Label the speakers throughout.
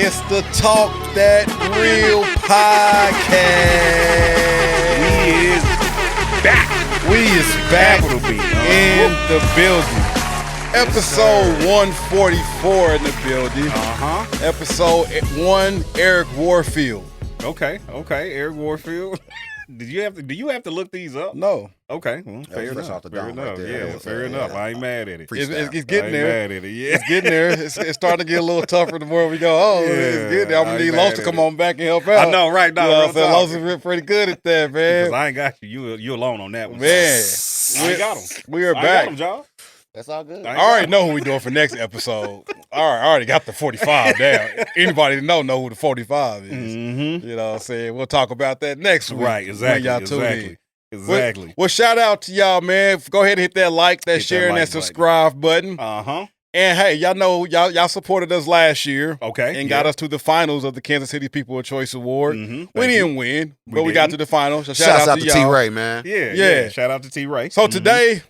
Speaker 1: It's the Talk That Real podcast. We is back in the building. Episode 144 in the building. Episode 1, Eric Warfield.
Speaker 2: Okay, Eric Warfield. Do you have to look these up?
Speaker 1: No.
Speaker 2: Okay, well, fair enough. Fair enough. I ain't mad at it.
Speaker 1: It's getting there.
Speaker 2: Mad at it. Yeah.
Speaker 1: It's getting there. It's starting to get a little tougher the more we go. Oh, it's getting there. I'm gonna need Los to come on back and help out.
Speaker 2: I know, right now.
Speaker 1: You know what I'm saying? Los is pretty good at that, man.
Speaker 2: Because I ain't got you. You alone on that one.
Speaker 1: Man,
Speaker 2: I got him.
Speaker 1: We are back.
Speaker 2: I got him, JAWZ.
Speaker 3: That's all good.
Speaker 1: I already know who we doing for next episode. I already got the 45 down. Anybody that know who the 45 is.
Speaker 2: Mm-hmm.
Speaker 1: You know what I'm saying? We'll talk about that next week.
Speaker 2: Right, exactly.
Speaker 1: Well, shout out to y'all, man. Go ahead and hit that like, that share, and that subscribe button. And hey, y'all know y'all supported us last year.
Speaker 2: Okay.
Speaker 1: And got us to the finals of the Kansas City People of Choice Award. We didn't win, but we got to the finals. So shout out to y'all.
Speaker 3: T-Ray, man.
Speaker 2: Yeah. Shout out to T-Ray.
Speaker 1: So today,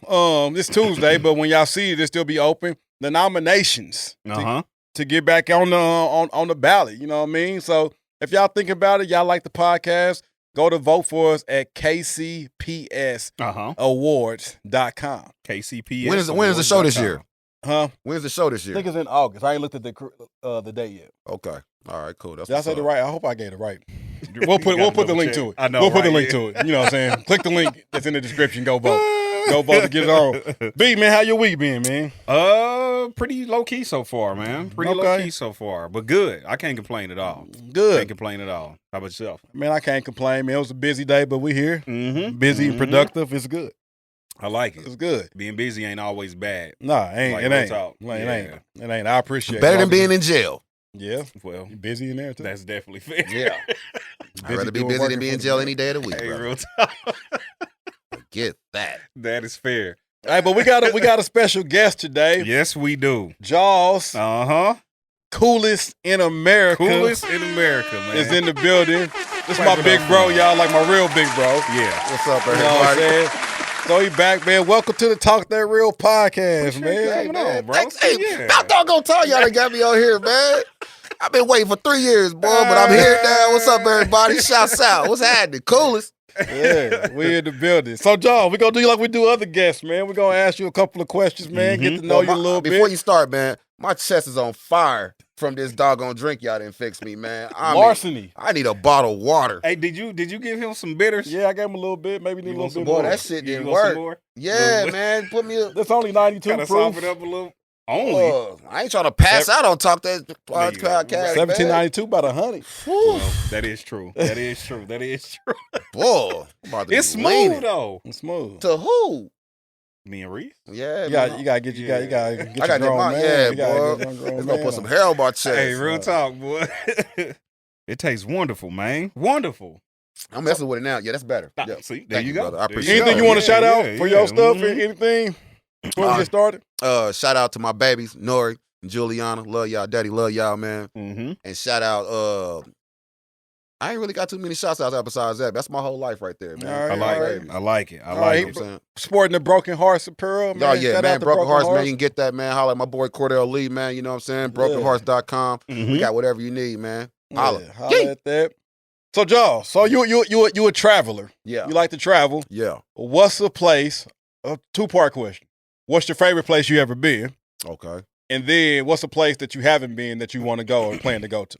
Speaker 1: this Tuesday, but when y'all see it, it'll still be open. The nominations to get back on the ballot. You know what I mean? So if y'all think about it, y'all like the podcast, go to vote for us at KCPS Awards.com.
Speaker 2: KCPS.
Speaker 3: When is the show this year?
Speaker 1: Huh?
Speaker 3: When's the show this year?
Speaker 1: I think it's in August. I ain't looked at the date yet.
Speaker 3: Okay. All right, cool. That's
Speaker 1: Did I say the right? I hope I gave it right. We'll put the link to it.
Speaker 2: I know.
Speaker 1: We'll put the link to it. You know what I'm saying? Click the link that's in the description. Go vote. Go vote to get it on. B, man, how your week been, man?
Speaker 2: Pretty low key so far, man. Low key so far, but good. I can't complain at all.
Speaker 1: Good.
Speaker 2: Can't complain at all. How about yourself?
Speaker 1: Man, I can't complain, man. It was a busy day, but we here. Busy and productive. It's good.
Speaker 2: I like it.
Speaker 1: It's good.
Speaker 2: Being busy ain't always bad.
Speaker 1: Nah, it ain't. It ain't. I appreciate it.
Speaker 3: Better than being in jail.
Speaker 1: Yeah.
Speaker 2: Well,
Speaker 1: you busy in there too.
Speaker 2: That's definitely fair.
Speaker 3: Yeah. I'd rather be busy than be in jail any day of the week.
Speaker 2: Hey,
Speaker 3: brother.
Speaker 2: real talk.
Speaker 3: Get that.
Speaker 2: That is fair.
Speaker 1: Hey, but we got a special guest today.
Speaker 2: Yes, we do.
Speaker 1: JAWZ. Coolest in America.
Speaker 2: Coolest in America, man.
Speaker 1: Is in the building. This is my big bro, y'all, like my real big bro.
Speaker 3: Yeah. What's up, everybody?
Speaker 1: You know what I'm saying? So he back, man. Welcome to the Talk That Real podcast, man.
Speaker 2: Hey, man, bro.
Speaker 3: I'm not gonna tell y'all that got me on here, man. I've been waiting for 3 years, boy, but I'm here now. What's up, everybody? Shouts out. What's happening? Coolest.
Speaker 1: Yeah, we in the building. So, John, we're going to do like we do other guests, man. We're going to ask you a couple of questions, man. Get to know you a little bit.
Speaker 3: Before you start, man, my chest is on fire from this doggone drink y'all didn't fix me, man.
Speaker 1: Larceny.
Speaker 3: I need a bottle of water.
Speaker 2: Hey, did you give him some bitters?
Speaker 1: Yeah, I gave him a little bit. Maybe need a little bit
Speaker 3: boy,
Speaker 1: more.
Speaker 3: That shit didn't work. Yeah, man. Put me a...
Speaker 1: That's only 92
Speaker 2: proof. Soften it up a little. Only.
Speaker 3: I ain't trying to pass out on Talk That podcast.
Speaker 1: 1792 about 100.
Speaker 2: Well, that is true.
Speaker 3: Boy,
Speaker 2: it's smooth though.
Speaker 1: It's smooth.
Speaker 3: To who?
Speaker 2: Me and Reece.
Speaker 3: Yeah,
Speaker 1: you gotta get your grown man.
Speaker 3: Yeah, boy. Let's go put some hair on my chest.
Speaker 2: Hey, real talk, boy. It tastes wonderful, man. Wonderful.
Speaker 3: I'm messing with it now. Yeah, that's better. Yeah.
Speaker 2: See, there you go.
Speaker 3: Brother. I appreciate
Speaker 1: Anything you want to shout out for your stuff? Anything? Before we get started?
Speaker 3: Shout out to my babies, Nori and Juliana. Love y'all, daddy. Love y'all, man. And shout out, I ain't really got too many shouts out there besides that. That's my whole life right there, man.
Speaker 2: I like it.
Speaker 1: Sporting the Broken Hearts apparel, man.
Speaker 3: Oh, yeah, shout man. Broken Hearts, man. You can get that, man. Holla at my boy Cordell Lee, man. You know what I'm saying? BrokenHearts.com. We got whatever you need, man. Holla.
Speaker 1: Yeah, holla at that. So, Joe, you a traveler.
Speaker 3: Yeah.
Speaker 1: You like to travel.
Speaker 3: Yeah.
Speaker 1: What's a place, a two-part question. What's your favorite place you ever been?
Speaker 3: Okay.
Speaker 1: And then what's a place that you haven't been that you want to go or plan to go to?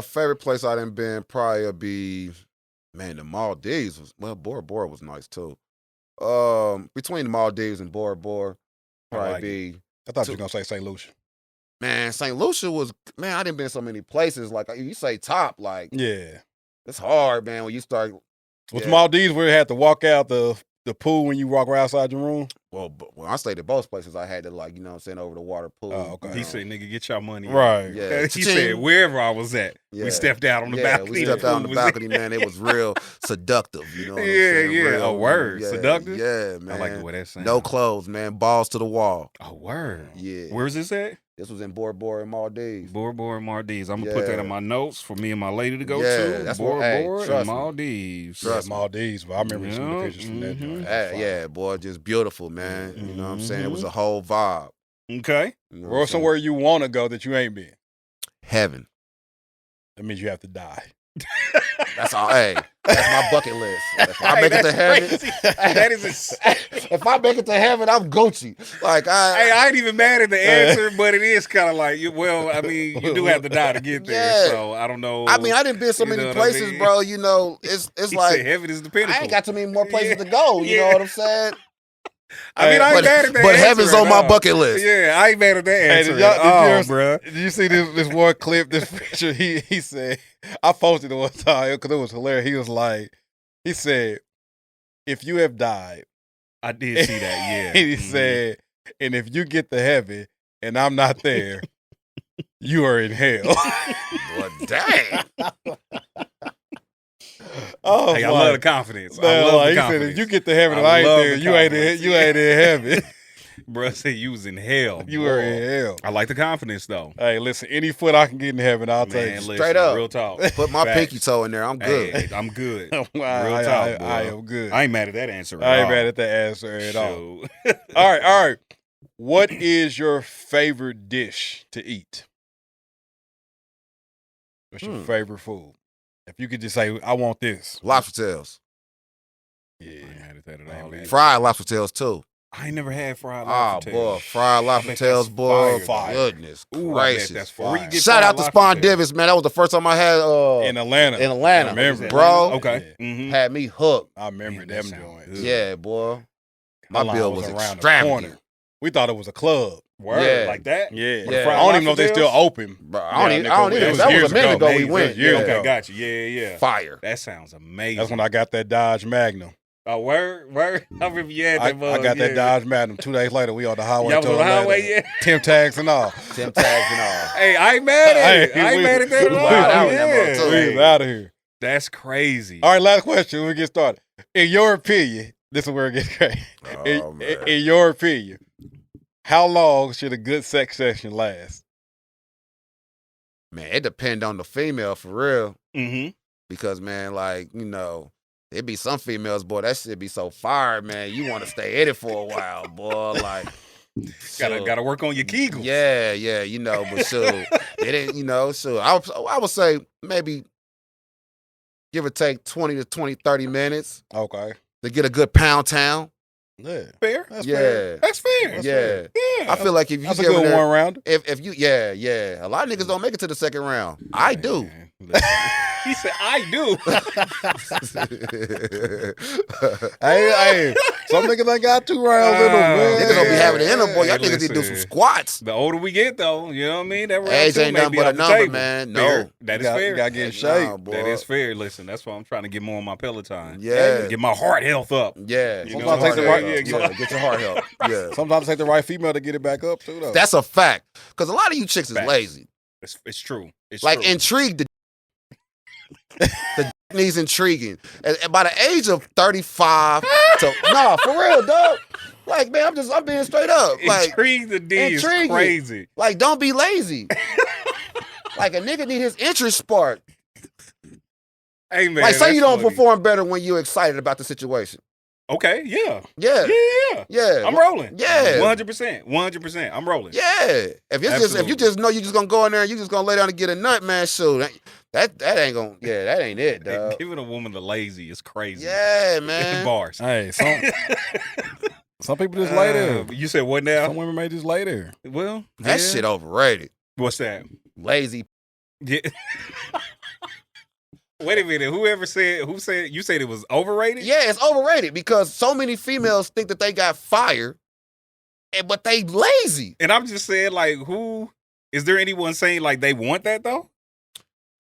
Speaker 3: Favorite place I done been probably be, man, the Maldives. Bora Bora was nice too. Between the Maldives and Bora Bora, probably be.
Speaker 1: I thought you were going to say St. Lucia.
Speaker 3: Man, St. Lucia was, man, I done been so many places. Like, you say top, like.
Speaker 1: Yeah.
Speaker 3: It's hard, man, when you start.
Speaker 1: Was Maldives where you had to walk out the pool when you walk right outside your room?
Speaker 3: Well, when I stayed at both places, I had to, like, you know what I'm saying, over the water pool.
Speaker 1: Oh, okay.
Speaker 2: He said, nigga, get your money.
Speaker 1: Right.
Speaker 3: Yeah.
Speaker 2: He said, wherever I was at, we stepped out on the balcony.
Speaker 3: We stepped out on the balcony, man. It was real seductive, you know what I'm saying?
Speaker 2: Yeah.
Speaker 3: Real,
Speaker 2: a word.
Speaker 3: yeah,
Speaker 2: Seductive?
Speaker 3: Yeah, man.
Speaker 2: I like the way that sounds.
Speaker 3: No clothes, man. Balls to the wall.
Speaker 2: A word.
Speaker 3: Yeah.
Speaker 2: Where's this at?
Speaker 3: This was in Bora Bora and Maldives.
Speaker 2: Bora Bora and Maldives. I'm going to put that in my notes for me and my lady to go to.
Speaker 3: That's
Speaker 2: Bora Bora and Maldives.
Speaker 3: Trust me.
Speaker 1: Maldives, but I remember some of the pictures from that joint.
Speaker 3: Yeah, boy, just beautiful, man. You know what I'm saying? It was a whole vibe.
Speaker 2: Okay.
Speaker 3: You know
Speaker 1: or somewhere you want to go that you ain't been.
Speaker 3: heaven.
Speaker 1: That means you have to die.
Speaker 3: That's all. Hey, that's my bucket list. If I make it to heaven,
Speaker 2: that is
Speaker 3: if I make it to heaven, I'm Gucci. Like
Speaker 2: I ain't even mad at the answer, but it is kind of like, well, I mean, you do have to die to get there.
Speaker 3: Yeah.
Speaker 2: So I don't know.
Speaker 3: I mean, I didn't been so many places, bro. You know, it's
Speaker 2: He
Speaker 3: like
Speaker 2: said heaven is the pinnacle.
Speaker 3: I ain't got too many more places to go. You know what I'm saying?
Speaker 2: I mean, I ain't mad at that.
Speaker 3: But
Speaker 2: answer
Speaker 3: heaven's
Speaker 2: at
Speaker 3: on my
Speaker 2: all.
Speaker 3: bucket list.
Speaker 2: Yeah, I ain't mad at that answer. Bro.
Speaker 1: Did you see this one clip? This picture. He said, I posted it one time because it was hilarious. He said, if you have died,
Speaker 2: I did see that. Yeah,
Speaker 1: and he said, and if you get to heaven and I'm not there, you are in hell.
Speaker 3: Well, dang.
Speaker 1: Oh,
Speaker 2: hey, I love the confidence.
Speaker 1: No,
Speaker 2: I love the
Speaker 1: he
Speaker 2: confidence.
Speaker 1: said, if you get to heaven and I ain't there, you ain't in heaven.
Speaker 2: Bro said you was in hell.
Speaker 1: You were in hell.
Speaker 2: I like the confidence though.
Speaker 1: Hey, listen, any foot I can get in heaven, I'll take it.
Speaker 3: Straight up.
Speaker 2: Real talk.
Speaker 3: Put my
Speaker 2: Facts.
Speaker 3: pinky toe in there. I'm good.
Speaker 2: Hey, I'm good.
Speaker 1: Real talk, I am good.
Speaker 2: I ain't mad at that answer.
Speaker 1: I ain't mad at that answer at all. All right. What is your favorite dish to eat? What's your favorite food? If you could just say, I want this.
Speaker 3: Lobster tails.
Speaker 2: Yeah. I ain't mad at that at all.
Speaker 3: Fried lobster tails too.
Speaker 2: I ain't never had fried lobster tails.
Speaker 3: Boy, fried lobster tails, boy. Goodness gracious.
Speaker 2: That's fire. Where you get
Speaker 3: Shout out to
Speaker 2: lobster
Speaker 3: Spawn
Speaker 2: tails?
Speaker 3: Divis, man. That was the first time I had
Speaker 1: in Atlanta.
Speaker 3: In Atlanta.
Speaker 1: I remember.
Speaker 3: Bro.
Speaker 2: Okay.
Speaker 1: Yeah.
Speaker 2: Mm-hmm.
Speaker 3: Had me hooked.
Speaker 1: I remember them joints.
Speaker 3: Yeah, boy. My
Speaker 1: line
Speaker 3: bill was
Speaker 1: around the
Speaker 3: extravagant.
Speaker 1: corner. We thought it was a club.
Speaker 2: Word,
Speaker 3: Yeah.
Speaker 2: like that?
Speaker 1: Yeah.
Speaker 3: Yeah.
Speaker 1: I don't even know if they're still open.
Speaker 3: Bro, I don't even.
Speaker 1: It was
Speaker 3: That was
Speaker 1: years
Speaker 3: a minute ago we
Speaker 1: It was
Speaker 3: went.
Speaker 1: years
Speaker 2: Okay,
Speaker 1: ago.
Speaker 2: got you. Yeah.
Speaker 3: Fire.
Speaker 2: That sounds amazing.
Speaker 1: That's when I got that Dodge Magnum.
Speaker 2: Oh, word. I remember you had
Speaker 1: I
Speaker 2: that.
Speaker 1: got that Dodge Magnum. 2 days later, we on the highway.
Speaker 2: Y'all was on the highway, yeah.
Speaker 1: Temp tags and all.
Speaker 3: Temp tags and all.
Speaker 2: Hey, I ain't mad at it. I ain't mad at that at all.
Speaker 3: We
Speaker 1: was out of here.
Speaker 2: That's crazy.
Speaker 1: All right, last question. We get started. In your opinion, this is where it gets crazy. In your opinion, how long should a good sex session last?
Speaker 3: Man, it depends on the female for real.
Speaker 2: Mm-hmm.
Speaker 3: Because, man, like, you know, it be some females, boy, that shit be so fire, man. You want to stay in it for a while, boy. Like,
Speaker 2: gotta work on your Kegels.
Speaker 3: Yeah, you know, but sure. It ain't, you know, sure. I would say maybe give or take 20 to 30 minutes.
Speaker 1: Okay.
Speaker 3: To get a good pound town.
Speaker 1: Yeah.
Speaker 2: Fair.
Speaker 1: That's
Speaker 3: yeah.
Speaker 1: fair.
Speaker 2: That's fair.
Speaker 3: Yeah.
Speaker 2: Fair. Yeah.
Speaker 3: I feel like if you
Speaker 1: That's a
Speaker 3: get
Speaker 1: good
Speaker 3: there,
Speaker 1: one round.
Speaker 3: If you a lot of niggas don't make it to the second round. I do.
Speaker 2: He said, I do.
Speaker 1: Hey, some niggas ain't got 2 rounds in them, man.
Speaker 3: Niggas don't be having it in them, boy. Y'all niggas need to do some
Speaker 2: Listen.
Speaker 3: squats.
Speaker 2: The older we get, though, you know what I mean? That round
Speaker 3: Age
Speaker 2: two
Speaker 3: ain't
Speaker 2: may
Speaker 3: nothing
Speaker 2: be
Speaker 3: but a
Speaker 2: off the
Speaker 3: number,
Speaker 2: table.
Speaker 3: man.
Speaker 2: Fair.
Speaker 3: No.
Speaker 2: That is
Speaker 1: You
Speaker 2: fair.
Speaker 1: gotta get in shape.
Speaker 3: Nah, boy.
Speaker 2: That is fair. Listen, that's why I'm trying to get more on my Peloton.
Speaker 3: Yeah.
Speaker 2: Get my heart health up.
Speaker 3: Yeah.
Speaker 2: You
Speaker 1: Sometimes
Speaker 2: know,
Speaker 1: take the right-
Speaker 3: Get your heart help. Yeah.
Speaker 1: Sometimes take the right female to get it back up, too, though.
Speaker 3: That's a fact. Because a lot of you chicks is
Speaker 2: Facts.
Speaker 3: lazy.
Speaker 2: It's true. It's
Speaker 3: Like,
Speaker 2: true.
Speaker 3: intrigued. The needs intriguing. And by the age of 35 to nah, for real, dog. Like, man, I'm being straight up. Like,
Speaker 2: Intrigue the D is
Speaker 3: intriguing.
Speaker 2: crazy.
Speaker 3: Like, don't be lazy. Like, a nigga need his interest sparked.
Speaker 2: Hey, man.
Speaker 3: Like, say
Speaker 2: that's
Speaker 3: you don't
Speaker 2: funny.
Speaker 3: perform better when you're excited about the situation.
Speaker 2: Okay, yeah.
Speaker 3: Yeah.
Speaker 2: Yeah. I'm rolling.
Speaker 3: Yeah.
Speaker 2: 100%. I'm rolling.
Speaker 3: Yeah. If you just know you just gonna go in there and you just gonna lay down and get a nut, man, shoot. That ain't gonna, that ain't it, dog.
Speaker 2: Giving a woman the lazy is crazy.
Speaker 3: Yeah, man.
Speaker 2: Bars.
Speaker 1: Hey, some people just lay there.
Speaker 2: You said what now?
Speaker 1: Some women may just lay there.
Speaker 2: Well,
Speaker 3: That shit overrated.
Speaker 2: What's that?
Speaker 3: Lazy.
Speaker 2: Yeah. Wait a minute. Who said you said it was overrated?
Speaker 3: Yeah, it's overrated because so many females think that they got fire, but they lazy.
Speaker 2: And I'm just saying, like, who is there anyone saying like they want that though?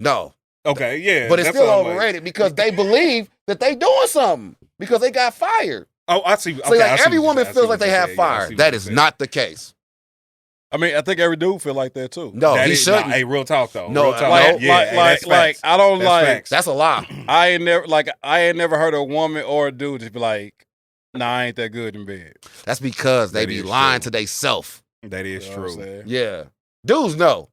Speaker 3: No.
Speaker 2: Okay, yeah.
Speaker 3: But it's
Speaker 2: that's
Speaker 3: still
Speaker 2: all I'm like.
Speaker 3: overrated because they believe that they doing something because they got fire.
Speaker 2: Oh, I see.
Speaker 3: So
Speaker 2: Okay, I
Speaker 3: like
Speaker 2: see
Speaker 3: every
Speaker 2: what
Speaker 3: woman
Speaker 2: you're saying. I see
Speaker 3: feels
Speaker 2: what
Speaker 3: like they
Speaker 2: you're
Speaker 3: have
Speaker 2: saying. Yeah, I
Speaker 3: fire.
Speaker 2: see what
Speaker 3: That
Speaker 2: you're
Speaker 3: is
Speaker 2: saying.
Speaker 3: not the case.
Speaker 1: I mean, I think every dude feel like that, too.
Speaker 3: No,
Speaker 2: That
Speaker 3: he
Speaker 2: is-
Speaker 3: shouldn't.
Speaker 2: Hey, real talk though.
Speaker 3: No,
Speaker 2: real talk.
Speaker 3: like-
Speaker 2: Yeah, hey, that's facts.
Speaker 1: I don't
Speaker 2: That's
Speaker 1: like.
Speaker 2: facts.
Speaker 3: That's a lie.
Speaker 1: I ain't never heard a woman or a dude just be like, "Nah, I ain't that good in bed."
Speaker 3: That's because they
Speaker 2: That
Speaker 3: be
Speaker 2: is
Speaker 3: lying
Speaker 2: true.
Speaker 3: to themselves.
Speaker 2: That is
Speaker 1: You know what I'm
Speaker 2: true.
Speaker 1: saying?
Speaker 3: Yeah. Dudes know.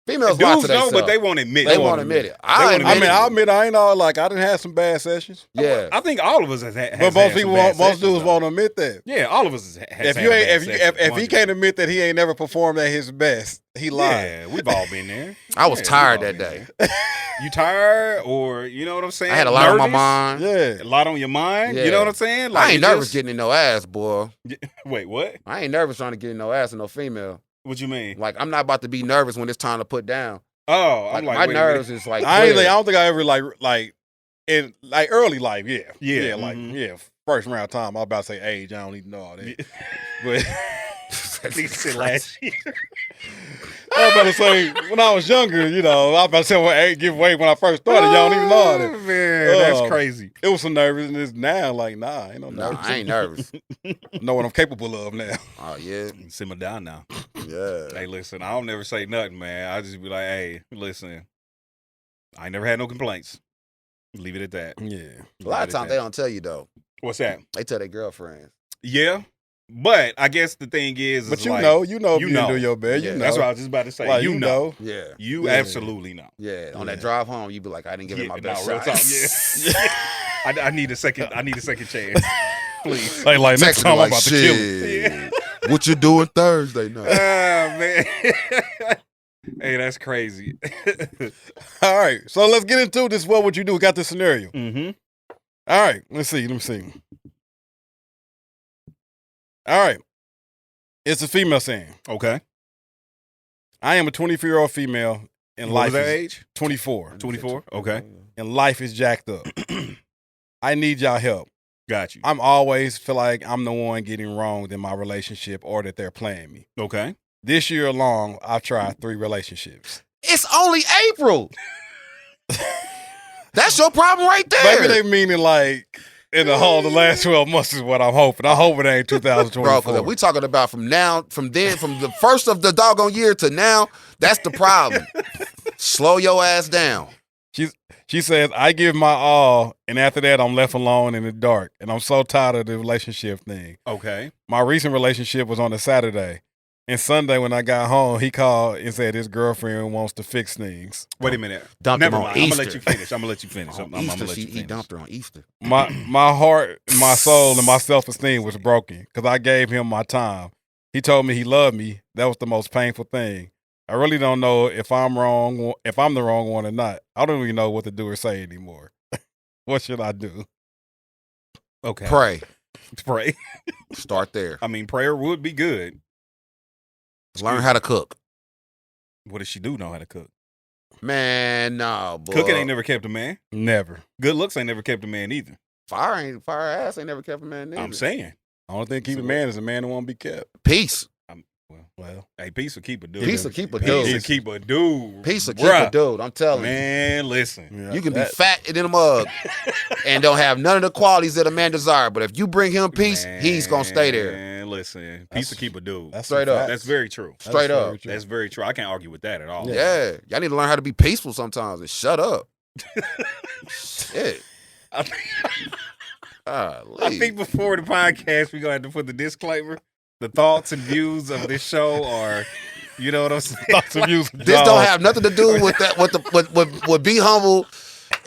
Speaker 3: Females lie to
Speaker 2: Dudes know,
Speaker 3: themselves.
Speaker 2: but they won't admit.
Speaker 3: They won't admit it. I
Speaker 1: admit I ain't all like I didn't have some bad sessions.
Speaker 3: Yeah,
Speaker 2: I think all of us has
Speaker 1: but most dudes won't admit that.
Speaker 2: Yeah, all of us has.
Speaker 1: If he can't admit that he ain't never performed at his best, he lied.
Speaker 2: Yeah, we've all been there.
Speaker 3: I was tired that day.
Speaker 2: You tired, or you know what I'm saying?
Speaker 3: I had a lot on my mind.
Speaker 1: Yeah,
Speaker 2: a lot on your mind.
Speaker 3: Yeah.
Speaker 2: You know what I'm saying?
Speaker 3: Like, I ain't nervous getting in no ass, boy.
Speaker 2: Wait, what?
Speaker 3: I ain't nervous trying to get in no ass and no female.
Speaker 2: What you mean?
Speaker 3: Like, I'm not about to be nervous when it's time to put down.
Speaker 2: Oh, I'm
Speaker 3: my nerves is like.
Speaker 1: I don't think I ever like in like early life. Yeah, first round time. I was about to say age. I don't even know all that. But
Speaker 2: last year.
Speaker 1: I was about to say when I was younger, you know, I was about to say well, give away when I first started. Y'all don't even know all that.
Speaker 2: Man, that's crazy.
Speaker 1: It was some nervousness now. Like, nah, ain't no nervous.
Speaker 3: I ain't nervous.
Speaker 1: Know what I'm capable of now.
Speaker 3: Oh yeah,
Speaker 2: simmer down now.
Speaker 3: Yeah.
Speaker 2: Hey, listen, I don't never say nothing, man. I just be like, hey, listen, I ain't never had no complaints. Leave it at that.
Speaker 1: Yeah.
Speaker 3: A lot of times they don't tell you though.
Speaker 2: What's that?
Speaker 3: They tell their girlfriends.
Speaker 2: Yeah. But I guess the thing is,
Speaker 1: but you know, if you do your best, you know.
Speaker 2: That's what I was just about to say.
Speaker 1: Like,
Speaker 2: you know.
Speaker 3: Yeah.
Speaker 2: You absolutely know.
Speaker 3: Yeah. On that drive home, you be like, I didn't give it my best
Speaker 2: real
Speaker 3: shot.
Speaker 2: Yeah. I need a second chance. Please.
Speaker 1: Like next time I'm about to kill him.
Speaker 3: Yeah. What you doing Thursday night?
Speaker 2: Man. Hey, that's crazy.
Speaker 1: All right. So let's get into this. What would you do? We got this scenario.
Speaker 2: Mm-hmm.
Speaker 1: All right. Let me see. All right. It's a female saying.
Speaker 2: Okay.
Speaker 1: I am a 24-year-old female and
Speaker 2: what
Speaker 1: life
Speaker 2: was that
Speaker 1: is
Speaker 2: age?
Speaker 1: 24.
Speaker 2: 24? Okay.
Speaker 1: And life is jacked up. I need y'all help.
Speaker 2: Got you.
Speaker 1: I'm always feel like I'm the one getting wronged in my relationship or that they're playing me.
Speaker 2: Okay.
Speaker 1: This year alone, I've tried 3 relationships.
Speaker 3: It's only April. That's your problem right there.
Speaker 1: Maybe they meaning like in the last 12 months is what I'm hoping. I hope it ain't 2024.
Speaker 3: Bro, we talking about from the first of the doggone year to now, that's the problem. Slow your ass down.
Speaker 1: She says, I give my all, and after that, I'm left alone in the dark, and I'm so tired of the relationship thing.
Speaker 2: Okay.
Speaker 1: My recent relationship was on a Saturday, and Sunday when I got home, he called and said his girlfriend wants to fix things.
Speaker 2: Wait a minute.
Speaker 3: Never mind.
Speaker 2: I'm going to let you finish. I'm going to let you finish.
Speaker 3: He dumped her on Easter.
Speaker 1: My heart, my soul, and my self-esteem was broken because I gave him my time. He told me he loved me. That was the most painful thing. I really don't know if I'm wrong, if I'm the wrong one or not. I don't even know what to do or say anymore. What should I do?
Speaker 2: Okay.
Speaker 3: Pray. Start there.
Speaker 2: I mean, prayer would be good.
Speaker 3: Learn how to cook.
Speaker 2: What does she do know how to cook?
Speaker 3: Man, no, boy.
Speaker 2: Cooking ain't never kept a man.
Speaker 1: Never.
Speaker 2: Good looks ain't never kept a man either.
Speaker 3: Fire ass ain't never kept a man either.
Speaker 2: I'm saying.
Speaker 1: I don't think keep a man is a man who won't be kept.
Speaker 3: Peace.
Speaker 1: Well,
Speaker 2: hey, peace will keep a dude.
Speaker 3: Peace will keep a dude.
Speaker 2: Peace will keep a dude.
Speaker 3: Peace will keep a dude. I'm telling you.
Speaker 2: Man, listen.
Speaker 1: Yeah,
Speaker 3: you can be fat in a mug and don't have none of the qualities that a man desires. But if you bring him peace, he's going to stay there.
Speaker 2: Man, listen. Peace will keep a dude.
Speaker 1: That's
Speaker 3: straight up.
Speaker 2: That's very true.
Speaker 3: Straight up.
Speaker 2: That's very true. I can't argue with that at all.
Speaker 3: Yeah. Y'all need to learn how to be peaceful sometimes and shut up. Shit.
Speaker 2: I think before the podcast, we're going to have to put the disclaimer. The thoughts and views of this show are, you know what I'm saying?
Speaker 1: Thoughts and views.
Speaker 3: This don't have nothing to do with that. With Be Humble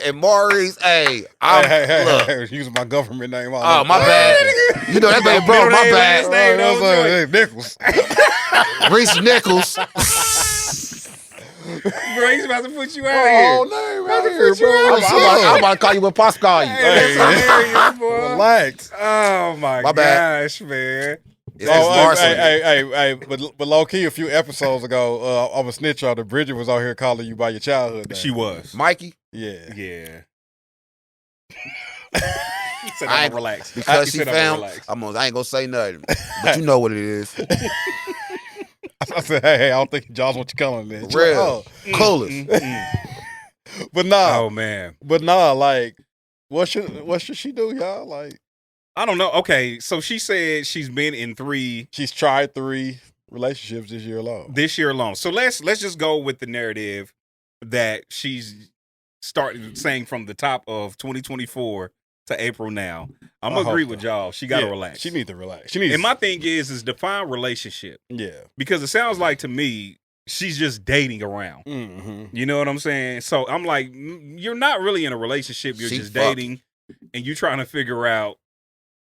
Speaker 3: and Maurice. Hey,
Speaker 1: hey, using my government name.
Speaker 3: Oh, my bad. You know that baby bro. My bad.
Speaker 1: Nichols.
Speaker 3: Reese Nichols.
Speaker 2: Bro, he's about to put you out of here.
Speaker 3: Oh, no, right here, bro. I'm about to call you what Pops call you.
Speaker 2: Hey, that's boy.
Speaker 1: Relax.
Speaker 2: Oh my gosh, man.
Speaker 1: But low key, a few episodes ago, I'm a snitch on the Bridget was out here calling you by your childhood name.
Speaker 2: She was.
Speaker 3: Mikey?
Speaker 1: Yeah.
Speaker 2: Yeah. He said I'm relaxed.
Speaker 3: Because she found, I ain't gonna say nothing. But you know what it is.
Speaker 1: I said, hey, I don't think JAWZ wants you calling me.
Speaker 3: Real. Coolest.
Speaker 1: But nah.
Speaker 2: Oh, man.
Speaker 1: But nah, like, what should she do, y'all? Like,
Speaker 2: I don't know. Okay, so she said she's been in 3.
Speaker 1: She's tried 3 relationships this year alone.
Speaker 2: So let's just go with the narrative that she's started saying from the top of 2024 to April now. I'm gonna agree with y'all. She gotta relax.
Speaker 1: She needs to relax.
Speaker 2: And my thing is define relationship.
Speaker 1: Yeah.
Speaker 2: Because it sounds like to me she's just dating around.
Speaker 1: Mm-hmm.
Speaker 2: You know what I'm saying? So I'm like, you're not really in a relationship. You're just dating, and you trying to figure out,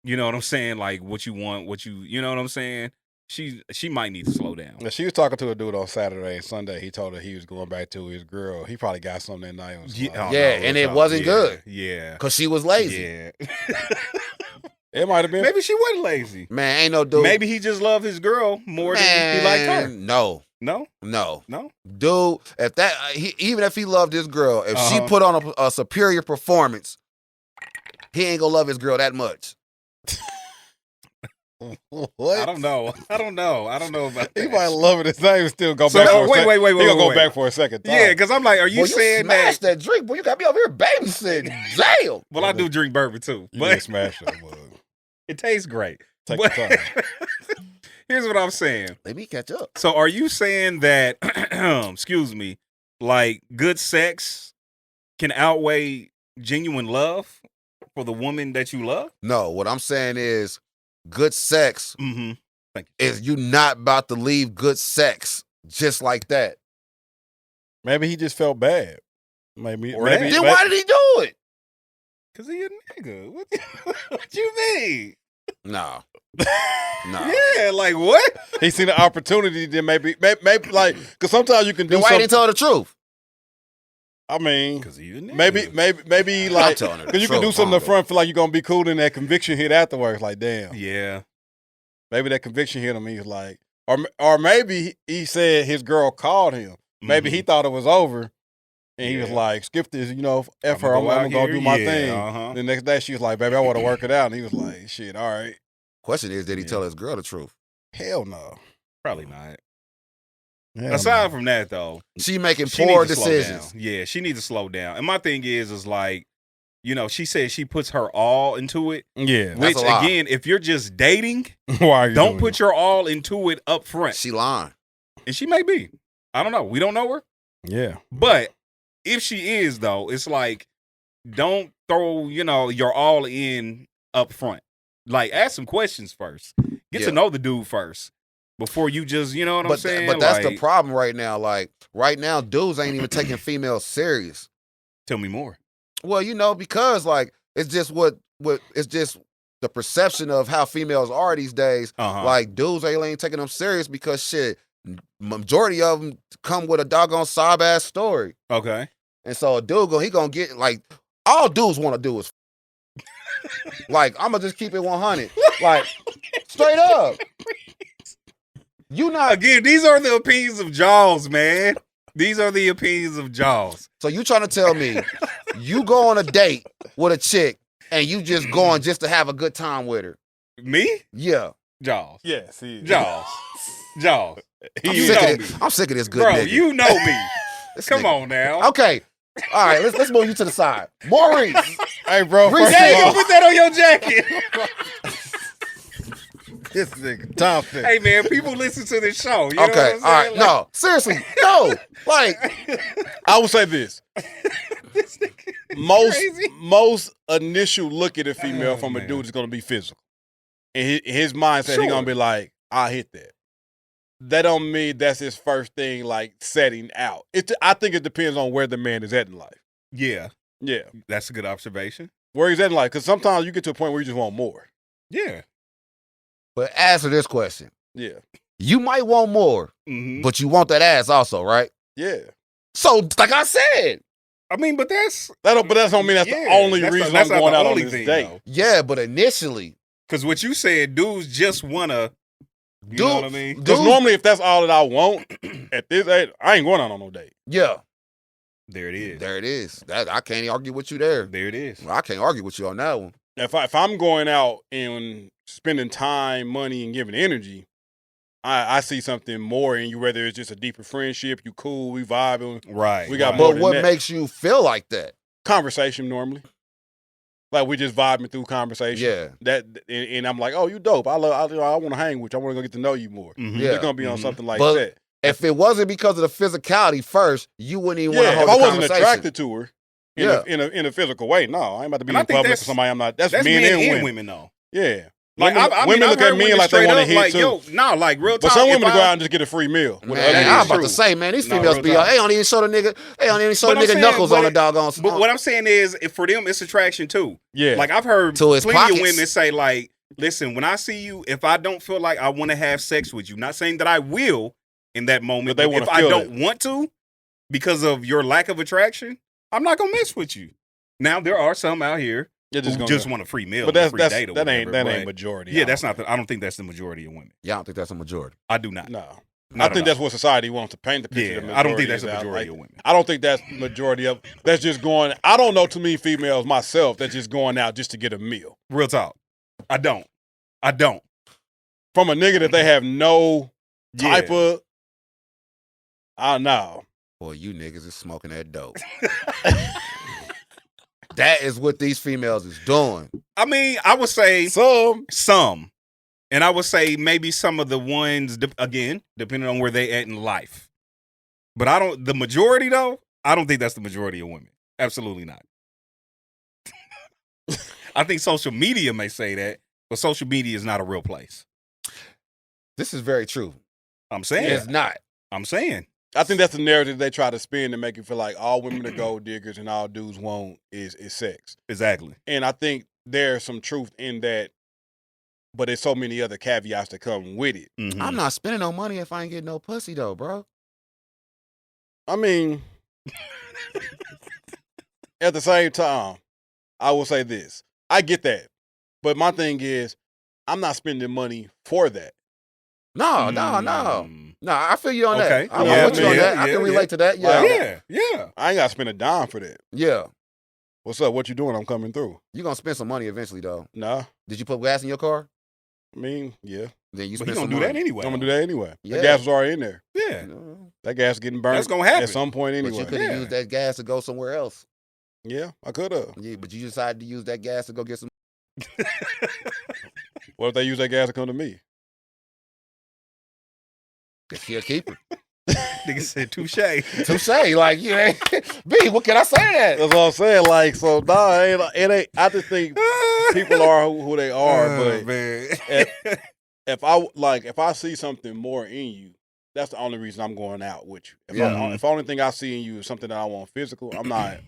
Speaker 2: you know what I'm saying, like what you want, you know what I'm saying? She might need to slow down.
Speaker 1: She was talking to a dude on Saturday and Sunday. He told her he was going back to his girl. He probably got something that night.
Speaker 3: And it wasn't good.
Speaker 2: Yeah.
Speaker 3: Because she was lazy.
Speaker 2: Yeah.
Speaker 1: It might have been.
Speaker 2: Maybe she wasn't lazy.
Speaker 3: Man, ain't no dude.
Speaker 2: Maybe he just loved his girl more than he liked her.
Speaker 3: No. Dude, if that even if he loved his girl, if she put on a superior performance, he ain't gonna love his girl that much.
Speaker 1: What?
Speaker 2: I don't know about that.
Speaker 1: He might love it. His name still go back for a second.
Speaker 2: Wait.
Speaker 1: He gonna go back for a second time.
Speaker 2: Yeah, because I'm like, are you saying
Speaker 3: that? That drink, boy, you got me over here babysitting. Damn.
Speaker 2: Well, I do drink bourbon too.
Speaker 1: You didn't smash that mug.
Speaker 2: It tastes great.
Speaker 1: Take your time.
Speaker 2: Here's what I'm saying.
Speaker 3: Let me catch up.
Speaker 2: So are you saying that, excuse me, like good sex can outweigh genuine love for the woman that you love?
Speaker 3: No, what I'm saying is good sex is you not about to leave good sex just like that.
Speaker 1: Maybe he just felt bad. Maybe.
Speaker 3: Why did he do it?
Speaker 2: Because he a nigga. What you mean?
Speaker 3: No.
Speaker 2: Yeah, like what?
Speaker 1: He seen an opportunity to maybe like, because sometimes you can do
Speaker 3: then why
Speaker 1: something.
Speaker 3: didn't tell the truth?
Speaker 1: I mean,
Speaker 2: because he a nigga.
Speaker 1: Maybe like, because you can do something in the front, feel like you're gonna be cool, and that conviction hit afterwards. Like, damn.
Speaker 2: Yeah.
Speaker 1: Maybe that conviction hit him. He was like, or maybe he said his girl called him. Maybe he thought it was over. And he was like, skip this, F her, I'm going to do my thing. The next day, she was like, baby, I want to work it out. And he was like, shit, all right.
Speaker 3: Question is, did he tell his girl the truth?
Speaker 1: Hell no.
Speaker 2: Probably not. Aside from that, though.
Speaker 3: She making poor decisions.
Speaker 2: Yeah, she needs to slow down. And my thing is like, she said she puts her all into it.
Speaker 1: Yeah.
Speaker 2: Which, again, if you're just dating, don't put your all into it up front.
Speaker 3: She lying.
Speaker 2: And she may be. I don't know. We don't know her.
Speaker 1: Yeah.
Speaker 2: But if she is, though, it's like, don't throw, your all in up front. Like, ask some questions first. Get to know the dude first before you just, you know what I'm saying?
Speaker 3: But that's the problem right now. Like, right now, dudes ain't even taking females serious.
Speaker 2: Tell me more.
Speaker 3: Well, because, like, it's just it's just the perception of how females are these days. Like, dudes ain't taking them serious because, shit, majority of them come with a doggone sob-ass story.
Speaker 2: Okay.
Speaker 3: And so a dude, he gonna get, like, all dudes want to do is like, I'm gonna just keep it 100. Like, straight up.
Speaker 2: Again, these are the opinions of JAWZ, man. These are the opinions of JAWZ.
Speaker 3: So you trying to tell me you go on a date with a chick and you just going just to have a good time with her?
Speaker 2: Me?
Speaker 3: Yeah.
Speaker 2: JAWZ.
Speaker 1: Yes,
Speaker 2: JAWZ.
Speaker 3: I'm sick of this good
Speaker 2: bro,
Speaker 3: nigga.
Speaker 2: you know me. Come on now.
Speaker 3: Okay. All right, let's move you to the side. Maurice.
Speaker 1: Hey, bro.
Speaker 2: Put that on your jacket.
Speaker 1: This nigga, Tom.
Speaker 2: Hey, man, people listen to this show. You know what I'm saying?
Speaker 3: All right. Like, no, seriously, no. Like,
Speaker 1: I will say this.
Speaker 2: This nigga
Speaker 1: most initial look at a female from a dude is going to be physical. And his mindset, he's going to be like, I'll hit that. That don't mean that's his first thing, like, setting out. I think it depends on where the man is at in life.
Speaker 2: Yeah.
Speaker 1: Yeah.
Speaker 2: That's a good observation.
Speaker 1: Where he's at in life. Because sometimes you get to a point where you just want more.
Speaker 2: Yeah.
Speaker 3: But answer this question.
Speaker 1: Yeah.
Speaker 3: You might want more, but you want that ass also, right?
Speaker 1: Yeah.
Speaker 3: So, like I said.
Speaker 2: I mean, but that
Speaker 1: don't mean that's the only reason I'm going out on this date.
Speaker 2: Though.
Speaker 3: Yeah, but initially.
Speaker 2: Because what you said, dudes just want to, you know what I mean?
Speaker 1: Because normally if that's all that I want, at this age, I ain't going out on no date.
Speaker 3: Yeah.
Speaker 2: There it is.
Speaker 3: There it is. I can't argue with you there.
Speaker 2: There it is.
Speaker 3: Well, I can't argue with you on that one.
Speaker 1: If I'm going out and spending time, money, and giving energy, I see something more in you, whether it's just a deeper friendship, you cool, we vibing.
Speaker 2: Right.
Speaker 1: We got more than
Speaker 3: what
Speaker 1: that.
Speaker 3: Makes you feel like that?
Speaker 1: Conversation normally. Like we just vibing through conversation.
Speaker 3: Yeah.
Speaker 1: And I'm like, oh, you dope. I want to hang with you. I want to go get to know you more.
Speaker 3: Yeah.
Speaker 1: It's gonna be on something like that.
Speaker 3: If it wasn't because of the physicality first, you wouldn't even want to hold
Speaker 1: if
Speaker 3: the
Speaker 1: I wasn't attracted to her in a physical way, no, I ain't about to be in public with somebody I'm not. That's men and women
Speaker 2: though.
Speaker 1: Yeah.
Speaker 2: Like
Speaker 1: women look at men like they want to hit too.
Speaker 2: Yo, like real talk.
Speaker 1: But some women go out and just get a free meal.
Speaker 3: Man, I'm about to say, man, these females be they don't even show the nigga, knuckles on the doggone.
Speaker 2: But what I'm saying is, if for them, it's attraction too.
Speaker 1: Yeah.
Speaker 2: Like I've heard
Speaker 3: To his
Speaker 2: plenty
Speaker 3: pockets.
Speaker 2: of women say, like, listen, when I see you, if I don't feel like I want to have sex with you, not saying that I will in that moment, but if I don't want to, because of your lack of attraction, I'm not gonna mess with you. Now there are some out here who just want a free meal,
Speaker 1: but
Speaker 2: a free date or
Speaker 1: that
Speaker 2: whatever,
Speaker 1: ain't majority.
Speaker 2: Yeah, that's not. I don't think that's the majority of women.
Speaker 3: Yeah, I don't think that's a majority.
Speaker 2: I do not.
Speaker 1: No.
Speaker 2: Not
Speaker 1: I think that's what society wants to paint the picture.
Speaker 2: Yeah, I don't think that's the majority of women.
Speaker 1: I don't think that's majority of. That's just going. I don't know too many females myself that's just going out just to get a meal.
Speaker 2: Real talk. I don't.
Speaker 1: From a nigga that they have no type of. I don't know.
Speaker 3: Boy, you niggas is smoking that dope. That is what these females is doing.
Speaker 2: I mean, I would say some. And I would say maybe some of the ones, again, depending on where they at in life. But the majority though, I don't think that's the majority of women. Absolutely not. I think social media may say that, but social media is not a real place.
Speaker 3: This is very true.
Speaker 2: I'm saying.
Speaker 3: It's not.
Speaker 2: I'm saying.
Speaker 1: I think that's the narrative they try to spin to make you feel like all women are gold diggers and all dudes want is sex.
Speaker 2: Exactly.
Speaker 1: And I think there's some truth in that, but there's so many other caveats that come with it.
Speaker 2: Mm-hmm.
Speaker 3: I'm not spending no money if I ain't getting no pussy though, bro.
Speaker 1: I mean, at the same time, I will say this. I get that. But my thing is, I'm not spending money for that.
Speaker 3: No. No, I feel you on that. I'm with you on that. I can relate to that.
Speaker 2: Yeah.
Speaker 1: I ain't got to spend a dime for that.
Speaker 3: Yeah.
Speaker 1: What's up? What you doing? I'm coming through.
Speaker 3: You're going to spend some money eventually, though.
Speaker 1: Nah.
Speaker 3: Did you put gas in your car?
Speaker 1: I mean, yeah.
Speaker 3: Then you
Speaker 2: But
Speaker 3: spend
Speaker 2: he
Speaker 3: some
Speaker 2: gonna do that anyway.
Speaker 1: I'm going to do that anyway.
Speaker 3: Yeah.
Speaker 1: The gas was already in there.
Speaker 2: Yeah.
Speaker 1: That gas is getting burned.
Speaker 2: That's gonna happen
Speaker 1: at some point anyway.
Speaker 3: But you could have used that gas to go somewhere else.
Speaker 1: Yeah, I could have.
Speaker 3: Yeah, but you decided to use that gas to go get some.
Speaker 1: What if they use that gas to come to me?
Speaker 3: She'll keep it.
Speaker 2: Nigga said touche.
Speaker 3: Like, you ain't. B, what can I say that?
Speaker 1: That's what I'm saying. Like, so, nah, it ain't. I just think people are who they are. But
Speaker 2: man.
Speaker 1: if I see something more in you, that's the only reason I'm going out with you. If the only thing I see in you is something that I want physical, I'm not.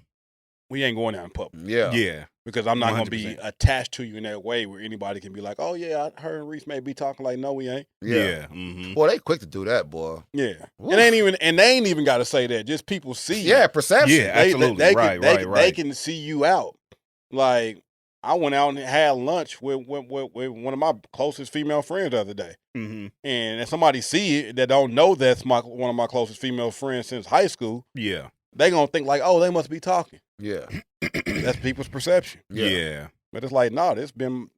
Speaker 1: We ain't going out in public.
Speaker 3: Yeah.
Speaker 1: Because I'm not going to
Speaker 2: 100%.
Speaker 1: be attached to you in that way where anybody can be like, oh, yeah, her and Reese may be talking like, no, we ain't.
Speaker 3: Yeah.
Speaker 2: Mm-hmm.
Speaker 3: Boy, they quick to do that, boy.
Speaker 1: Yeah.
Speaker 3: Oof.
Speaker 1: And they ain't even got to say that. Just people see you.
Speaker 3: Yeah, perception.
Speaker 2: Yeah, absolutely.
Speaker 1: They can see you out. Like, I went out and had lunch with one of my closest female friends the other day.
Speaker 2: Mm-hmm.
Speaker 1: And if somebody see it that don't know that's one of my closest female friends since high school,
Speaker 2: Yeah.
Speaker 1: they going to think like, oh, they must be talking.
Speaker 3: Yeah.
Speaker 1: That's people's perception.
Speaker 2: Yeah.
Speaker 1: But it's like, no, this been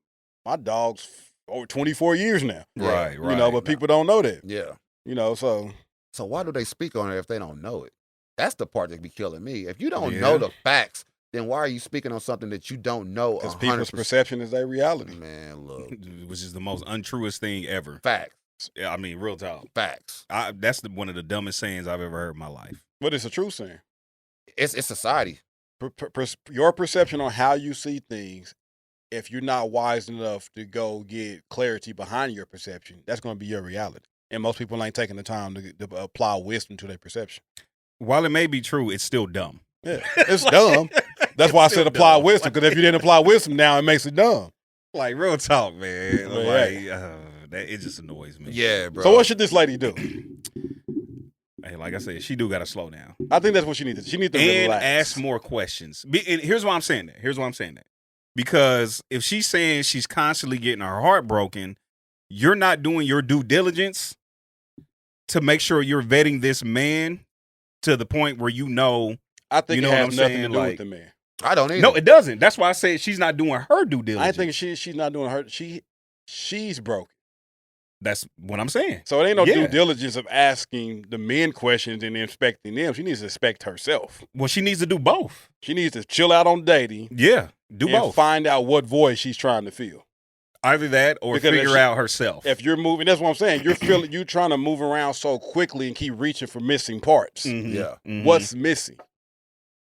Speaker 1: my dog's over 24 years now.
Speaker 2: Right.
Speaker 1: You know, but people don't know that.
Speaker 3: Yeah.
Speaker 1: You know, so
Speaker 3: why do they speak on it if they don't know it? That's the part that be killing me. If you don't know the facts, then why are you speaking on something that you don't know?
Speaker 1: Because people's perception is their reality.
Speaker 3: Man, look.
Speaker 2: Which is the most untruest thing ever.
Speaker 3: Facts.
Speaker 2: Yeah, I mean, real talk.
Speaker 3: Facts.
Speaker 2: That's one of the dumbest sayings I've ever heard in my life.
Speaker 1: But it's a true saying.
Speaker 3: It's society.
Speaker 1: Your perception on how you see things, if you're not wise enough to go get clarity behind your perception, that's going to be your reality. And most people ain't taking the time to apply wisdom to their perception.
Speaker 2: While it may be true, it's still dumb.
Speaker 1: Yeah, it's dumb. That's why I said apply wisdom, because if you didn't apply wisdom now, it makes it dumb.
Speaker 2: Like, real talk, man. It just annoys me.
Speaker 3: Yeah, bro.
Speaker 1: So what should this lady do?
Speaker 2: Hey, like I said, she do got to slow down.
Speaker 1: I think that's what she needs to. She needs to relax.
Speaker 2: Ask more questions. And here's why I'm saying that. Because if she's saying she's constantly getting her heart broken, you're not doing your due diligence to make sure you're vetting this man to the point where you know.
Speaker 1: I think
Speaker 2: you know
Speaker 1: it has
Speaker 2: what I'm
Speaker 1: nothing
Speaker 2: saying?
Speaker 1: to do with the man.
Speaker 3: I don't either.
Speaker 2: No, it doesn't. That's why I said she's not doing her due diligence.
Speaker 1: I think she's not doing her. She's broken.
Speaker 2: That's what I'm saying.
Speaker 1: So it ain't no due diligence of asking the men questions and inspecting them. She needs to inspect herself.
Speaker 2: Well, she needs to do both.
Speaker 1: She needs to chill out on dating.
Speaker 2: Yeah, do
Speaker 1: and
Speaker 2: both.
Speaker 1: Find out what voice she's trying to fill.
Speaker 2: Either that or figure out herself.
Speaker 1: If you're moving, that's what I'm saying. You're trying to move around so quickly and keep reaching for missing parts.
Speaker 2: Mm-hmm.
Speaker 3: Yeah.
Speaker 2: Mm-hmm.
Speaker 1: What's missing?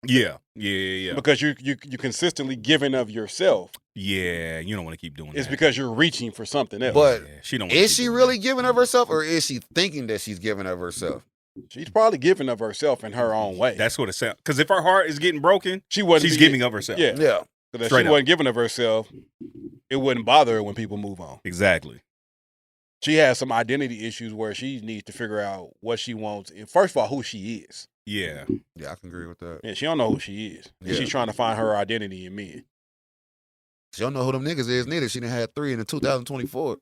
Speaker 2: Yeah.
Speaker 1: Because you consistently giving of yourself.
Speaker 2: Yeah, you don't want to keep doing that.
Speaker 1: It's because you're reaching for something else.
Speaker 3: But
Speaker 2: she don't.
Speaker 3: Is she really giving of herself, or is she thinking that she's giving of herself?
Speaker 1: She's probably giving of herself in her own way.
Speaker 2: That's what it sounds. Because if her heart is getting broken, she's giving of herself.
Speaker 1: Yeah.
Speaker 3: Yeah.
Speaker 1: If she wasn't giving of herself, it wouldn't bother her when people move on.
Speaker 2: Exactly.
Speaker 1: She has some identity issues where she needs to figure out what she wants. And first of all, who she is.
Speaker 2: Yeah.
Speaker 3: Yeah, I can agree with that.
Speaker 1: Yeah, she don't know who she is. Yeah. She's trying to find her identity in men.
Speaker 3: She don't know who them niggas is neither. She done had 3 in the 2024.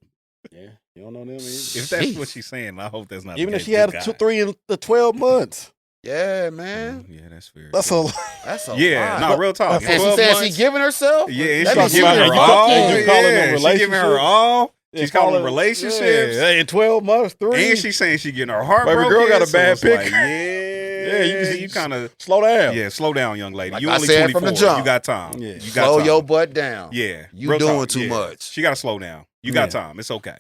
Speaker 1: Yeah, you don't know them either.
Speaker 2: If that's what she's saying, I hope that's not
Speaker 1: even
Speaker 2: the
Speaker 1: if
Speaker 2: case.
Speaker 1: she had 3 in the 12 months.
Speaker 3: Yeah, man.
Speaker 2: Yeah, that's fair.
Speaker 1: That's a lot.
Speaker 3: That's a
Speaker 2: yeah,
Speaker 3: lot.
Speaker 2: no, real talk.
Speaker 3: And she said she giving herself?
Speaker 2: Yeah,
Speaker 3: that
Speaker 2: she's giving her all.
Speaker 1: She's
Speaker 2: giving her all. She's calling relationships.
Speaker 1: Yeah, in 12 months, 3.
Speaker 2: And she's saying she's getting her heart broken.
Speaker 1: Baby girl got a bad pick.
Speaker 2: Like, you kind of
Speaker 1: slow down.
Speaker 2: Yeah, slow down, young lady.
Speaker 3: Like
Speaker 2: you
Speaker 3: I
Speaker 2: only
Speaker 3: said
Speaker 2: 24.
Speaker 3: From the jump.
Speaker 2: You got time.
Speaker 1: Yeah.
Speaker 2: You got
Speaker 3: slow
Speaker 2: time.
Speaker 3: your butt down.
Speaker 2: Yeah,
Speaker 3: you
Speaker 2: real
Speaker 3: doing
Speaker 2: talk.
Speaker 3: too much.
Speaker 2: She got to slow down. You got time. It's okay.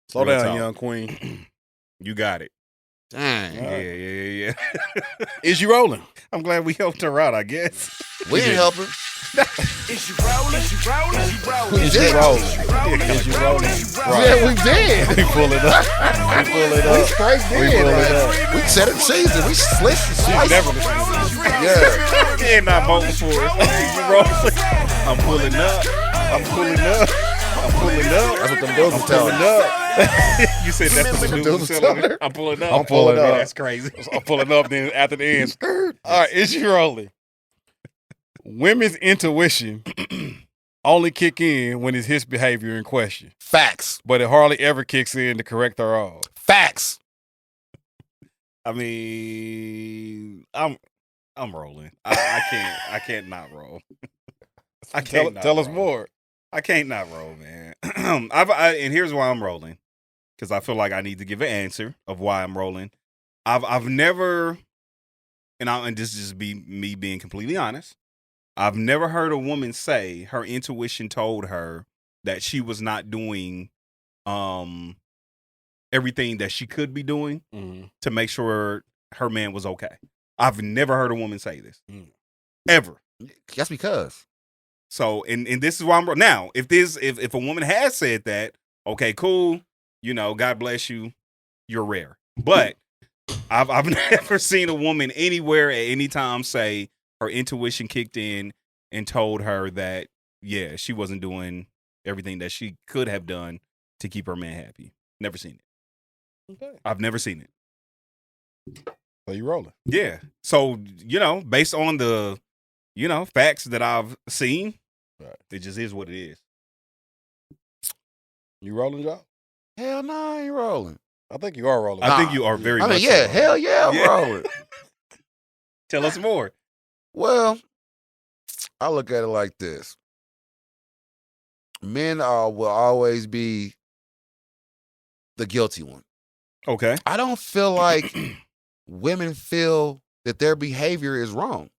Speaker 1: Slow
Speaker 2: real
Speaker 1: down,
Speaker 2: talk.
Speaker 1: young queen.
Speaker 2: You got it.
Speaker 3: Dang.
Speaker 2: Yeah.
Speaker 1: Is you rolling?
Speaker 2: I'm glad we helped her out, I guess.
Speaker 3: We didn't help her.
Speaker 4: Is you rolling? Is you rolling? Is you rolling?
Speaker 3: We did.
Speaker 1: Is you rolling?
Speaker 3: Yeah, we did.
Speaker 1: We pull it up. We pull it
Speaker 3: We
Speaker 1: up.
Speaker 3: straight did. We set it cheesy. We sliced and sliced.
Speaker 1: Never
Speaker 3: Yeah.
Speaker 2: Yeah, not voting for it. You rolling? I'm pulling up. I'm pulling up. I'm pulling up.
Speaker 3: That's what them dudes was telling
Speaker 2: Pulling
Speaker 3: us.
Speaker 2: up. You said that's what the dude was telling her? I'm pulling up.
Speaker 1: I'm pulling up.
Speaker 2: That's crazy.
Speaker 1: I'm pulling up. Then after the end, all right, is you rolling? Women's intuition only kick in when it's his behavior in question,
Speaker 3: Facts.
Speaker 1: but it hardly ever kicks in to correct her all.
Speaker 3: Facts.
Speaker 2: I mean, I'm rolling. I can't not roll. I can't not
Speaker 1: Tell us
Speaker 2: roll.
Speaker 1: more.
Speaker 2: I can't not roll, man. And here's why I'm rolling, because I feel like I need to give an answer of why I'm rolling. I've never, and this is just be me being completely honest. I've never heard a woman say her intuition told her that she was not doing everything that she could be doing to make sure her man was okay. I've never heard a woman say this. Ever.
Speaker 3: That's because.
Speaker 2: So, and this is why I'm now. If a woman has said that, okay, cool. You know, God bless you. You're rare. But I've never seen a woman anywhere at any time say her intuition kicked in and told her that, yeah, she wasn't doing everything that she could have done to keep her man happy. Never seen it.
Speaker 1: Okay.
Speaker 2: I've never seen it.
Speaker 1: So you rolling?
Speaker 2: Yeah. So, based on the, facts that I've seen,
Speaker 1: right,
Speaker 2: it just is what it is.
Speaker 1: You rolling, Joe?
Speaker 3: Hell no, I ain't rolling.
Speaker 1: I think you are rolling.
Speaker 2: I think you are very much
Speaker 3: yeah,
Speaker 2: so.
Speaker 3: hell yeah, I'm rolling.
Speaker 2: Tell us more.
Speaker 3: Well, I look at it like this. Men will always be the guilty one.
Speaker 2: Okay.
Speaker 3: I don't feel like women feel that their behavior is wrong.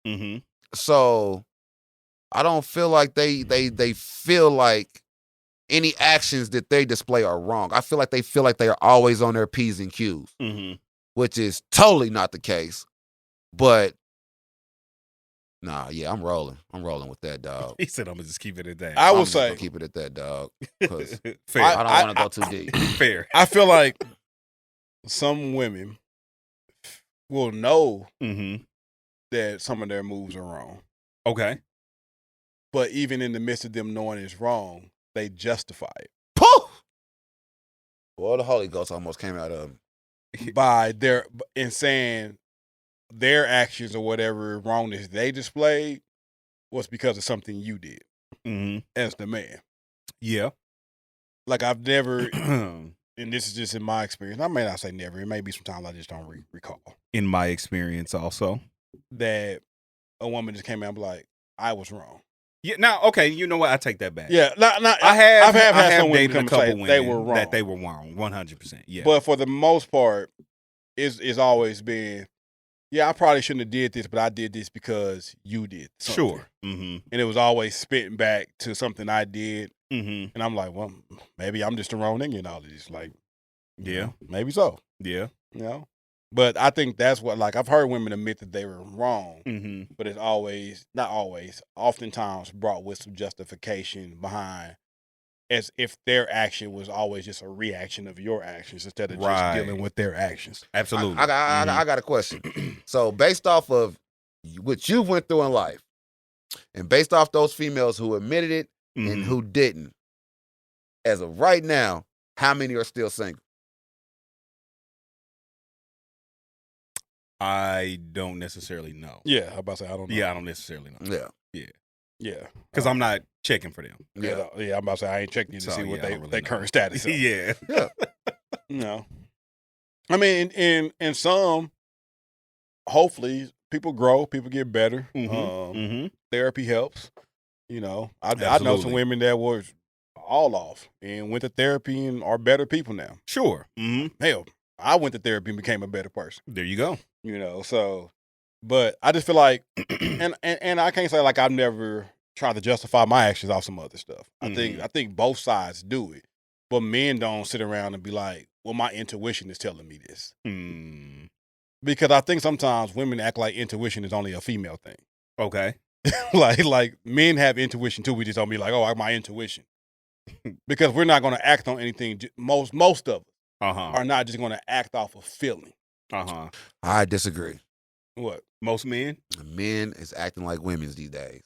Speaker 2: Mm-hmm.
Speaker 3: So I don't feel like they feel like any actions that they display are wrong. I feel like they feel like they are always on their P's and Q's, which is totally not the case. But nah, yeah, I'm rolling. I'm rolling with that, dog.
Speaker 2: He said, "I'm gonna just keep it at that."
Speaker 1: I will
Speaker 3: I'm just
Speaker 1: say,
Speaker 3: gonna keep it at that, dog. 'Cause
Speaker 2: fair.
Speaker 3: I don't want to go too deep.
Speaker 2: Fair.
Speaker 1: I feel like some women will know that some of their moves are wrong.
Speaker 2: Okay.
Speaker 1: But even in the midst of them knowing it's wrong, they justify it.
Speaker 3: Poof! Well, the Holy Ghost almost came out of them.
Speaker 1: By in saying their actions or whatever wrongness they displayed was because of something you did as the man.
Speaker 2: Yeah.
Speaker 1: Like I've never, and this is just in my experience, I may not say never, it may be sometimes I just don't recall.
Speaker 2: In my experience also.
Speaker 1: That a woman just came out and be like, I was wrong.
Speaker 2: Yeah. Now, okay, you know what? I take that back.
Speaker 1: Yeah.
Speaker 2: I have
Speaker 1: had some women
Speaker 2: dated
Speaker 1: come
Speaker 2: a couple
Speaker 1: and say
Speaker 2: women
Speaker 1: they were wrong.
Speaker 2: that they were wrong, 100%. Yeah.
Speaker 1: But for the most part, it's always been, yeah, I probably shouldn't have did this, but I did this because you did something.
Speaker 2: Sure. Mm-hmm.
Speaker 1: And it was always spitting back to something I did.
Speaker 2: Mm-hmm.
Speaker 1: And I'm like, well, maybe I'm just the wrong nigga in all of this. Like,
Speaker 2: yeah,
Speaker 1: maybe so.
Speaker 2: Yeah.
Speaker 1: You know? But I think that's what, like, I've heard women admit that they were wrong,
Speaker 2: Mm-hmm.
Speaker 1: but it's always, not always, oftentimes brought with some justification behind, as if their action was always just a reaction of your actions instead of just dealing with their actions.
Speaker 2: Absolutely.
Speaker 3: I got a question. So based off of what you went through in life, and based off those females who admitted it and who didn't, as of right now, how many are still single?
Speaker 2: I don't necessarily know.
Speaker 1: Yeah, I'm about to say, I don't know.
Speaker 2: Yeah, I don't necessarily know.
Speaker 1: Yeah.
Speaker 2: Because I'm not checking for them.
Speaker 1: Yeah, I'm about to say, I ain't checked in to
Speaker 2: So,
Speaker 1: see what
Speaker 2: yeah, I don't really
Speaker 1: their
Speaker 2: know.
Speaker 1: current status is.
Speaker 2: Yeah.
Speaker 1: No. I mean, in some, hopefully, people grow, people get better. Therapy helps. You know, I know some
Speaker 2: Absolutely.
Speaker 1: women that was all off and went to therapy and are better people now.
Speaker 2: Sure.
Speaker 1: Hell, I went to therapy and became a better person.
Speaker 2: There you go.
Speaker 1: You know, so, but I just feel like, and I can't say like I've never tried to justify my actions off some other stuff. I think both sides do it, but men don't sit around and be like, well, my intuition is telling me this. Because I think sometimes women act like intuition is only a female thing.
Speaker 2: Okay.
Speaker 1: like men have intuition too. We just don't be like, oh, my intuition. Because we're not going to act on anything. Most of us are not just going to act off of feeling.
Speaker 3: I disagree.
Speaker 1: What?
Speaker 2: Most men?
Speaker 3: Men is acting like women these days.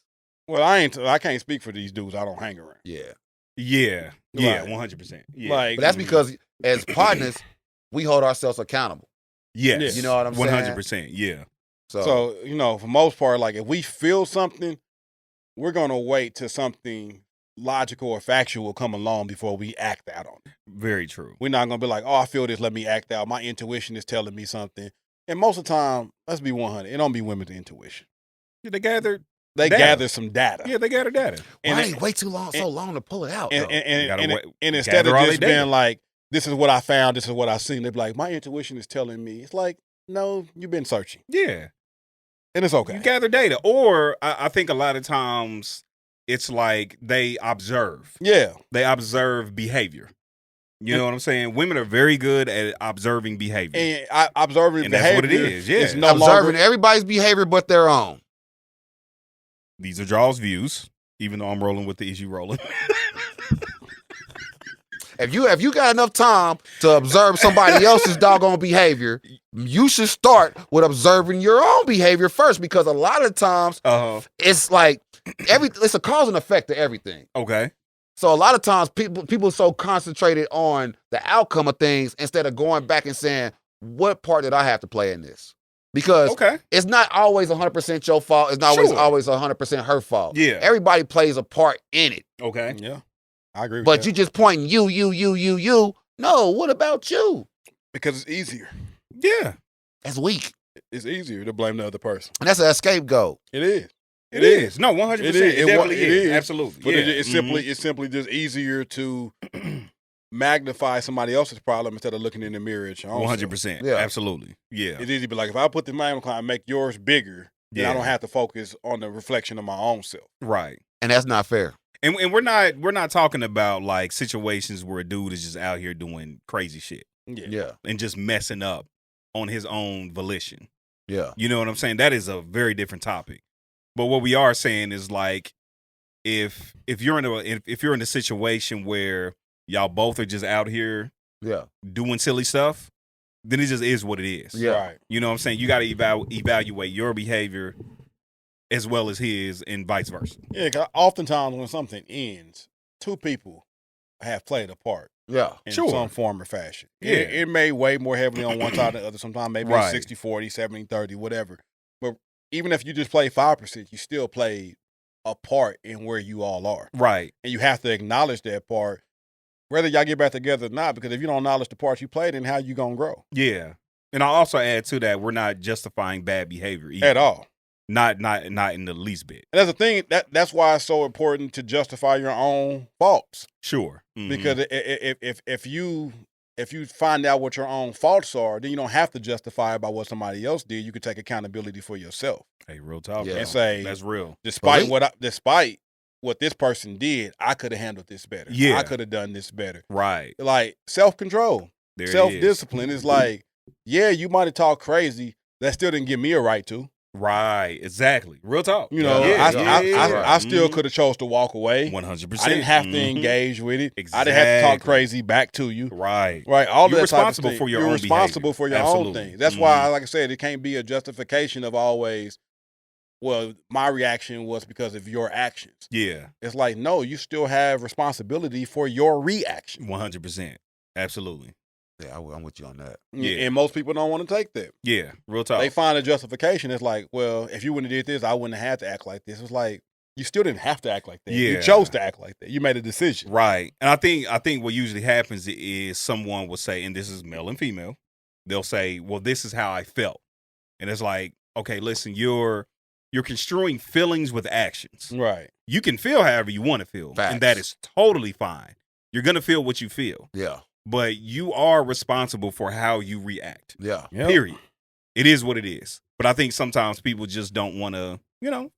Speaker 1: Well, I can't speak for these dudes. I don't hang around.
Speaker 3: Yeah.
Speaker 2: Yeah. Yeah.
Speaker 1: Like,
Speaker 2: 100%. Yeah.
Speaker 1: Like,
Speaker 3: But that's because as partners, we hold ourselves accountable.
Speaker 2: Yes.
Speaker 3: You know what I'm saying?
Speaker 2: 100%. Yeah.
Speaker 3: So
Speaker 1: you know, for most part, like if we feel something, we're going to wait till something logical or factual come along before we act out on it.
Speaker 2: Very true.
Speaker 1: We're not going to be like, oh, I feel this, let me act out. My intuition is telling me something. And most of the time, let's be 100, it don't be women's intuition.
Speaker 2: Yeah, they gather
Speaker 1: some data.
Speaker 2: Yeah, they gather data.
Speaker 3: why they wait so long to pull it out?
Speaker 1: And instead of just being like, this is what I found, this is what I seen, they're like, my intuition is telling me. It's like, no, you've been searching.
Speaker 2: Yeah.
Speaker 1: And it's okay.
Speaker 2: You gather data. Or I think a lot of times it's like they observe.
Speaker 1: Yeah.
Speaker 2: They observe behavior. You know what I'm saying? Women are very good at observing behavior.
Speaker 1: And observing behavior.
Speaker 2: That's what it is. Yeah.
Speaker 1: It's no
Speaker 3: Observing
Speaker 1: longer,
Speaker 3: everybody's behavior but their own.
Speaker 2: These are JAWZ views, even though I'm rolling with the issue rolling.
Speaker 3: If you got enough time to observe somebody else's doggone behavior, you should start with observing your own behavior first, because a lot of times it's like it's a cause and effect to everything.
Speaker 2: Okay.
Speaker 3: So a lot of times people are so concentrated on the outcome of things instead of going back and saying, what part did I have to play in this? Because it's not always 100% your fault. It's not always 100% her fault.
Speaker 2: Yeah.
Speaker 3: Everybody plays a part in it.
Speaker 2: Okay.
Speaker 1: Yeah. I agree with
Speaker 3: But
Speaker 1: that.
Speaker 3: you just pointing you. No, what about you?
Speaker 1: Because it's easier.
Speaker 2: Yeah.
Speaker 3: That's weak.
Speaker 1: It's easier to blame the other person.
Speaker 3: And that's a scapegoat.
Speaker 1: It is.
Speaker 2: It is. No, 100%.
Speaker 1: It is.
Speaker 2: It definitely
Speaker 1: It
Speaker 2: is.
Speaker 1: is.
Speaker 2: Absolutely.
Speaker 1: But
Speaker 2: yeah.
Speaker 1: it's simply just easier to magnify somebody else's problem instead of looking in the mirror at your own.
Speaker 2: 100%.
Speaker 3: Yeah.
Speaker 2: Absolutely. Yeah.
Speaker 1: It's easy to be like, if I put the magnifying and make yours bigger, then I don't have to focus on the reflection of my own self.
Speaker 2: Right.
Speaker 3: And that's not fair.
Speaker 2: And we're not talking about like situations where a dude is just out here doing crazy shit.
Speaker 3: Yeah.
Speaker 2: And just messing up on his own volition.
Speaker 3: Yeah.
Speaker 2: You know what I'm saying? That is a very different topic. But what we are saying is like, if you're in a situation where y'all both are just out here doing silly stuff, then it just is what it is.
Speaker 3: Yeah.
Speaker 1: Right.
Speaker 2: You know what I'm saying? You got to evaluate your behavior as well as his, and vice versa.
Speaker 1: Yeah, 'cause oftentimes when something ends, two people have played a part.
Speaker 3: Yeah.
Speaker 1: In some form or fashion.
Speaker 2: Yeah.
Speaker 1: It may weigh more heavily on one side than the other. Sometimes maybe
Speaker 2: Right.
Speaker 1: it's 60-40, 70-30, whatever. But even if you just play 5%, you still play a part in where you all are.
Speaker 2: Right.
Speaker 1: And you have to acknowledge that part, whether y'all get back together or not, because if you don't acknowledge the part you played, then how you going to grow?
Speaker 2: Yeah. And I'll also add to that, we're not justifying bad behavior either.
Speaker 1: At all.
Speaker 2: Not in the least bit.
Speaker 1: And that's the thing, that's why it's so important to justify your own faults.
Speaker 2: Sure. Mm-hmm.
Speaker 1: Because if you find out what your own faults are, then you don't have to justify it by what somebody else did. You can take accountability for yourself.
Speaker 2: Hey, real talk.
Speaker 3: Yeah.
Speaker 2: Bro.
Speaker 1: And say,
Speaker 2: that's real.
Speaker 1: Despite what this person did, I could have handled this better.
Speaker 2: Yeah.
Speaker 1: I could have done this better.
Speaker 2: Right.
Speaker 1: Like self-control,
Speaker 2: There it is.
Speaker 1: self-discipline is like, yeah, you might have talked crazy. That still didn't give me a right to.
Speaker 2: Right, exactly. Real talk.
Speaker 1: You know, I still could have chose to walk away.
Speaker 2: 100%.
Speaker 1: I didn't have to engage with it.
Speaker 2: Exactly.
Speaker 1: I didn't have to talk crazy back to you.
Speaker 2: Right.
Speaker 1: All
Speaker 2: You're
Speaker 1: that
Speaker 2: responsible
Speaker 1: type of
Speaker 2: for your
Speaker 1: You're
Speaker 2: own
Speaker 1: responsible
Speaker 2: behavior.
Speaker 1: for your
Speaker 2: Absolutely.
Speaker 1: own thing. That's why, like I said, it can't be a justification of always, well, my reaction was because of your actions.
Speaker 2: Yeah.
Speaker 1: It's like, no, you still have responsibility for your reaction.
Speaker 2: 100%. Absolutely.
Speaker 3: Yeah, I'm with you on that.
Speaker 2: Yeah.
Speaker 1: And most people don't want to take that.
Speaker 2: Yeah. Real talk.
Speaker 1: They find a justification. It's like, well, if you wouldn't have did this, I wouldn't have had to act like this. It's like, you still didn't have to act like that.
Speaker 2: Yeah.
Speaker 1: You chose to act like that. You made a decision.
Speaker 2: Right. And I think what usually happens is someone will say, and this is male and female, they'll say, well, this is how I felt. And it's like, okay, listen, you're construing feelings with actions.
Speaker 1: Right.
Speaker 2: You can feel however you want to feel.
Speaker 3: Facts.
Speaker 2: And that is totally fine. You're going to feel what you feel.
Speaker 3: Yeah.
Speaker 2: But you are responsible for how you react.
Speaker 3: Yeah.
Speaker 2: Period. It is what it is. But I think sometimes people just don't want to,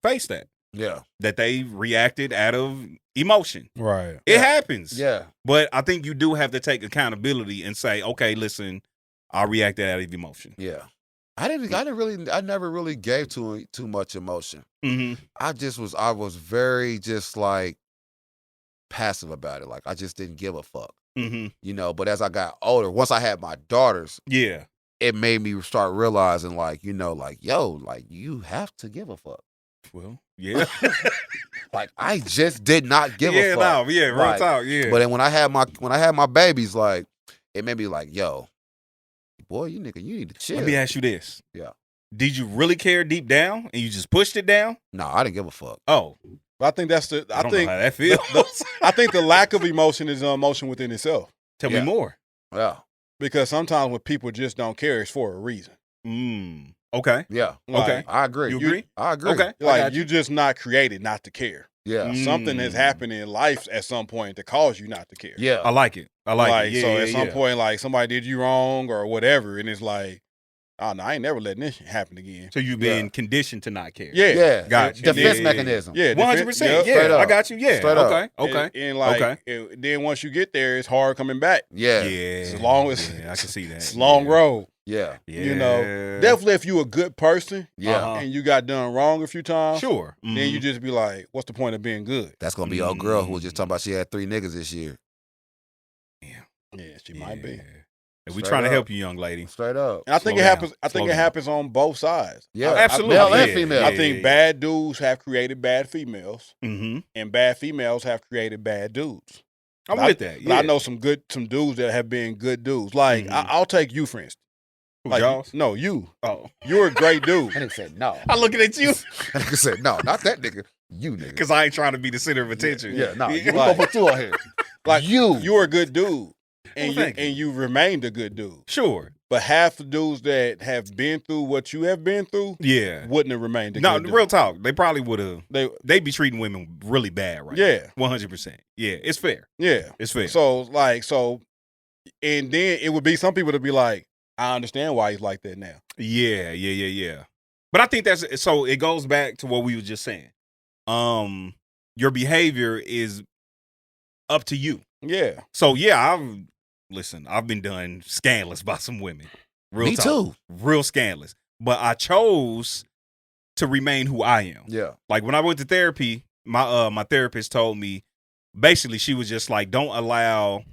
Speaker 2: face that.
Speaker 3: Yeah.
Speaker 2: That they reacted out of emotion.
Speaker 1: Right.
Speaker 2: It happens.
Speaker 3: Yeah.
Speaker 2: But I think you do have to take accountability and say, okay, listen, I reacted out of emotion.
Speaker 3: Yeah. I never really gave too much emotion.
Speaker 2: Mm-hmm.
Speaker 3: I was very just like passive about it. Like I just didn't give a fuck.
Speaker 2: Mm-hmm.
Speaker 3: But as I got older, once I had my daughters,
Speaker 2: Yeah.
Speaker 3: it made me start realizing like, you have to give a fuck.
Speaker 2: Well, yeah.
Speaker 3: Like I just did not give a fuck.
Speaker 2: Real
Speaker 3: Like,
Speaker 2: talk, yeah.
Speaker 3: But then when I had my babies, like it made me like, yo, boy, you need to chill.
Speaker 2: Let me ask you this.
Speaker 3: Yeah.
Speaker 2: Did you really care deep down and you just pushed it down?
Speaker 3: No, I didn't give a fuck.
Speaker 2: Oh.
Speaker 1: I think that's the.
Speaker 2: I don't know how that feels.
Speaker 1: I think the lack of emotion is an emotion within itself.
Speaker 2: Tell me more.
Speaker 3: Yeah.
Speaker 1: Because sometimes when people just don't care, it's for a reason.
Speaker 2: Okay.
Speaker 3: Yeah.
Speaker 2: Okay.
Speaker 3: I agree.
Speaker 2: You agree?
Speaker 3: I agree.
Speaker 2: Okay.
Speaker 1: Like you're just not created not to care.
Speaker 3: Yeah.
Speaker 1: Something has happened in life at some point to cause you not to care.
Speaker 3: Yeah.
Speaker 2: I like it.
Speaker 1: Like
Speaker 2: it.
Speaker 1: so
Speaker 2: Yeah,
Speaker 1: at some point, like somebody did you wrong or whatever, and it's like, oh no, I ain't never letting this happen again.
Speaker 2: So you've been conditioned to not care.
Speaker 1: Yeah.
Speaker 3: Yeah.
Speaker 2: Gotcha.
Speaker 3: Defense
Speaker 2: Yeah.
Speaker 3: mechanism.
Speaker 1: Yeah.
Speaker 2: 100%.
Speaker 1: Yep.
Speaker 2: Yeah.
Speaker 3: Straight up.
Speaker 2: I got you. Yeah.
Speaker 3: Straight up.
Speaker 2: Okay. Okay.
Speaker 1: And like,
Speaker 2: okay.
Speaker 1: Then once you get there, it's hard coming back.
Speaker 3: Yeah.
Speaker 2: Yeah.
Speaker 1: As long as
Speaker 2: I can see that.
Speaker 1: it's a long road.
Speaker 3: Yeah.
Speaker 2: Yeah.
Speaker 1: Definitely if you a good person,
Speaker 3: Yeah.
Speaker 1: and you got done wrong a few times,
Speaker 2: Sure.
Speaker 1: then you just be like, what's the point of being good?
Speaker 3: That's gonna be old girl who was just talking about she had 3 niggas this year.
Speaker 1: Yeah, she might be.
Speaker 2: And we
Speaker 3: Straight
Speaker 2: trying to
Speaker 3: up.
Speaker 2: help you, young lady.
Speaker 3: Straight up.
Speaker 1: And I think
Speaker 2: Slow
Speaker 1: it happens.
Speaker 2: down.
Speaker 1: I think
Speaker 2: Slow
Speaker 1: it
Speaker 2: down.
Speaker 1: happens on both sides.
Speaker 3: Yeah.
Speaker 2: Absolutely.
Speaker 3: Male and
Speaker 2: Yeah.
Speaker 3: female.
Speaker 1: I think bad dudes have created bad females,
Speaker 2: Mm-hmm.
Speaker 1: and bad females have created bad dudes.
Speaker 2: I'm
Speaker 1: But
Speaker 2: with that.
Speaker 1: But I know some dudes that have been good dudes. Like I'll take you for instance. Like
Speaker 2: JAWZ?
Speaker 1: no, you.
Speaker 2: Oh.
Speaker 1: You're a great dude.
Speaker 3: That nigga said no.
Speaker 2: I'm looking at you
Speaker 3: That nigga said no, not that nigga. You nigga.
Speaker 2: because I ain't trying to be the center of attention.
Speaker 3: Yeah, no. We
Speaker 1: Like-
Speaker 3: gonna put you on here.
Speaker 1: Like
Speaker 3: you.
Speaker 1: You're a good dude, and
Speaker 2: Well, thank you.
Speaker 1: you remained a good dude.
Speaker 2: Sure.
Speaker 1: But half the dudes that have been through what you have been through
Speaker 2: Yeah.
Speaker 1: wouldn't have remained a
Speaker 2: No,
Speaker 1: good dude.
Speaker 2: real talk. They probably would have.
Speaker 1: They
Speaker 2: Be treating women really bad right
Speaker 1: yeah.
Speaker 2: now. 100%. Yeah, it's fair.
Speaker 1: Yeah.
Speaker 2: It's fair.
Speaker 1: So and then it would be some people to be like, I understand why he's like that now.
Speaker 2: Yeah. But I think that's so. It goes back to what we were just saying. Your behavior is up to you.
Speaker 1: Yeah.
Speaker 2: So yeah, I've been done scandalous by some women. Real
Speaker 3: Me
Speaker 2: talk.
Speaker 3: too.
Speaker 2: Real scandalous. But I chose to remain who I am.
Speaker 3: Yeah.
Speaker 2: Like when I went to therapy, my therapist told me, basically she was just like, don't allow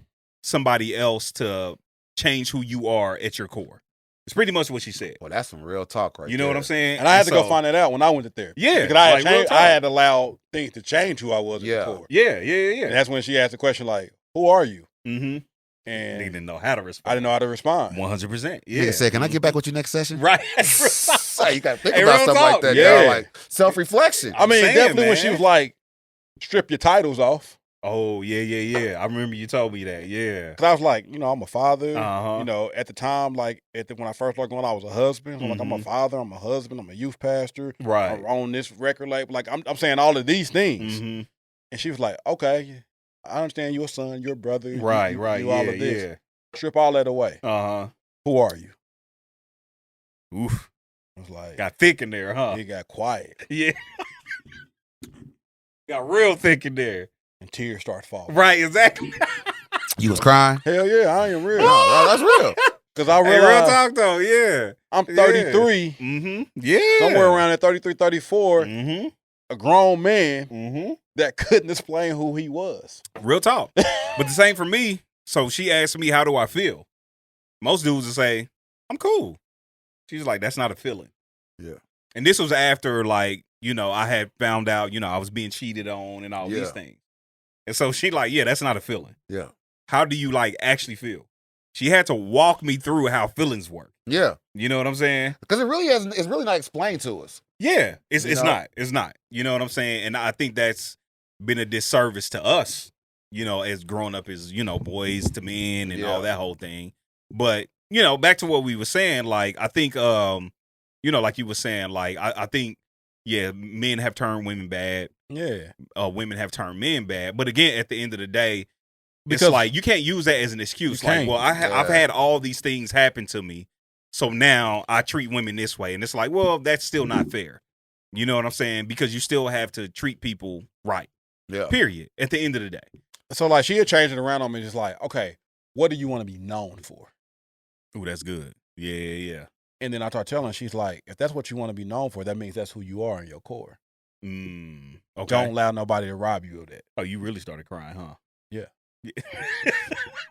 Speaker 2: somebody else to change who you are at your core. It's pretty much what she said.
Speaker 3: Well, that's some real talk right
Speaker 2: You know
Speaker 3: there.
Speaker 2: what I'm saying?
Speaker 1: And I had to go
Speaker 2: So-
Speaker 1: find that out when I went to therapy.
Speaker 2: Yeah.
Speaker 1: Because I had,
Speaker 2: like, real
Speaker 1: changed,
Speaker 2: talk.
Speaker 1: I had allowed things to change who I was
Speaker 3: Yeah.
Speaker 1: at the core.
Speaker 2: Yeah.
Speaker 1: And that's when she asked the question like, who are you?
Speaker 2: Mm-hmm.
Speaker 1: And
Speaker 2: Didn't know how to respond.
Speaker 1: I didn't know how to respond.
Speaker 2: 100%. Yeah.
Speaker 3: Nigga said, can I get back with you next session?
Speaker 2: Right.
Speaker 3: Say, you gotta think
Speaker 2: Hey,
Speaker 3: about
Speaker 2: real
Speaker 3: stuff
Speaker 2: talk.
Speaker 3: like that.
Speaker 1: Yeah.
Speaker 3: Yeah. Like self-reflection.
Speaker 1: I mean,
Speaker 2: saying,
Speaker 1: definitely when she
Speaker 2: man.
Speaker 1: was like, strip your titles off.
Speaker 2: Oh, yeah. I remember you told me that. Yeah.
Speaker 1: Because I was like, I'm a father.
Speaker 2: Uh-huh.
Speaker 1: At the time, like when I first started going, I was a husband. So like, I'm a father, I'm a husband, I'm a youth pastor.
Speaker 2: Right.
Speaker 1: I'm on this record label. Like, I'm saying all of these things.
Speaker 2: Mm-hmm.
Speaker 1: And she was like, okay, I understand you're a son, you're a brother. you-
Speaker 2: Right.
Speaker 1: you,
Speaker 2: Right.
Speaker 1: You all of this.
Speaker 2: Yeah.
Speaker 1: Strip all that away.
Speaker 2: Uh-huh.
Speaker 1: Who are you?
Speaker 2: Oof.
Speaker 1: I was like,
Speaker 2: Got thick in there, huh?
Speaker 1: it got quiet.
Speaker 2: Yeah. Got real thick in there.
Speaker 1: And tears start falling.
Speaker 2: Right, exactly.
Speaker 3: You was crying?
Speaker 1: Hell yeah, I am real.
Speaker 3: No, that's real.
Speaker 1: Because I
Speaker 2: Hey, real
Speaker 1: realized
Speaker 2: talk though, yeah.
Speaker 1: I'm 33,
Speaker 2: Mm-hmm. Yeah.
Speaker 1: somewhere around at 33, 34,
Speaker 2: Mm-hmm.
Speaker 1: a grown man
Speaker 2: Mm-hmm.
Speaker 1: that couldn't explain who he was.
Speaker 2: Real talk. But the same for me. So she asked me, how do I feel? Most dudes will say, I'm cool. She's like, that's not a feeling.
Speaker 3: Yeah.
Speaker 2: And this was after, like, you know, I had found out, you know, I was being cheated on and all these things. And so she like, yeah, that's not a feeling.
Speaker 3: Yeah.
Speaker 2: How do you, like, actually feel? She had to walk me through how feelings work.
Speaker 3: Yeah.
Speaker 2: You know what I'm saying?
Speaker 3: Because it's really not explained to us.
Speaker 2: Yeah. It's
Speaker 3: You know?
Speaker 2: not. It's not. You know what I'm saying? And I think that's been a disservice to us, you know, as growing up as, you know, boys to men and all that whole thing. But, you know, back to what we were saying, like, I think, you know, like you were saying, like, I think, yeah, men have turned women bad.
Speaker 1: Yeah.
Speaker 2: Women have turned men bad. But again, at the end of the day,
Speaker 1: Because
Speaker 2: it's like you can't use that as an excuse.
Speaker 1: You
Speaker 2: Like,
Speaker 1: can't.
Speaker 2: well, I've had all these things happen to me, so now I treat women this way. And it's like, well, that's still not fair. You know what I'm saying? Because you still have to treat people right.
Speaker 3: Yeah.
Speaker 2: Period. At the end of the day.
Speaker 1: So, like, she had changed it around on me, just like, okay, what do you want to be known for?
Speaker 2: Ooh, that's good. Yeah.
Speaker 1: And then I start telling her, she's like, if that's what you want to be known for, that means that's who you are in your core.
Speaker 2: Okay.
Speaker 1: Don't allow nobody to rob you of that.
Speaker 2: Oh, you really started crying, huh?
Speaker 1: Yeah.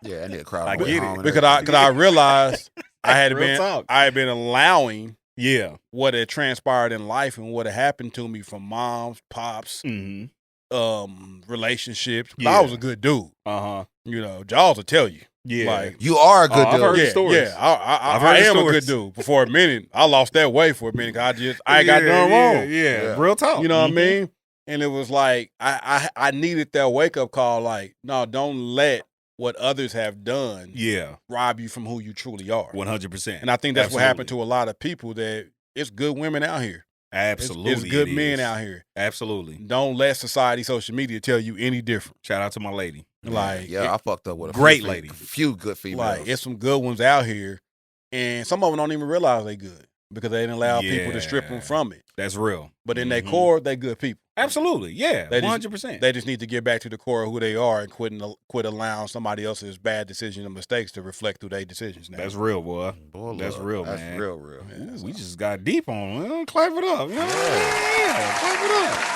Speaker 3: Yeah, that nigga cried.
Speaker 2: I
Speaker 3: on the way
Speaker 2: get it.
Speaker 3: home and
Speaker 1: Because
Speaker 3: everything.
Speaker 1: I realized
Speaker 2: Real talk.
Speaker 1: I had been allowing
Speaker 2: Yeah.
Speaker 1: what had transpired in life and what had happened to me from moms, pops,
Speaker 2: Mm-hmm.
Speaker 1: relationships.
Speaker 2: Yeah.
Speaker 1: I was a good dude.
Speaker 2: Uh-huh.
Speaker 1: You know, JAWZ will tell you.
Speaker 2: Yeah.
Speaker 1: Like,
Speaker 3: You are a good
Speaker 2: I've
Speaker 3: dude.
Speaker 2: heard the
Speaker 1: yeah,
Speaker 2: stories.
Speaker 1: yeah.
Speaker 2: I've heard
Speaker 1: I
Speaker 2: the
Speaker 1: am a
Speaker 2: stories.
Speaker 1: good dude. But for a minute, I lost that way for a minute. 'Cause I got done wrong.
Speaker 2: Yeah. Real talk.
Speaker 1: You know what I
Speaker 2: Mhm.
Speaker 1: mean? And it was like I needed that wake up call. Like, no, don't let what others have done
Speaker 2: Yeah.
Speaker 1: rob you from who you truly are.
Speaker 2: 100%.
Speaker 1: And I think that's what happened to a lot of people. That it's good women out here.
Speaker 2: Absolutely.
Speaker 1: It's good
Speaker 2: it
Speaker 1: men
Speaker 2: is.
Speaker 1: out here.
Speaker 2: Absolutely.
Speaker 1: Don't let society, social media tell you any different.
Speaker 2: Shout out to my lady.
Speaker 1: Like,
Speaker 3: Yeah, I fucked up with a
Speaker 2: Great
Speaker 3: few
Speaker 2: lady.
Speaker 3: few good females.
Speaker 1: like it's some good ones out here, and some of them don't even realize they good because they didn't allow people to strip them
Speaker 2: Yeah.
Speaker 1: from it.
Speaker 2: That's real.
Speaker 1: But in their
Speaker 2: Mhm.
Speaker 1: core, they good people.
Speaker 2: Absolutely. Yeah.
Speaker 1: They just-
Speaker 2: 100%.
Speaker 1: They just need to get back to the core of who they are and quit allowing somebody else's bad decisions and mistakes to reflect through their decisions. Now,
Speaker 2: That's real, boy.
Speaker 3: Boy,
Speaker 2: That's
Speaker 3: look,
Speaker 2: real,
Speaker 3: that's
Speaker 2: man.
Speaker 3: real, real.
Speaker 1: Yeah.
Speaker 2: Ooh, we just got deep on it. Clap it up. Yeah. Clap it up.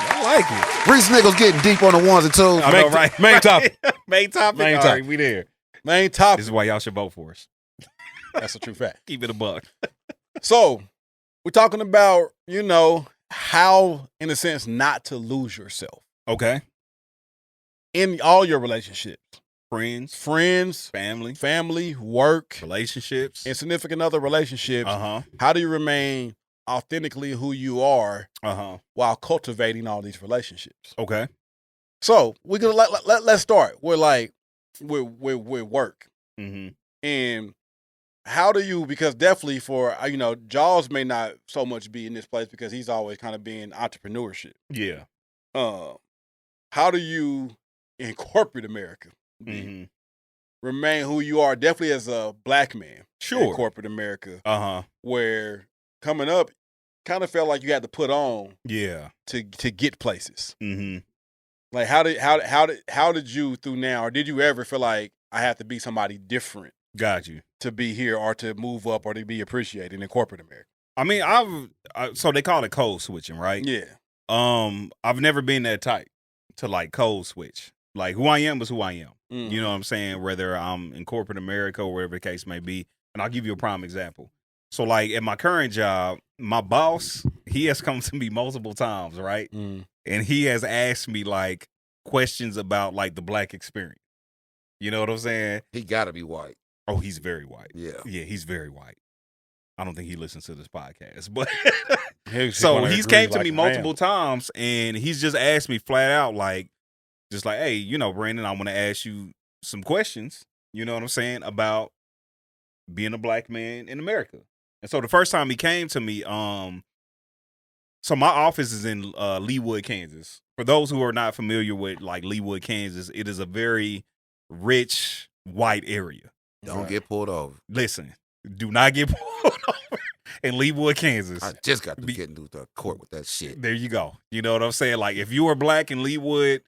Speaker 2: I like it.
Speaker 3: Reese Nichols getting deep on the ones and twos.
Speaker 2: I know, right?
Speaker 1: main topic.
Speaker 2: Main topic.
Speaker 1: Main
Speaker 2: All
Speaker 1: topic.
Speaker 2: right, we there.
Speaker 1: Main topic.
Speaker 2: This is why y'all should vote for us.
Speaker 1: That's a true fact.
Speaker 2: Keep it a buck.
Speaker 1: So we're talking about, you know, how, in a sense, not to lose yourself
Speaker 2: Okay.
Speaker 1: in all your relationships,
Speaker 2: Friends,
Speaker 1: friends,
Speaker 2: family,
Speaker 1: work,
Speaker 2: relationships.
Speaker 1: and significant other relationships.
Speaker 2: Uh-huh.
Speaker 1: How do you remain authentically who you are
Speaker 2: Uh-huh.
Speaker 1: while cultivating all these relationships?
Speaker 2: Okay.
Speaker 1: So we're gonna let's start with with work.
Speaker 2: Mm-hmm.
Speaker 1: And how do you, because definitely for, you know, JAWZ may not so much be in this place because he's always kind of being entrepreneurship.
Speaker 2: Yeah.
Speaker 1: How do you, in corporate America,
Speaker 2: Mm-hmm.
Speaker 1: remain who you are, definitely as a black man in
Speaker 2: Sure.
Speaker 1: corporate America,
Speaker 2: Uh-huh.
Speaker 1: where coming up kind of felt like you had to put on
Speaker 2: Yeah.
Speaker 1: to get places.
Speaker 2: Mm-hmm.
Speaker 1: Like how did you through now, or did you ever feel like I have to be somebody different
Speaker 2: Got you.
Speaker 1: to be here or to move up or to be appreciated in corporate America?
Speaker 2: I mean, so they call it code switching, right?
Speaker 1: Yeah.
Speaker 2: I've never been that type to like code switch. Like who I am is who I am.
Speaker 1: Mm.
Speaker 2: You know what I'm saying? Whether I'm in corporate America or whatever the case may be. And I'll give you a prime example. So like at my current job, my boss, he has come to me multiple times, right?
Speaker 1: Mm.
Speaker 2: And he has asked me like questions about like the black experience. You know what I'm saying?
Speaker 3: He gotta be white.
Speaker 2: Oh, he's very white.
Speaker 3: Yeah.
Speaker 2: Yeah, he's very white. I don't think he listens to this podcast, but
Speaker 1: He's
Speaker 2: so
Speaker 1: gonna
Speaker 2: he's
Speaker 1: agree
Speaker 2: came to
Speaker 1: like
Speaker 2: me
Speaker 1: I am.
Speaker 2: multiple times and he's just asked me flat out, like, just like, hey, you know, Brandon, I want to ask you some questions, you know what I'm saying, about being a black man in America. And so the first time he came to me, so my office is in Leawood, Kansas. For those who are not familiar with like Leawood, Kansas, it is a very rich white area.
Speaker 3: Don't
Speaker 1: Right.
Speaker 3: get pulled over.
Speaker 2: Listen, do not get pulled over in Leawood, Kansas.
Speaker 3: I just got to
Speaker 2: Be-
Speaker 3: get into the court with that shit.
Speaker 2: There you go. You know what I'm saying? Like, if you are black in Leawood,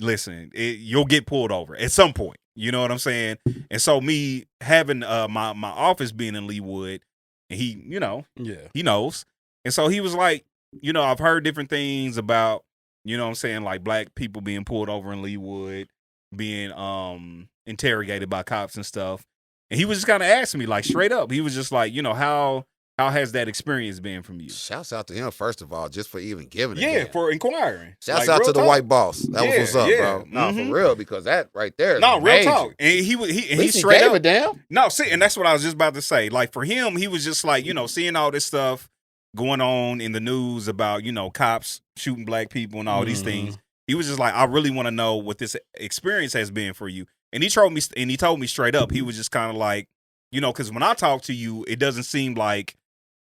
Speaker 2: listen, you'll get pulled over at some point. You know what I'm saying? And so me having my office being in Leawood, and he, you know, he knows. And so he was like, you know, I've heard different things about, you know what I'm saying, like black people being pulled over in Leawood, being interrogated by cops and stuff. And he was just kind of asking me, like, straight up. He was just like, you know, how has that experience been from you?
Speaker 3: Shouts out to him, first of all, just for even giving it.
Speaker 2: Yeah, for inquiring.
Speaker 3: Shouts out to the white boss. That was what's up, bro. No,
Speaker 2: Mm-hmm.
Speaker 3: for real, because that right there is
Speaker 2: real
Speaker 3: amazing.
Speaker 2: talk. And he
Speaker 3: straight
Speaker 2: gave
Speaker 3: up. Damn.
Speaker 2: No, see, and that's what I was just about to say. Like, for him, he was just like, you know, seeing all this stuff going on in the news about, you know, cops shooting black people and all these things. He was just like, I really want to know what this experience has been for you. And he told me straight up, he was just kind of like, you know, because when I talk to you, it doesn't seem like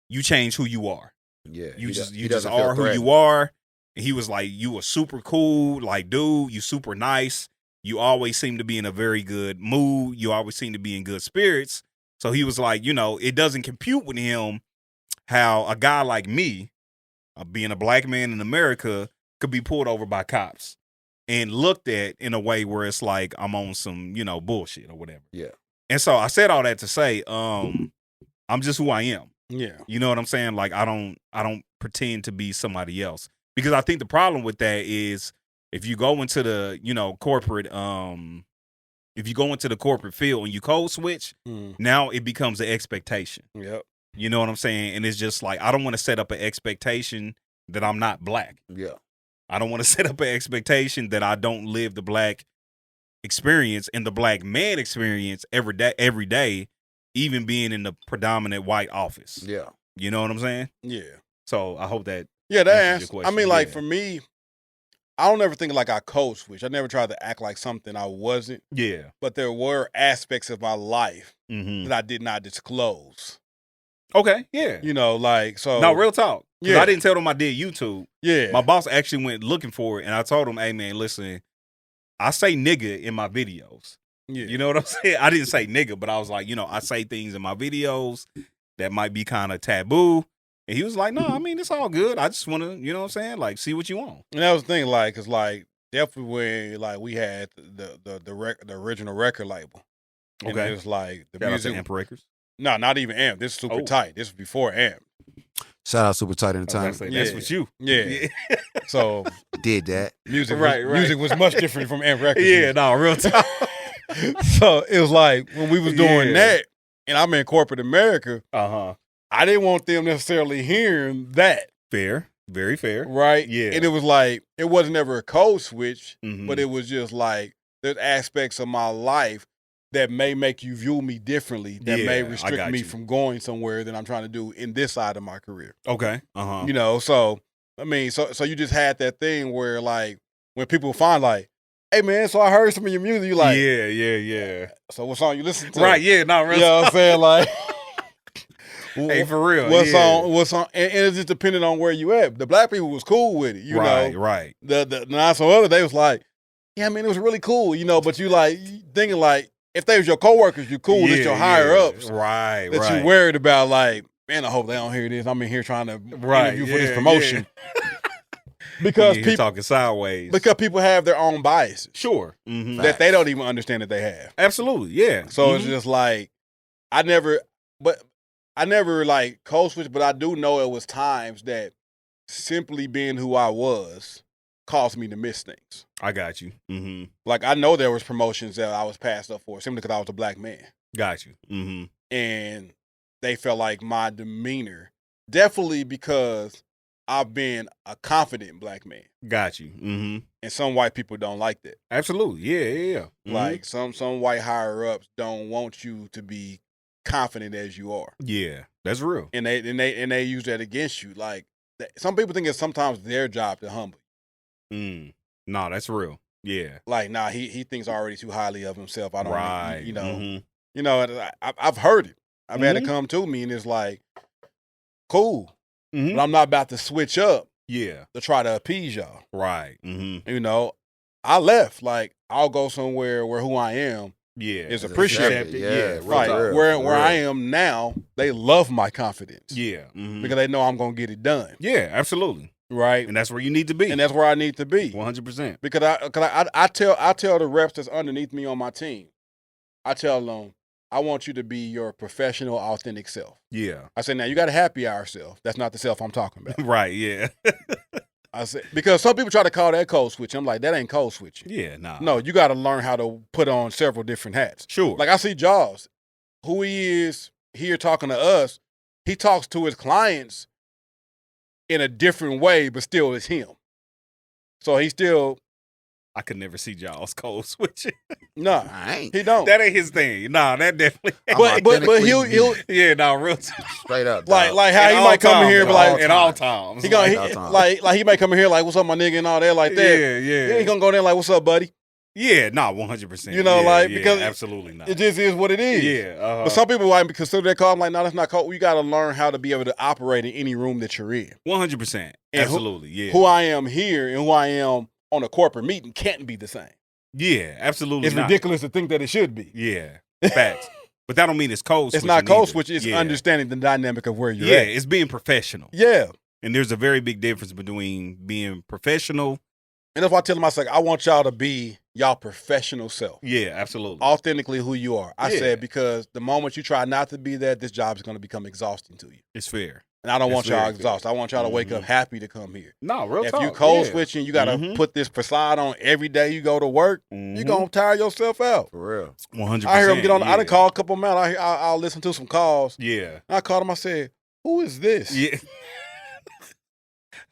Speaker 2: you change who you are.
Speaker 3: Yeah.
Speaker 2: You just are who you are. And he was like, you are super cool, like, dude, you super nice. You always seem to be in a very good mood. You always seem to be in good spirits. So he was like, you know, it doesn't compute with him how a guy like me, being a black man in America, could be pulled over by cops and looked at in a way where it's like I'm on some, you know, bullshit or whatever.
Speaker 3: Yeah.
Speaker 2: And so I said all that to say, I'm just who I am.
Speaker 1: Yeah.
Speaker 2: You know what I'm saying? Like, I don't pretend to be somebody else, because I think the problem with that is if you go into the, you know, corporate, if you go into the corporate field and you code switch, now it becomes an expectation.
Speaker 1: Yep.
Speaker 2: You know what I'm saying? And it's just like, I don't want to set up an expectation that I'm not black.
Speaker 3: Yeah.
Speaker 2: I don't want to set up an expectation that I don't live the black experience and the black man experience every day, even being in the predominant white office.
Speaker 3: Yeah.
Speaker 2: You know what I'm saying?
Speaker 1: Yeah.
Speaker 2: So I hope that
Speaker 1: that
Speaker 2: answers your
Speaker 1: answers. I mean,
Speaker 2: question.
Speaker 1: like,
Speaker 2: Yeah.
Speaker 1: for me, I don't ever think like I code switch. I never tried to act like something I wasn't.
Speaker 2: Yeah.
Speaker 1: But there were aspects of my life
Speaker 2: Mm-hmm.
Speaker 1: that I did not disclose.
Speaker 2: Okay. Yeah.
Speaker 1: You know, like, so.
Speaker 2: No, real talk.
Speaker 1: Yeah.
Speaker 2: I didn't tell them I did YouTube.
Speaker 1: Yeah.
Speaker 2: My boss actually went looking for it, and I told him, hey, man, listen, I say nigga in my videos.
Speaker 1: Yeah.
Speaker 2: You know what I'm saying? I didn't say nigga, but I was like, you know, I say things in my videos that might be kind of taboo. And he was like, no, I mean, it's all good. I just want to, you know what I'm saying? Like, see what you want.
Speaker 1: And that was the thing, like, cause like definitely when like we had the original record label. And
Speaker 2: Okay.
Speaker 1: it was like the
Speaker 2: Shout out
Speaker 1: music.
Speaker 2: to Amp Records.
Speaker 1: No, not even Amp. This is super
Speaker 2: Oh.
Speaker 1: tight. This was before Amp.
Speaker 3: Shout out Super Tight
Speaker 2: I was about
Speaker 3: Entertainment.
Speaker 2: to say,
Speaker 1: Yeah.
Speaker 2: that's what you.
Speaker 1: Yeah. So
Speaker 3: Did that.
Speaker 1: music,
Speaker 2: Right,
Speaker 1: was,
Speaker 2: right.
Speaker 1: music was much different from Amp Records.
Speaker 2: Yeah, no, real talk.
Speaker 1: So it was like when we was doing
Speaker 2: Yeah.
Speaker 1: that, and I'm in corporate America,
Speaker 2: Uh-huh.
Speaker 1: I didn't want them necessarily hearing that,
Speaker 2: Fair. Very fair.
Speaker 1: right?
Speaker 2: Yeah.
Speaker 1: And it was like it wasn't ever a code switch,
Speaker 2: Mhm.
Speaker 1: but it was just like there's aspects of my life that may make you view me differently, that
Speaker 2: Yeah,
Speaker 1: may
Speaker 2: I
Speaker 1: restrict
Speaker 2: got
Speaker 1: me
Speaker 2: you.
Speaker 1: from going somewhere that I'm trying to do in this side of my career.
Speaker 2: Okay. Uh-huh.
Speaker 1: You know, so I mean, so you just had that thing where like when people find like, hey man, so I heard some of your music, you like,
Speaker 2: yeah.
Speaker 1: so what song you listen to?
Speaker 2: Right, yeah, no, real
Speaker 1: You know what I'm saying? Like
Speaker 2: Hey, for real.
Speaker 1: what's
Speaker 2: yeah.
Speaker 1: on and it's just depending on where you at. The black people was cool with it, you
Speaker 2: right,
Speaker 1: know.
Speaker 2: right.
Speaker 1: The not some other they was like, yeah, I mean it was really cool, you know, but you like thinking like if they was your coworkers, you cool, it's your higher ups
Speaker 2: Right,
Speaker 1: that
Speaker 2: right.
Speaker 1: you worried about like, man, I hope they don't hear this. I'm in here trying to
Speaker 2: Right,
Speaker 1: interview for this
Speaker 2: yeah,
Speaker 1: promotion. Because
Speaker 2: You're
Speaker 1: people
Speaker 2: talking sideways.
Speaker 1: people have their own biases
Speaker 2: Sure. Mm-hmm.
Speaker 1: that they don't even understand that they have.
Speaker 2: Absolutely, yeah.
Speaker 1: So it's
Speaker 2: Mhm.
Speaker 1: just like I never like code switch, but I do know it was times that simply being who I was caused me to miss things.
Speaker 2: I got you. Mm-hmm.
Speaker 1: Like I know there was promotions that I was passed up for simply because I was a black man,
Speaker 2: Got you. Mm-hmm.
Speaker 1: and they felt like my demeanor, definitely because I've been a confident black man,
Speaker 2: Got you. Mm-hmm.
Speaker 1: and some white people don't like that.
Speaker 2: Absolutely. Yeah. Mhm.
Speaker 1: Like some white higher ups don't want you to be confident as you are,
Speaker 2: yeah, that's real.
Speaker 1: and they use that against you. Like some people think it's sometimes their job to humble you.
Speaker 2: No, that's real. Yeah.
Speaker 1: Like, nah, he thinks already too highly of himself. I don't,
Speaker 2: Right.
Speaker 1: you know,
Speaker 2: Mhm.
Speaker 1: you know. And I've heard it. I've had it
Speaker 2: Mhm.
Speaker 1: come to me, and it's like, cool,
Speaker 2: Mhm.
Speaker 1: but I'm not about to switch up
Speaker 2: Yeah.
Speaker 1: to try to appease y'all.
Speaker 2: Right. Mm-hmm.
Speaker 1: You know, I left. Like, I'll go somewhere where who I am
Speaker 2: Yeah.
Speaker 1: is
Speaker 3: It's
Speaker 1: appreciated.
Speaker 3: accepted,
Speaker 2: Yeah.
Speaker 3: yeah,
Speaker 2: real
Speaker 1: Right.
Speaker 2: talk.
Speaker 3: real.
Speaker 1: Where
Speaker 3: For
Speaker 1: I
Speaker 3: real.
Speaker 1: am now, they love my confidence.
Speaker 2: Yeah. Mhm.
Speaker 1: Because they know I'm gonna get it done.
Speaker 2: Yeah. Absolutely.
Speaker 1: Right.
Speaker 2: And that's where you need to be.
Speaker 1: And that's where I need to be.
Speaker 2: 100%.
Speaker 1: Because I tell the reps that's underneath me on my team, I tell them, I want you to be your professional, authentic self.
Speaker 2: Yeah.
Speaker 1: I said, now you got a happy hour self. That's not the self I'm talking about.
Speaker 2: Right, yeah.
Speaker 1: I said, because some people try to call that code switching. I'm like, that ain't code switching.
Speaker 2: Yeah, nah.
Speaker 1: No, you got to learn how to put on several different hats.
Speaker 2: Sure.
Speaker 1: Like I see JAWZ, who he is here talking to us, he talks to his clients in a different way, but still it's him. So he still...
Speaker 2: I could never see JAWZ code switching.
Speaker 1: No,
Speaker 3: I ain't.
Speaker 1: he don't.
Speaker 2: That ain't his thing. Nah, that definitely.
Speaker 1: But he'll
Speaker 2: Yeah, nah, real talk.
Speaker 3: Straight up.
Speaker 1: like
Speaker 3: dog.
Speaker 1: how he might come in here and be like,
Speaker 2: at all times.
Speaker 1: he gonna
Speaker 3: all time.
Speaker 1: like he might come in here like, what's up, my nigga, and all that like that.
Speaker 2: Yeah.
Speaker 1: He ain't gonna go there like, what's up, buddy?
Speaker 2: Yeah, nah, 100%.
Speaker 1: You know,
Speaker 2: Yeah,
Speaker 1: like,
Speaker 2: yeah,
Speaker 1: because
Speaker 2: absolutely not.
Speaker 1: It just is what it is.
Speaker 2: Yeah,
Speaker 1: But some people might consider that code. I'm like, no, that's not code. You got to learn how to be able to operate in any room that you're in.
Speaker 2: 100%.
Speaker 1: And
Speaker 2: Absolutely, yeah.
Speaker 1: Who I am here and who I am on a corporate meeting can't be the same.
Speaker 2: Yeah, absolutely.
Speaker 1: It's ridiculous to think that it should be.
Speaker 2: Yeah, facts. But that don't mean it's code switching.
Speaker 1: It's not code
Speaker 2: either.
Speaker 1: switching. It's
Speaker 2: Yeah.
Speaker 1: understanding the dynamic of where you're
Speaker 2: Yeah,
Speaker 1: at.
Speaker 2: it's being professional.
Speaker 1: Yeah.
Speaker 2: And there's a very big difference between being professional.
Speaker 1: And that's why I tell them, I said, I want y'all to be y'all professional self.
Speaker 2: Yeah, absolutely.
Speaker 1: Authentically who you are. I
Speaker 2: Yeah.
Speaker 1: said, because the moment you try not to be that, this job is going to become exhausting to you.
Speaker 2: It's fair.
Speaker 1: And I don't
Speaker 2: That's
Speaker 1: want y'all
Speaker 2: very
Speaker 1: exhausted. I want y'all to wake up happy to come here.
Speaker 2: No, real
Speaker 1: If
Speaker 2: talk.
Speaker 1: you code
Speaker 2: yeah.
Speaker 1: switching, you got to
Speaker 2: Mhm.
Speaker 1: put this facade on every day you go to work. You're going to tire yourself out.
Speaker 3: For real.
Speaker 2: 100%.
Speaker 1: I hear them get on.
Speaker 2: Yeah.
Speaker 1: I done call a couple men. I'll listen to some calls.
Speaker 2: Yeah.
Speaker 1: And I called them. I said, who is this?
Speaker 2: Yeah.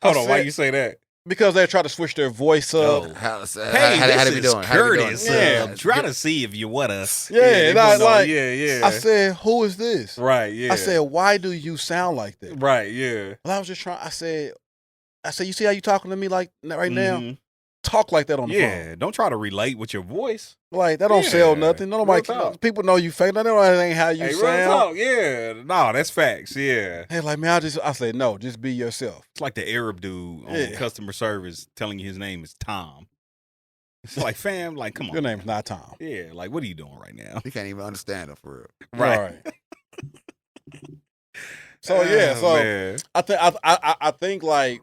Speaker 2: Hold on, why
Speaker 1: said-
Speaker 2: you say that?
Speaker 1: Because they try to switch their voice up.
Speaker 2: Oh.
Speaker 3: How
Speaker 2: Hey,
Speaker 3: they
Speaker 2: this
Speaker 3: be
Speaker 2: is
Speaker 3: doing? How they be doing?
Speaker 2: Curtis.
Speaker 1: Yeah.
Speaker 2: Try to see if you want us.
Speaker 1: Yeah,
Speaker 2: they
Speaker 1: and I
Speaker 2: put it on-
Speaker 1: like-
Speaker 2: yeah.
Speaker 1: I said, who is this?
Speaker 2: right, yeah.
Speaker 1: I said, why do you sound like that?
Speaker 2: right, yeah.
Speaker 1: Well, I was just trying. I said, you see how you talking to me like right now?
Speaker 2: Mhm.
Speaker 1: Talk like that on the
Speaker 2: Yeah, don't try to relate with your voice.
Speaker 1: phone. Like that don't
Speaker 2: Yeah.
Speaker 1: sell nothing. Nobody.
Speaker 2: Real talk.
Speaker 1: People know you fake. They know that ain't how you
Speaker 2: Hey, real
Speaker 1: sound.
Speaker 2: talk, yeah. No, that's facts, yeah.
Speaker 1: Hey, like man, I said no. Just be yourself.
Speaker 2: It's like the Arab dude on
Speaker 1: Yeah.
Speaker 2: customer service telling you his name is Tom. It's like, fam, like, come on.
Speaker 1: Your name's not Tom.
Speaker 2: Yeah, like, what are you doing right now?
Speaker 3: You can't even understand them for real.
Speaker 2: Right.
Speaker 1: So yeah,
Speaker 2: Oh,
Speaker 1: so
Speaker 2: man.
Speaker 1: I think like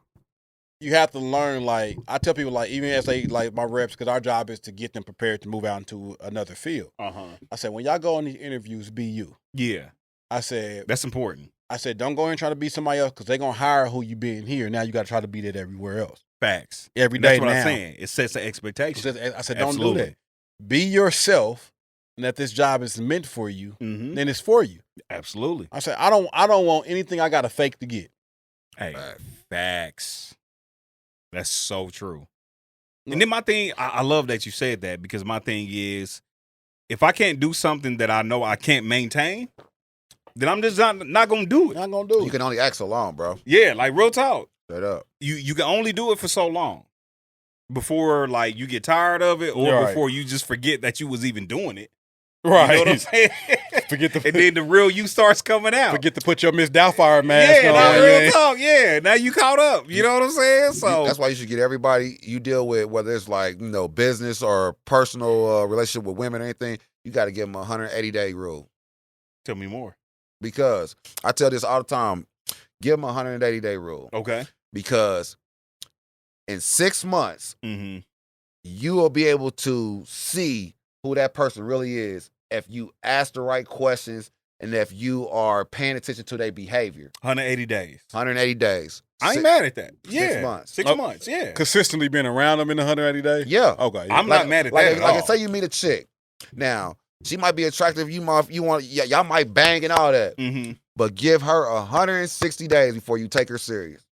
Speaker 1: you have to learn. Like I tell people, like even as they like my reps, because our job is to get them prepared to move out into another field. I said when y'all go on these interviews, be you.
Speaker 2: Yeah,
Speaker 1: I said
Speaker 2: that's important.
Speaker 1: don't go in trying to be somebody else because they're gonna hire who you being here. Now you got to try to be that everywhere else.
Speaker 2: Facts.
Speaker 1: Every
Speaker 2: And
Speaker 1: day
Speaker 2: that's what
Speaker 1: now.
Speaker 2: I'm saying. It sets the expectation.
Speaker 1: I said don't
Speaker 2: Absolutely.
Speaker 1: do that. Be yourself, and if this job is meant for you,
Speaker 2: Mm-hmm.
Speaker 1: then it's for you.
Speaker 2: Absolutely.
Speaker 1: I said I don't want anything I got to fake to get.
Speaker 2: Hey,
Speaker 3: Facts.
Speaker 2: facts. That's so true. And then my thing, I love that you said that because my thing is, if I can't do something that I know I can't maintain, then I'm just not gonna do it.
Speaker 1: Not gonna do it.
Speaker 3: You can only act so long, bro.
Speaker 2: Yeah, like real talk.
Speaker 3: Straight up.
Speaker 2: You can only do it for so long before like you get tired of it or
Speaker 1: Right.
Speaker 2: before you just forget that you was even doing it.
Speaker 1: right.
Speaker 2: You know what I'm saying?
Speaker 1: Forget the
Speaker 2: And then the real you starts coming out.
Speaker 1: forget to put your Miss Doubtfire mask
Speaker 2: Yeah,
Speaker 1: on.
Speaker 2: now
Speaker 1: Yeah.
Speaker 2: real talk. Yeah, now you caught up. You know what I'm saying? So
Speaker 3: That's why you should get everybody you deal with, whether it's like, business or personal relationship with women or anything, you got to give them a 180-day rule.
Speaker 2: tell me more.
Speaker 3: Because I tell this all the time, give them a 180-day rule.
Speaker 2: Okay.
Speaker 3: Because in 6 months,
Speaker 2: Mm-hmm.
Speaker 3: you will be able to see who that person really is if you ask the right questions and if you are paying attention to their behavior.
Speaker 2: 180 days.
Speaker 3: 180 days.
Speaker 2: I ain't
Speaker 3: Six-
Speaker 2: mad at that. Yeah.
Speaker 3: 6 months.
Speaker 2: 6
Speaker 1: Oh,
Speaker 2: months. Yeah.
Speaker 1: Consistently been around them in 180 days.
Speaker 3: Yeah.
Speaker 1: Okay.
Speaker 2: I'm not mad at that at all.
Speaker 3: Say you meet a chick. Now, she might be attractive. Y'all might bang and all that.
Speaker 2: Mm-hmm.
Speaker 3: But give her 160 days before you take her serious.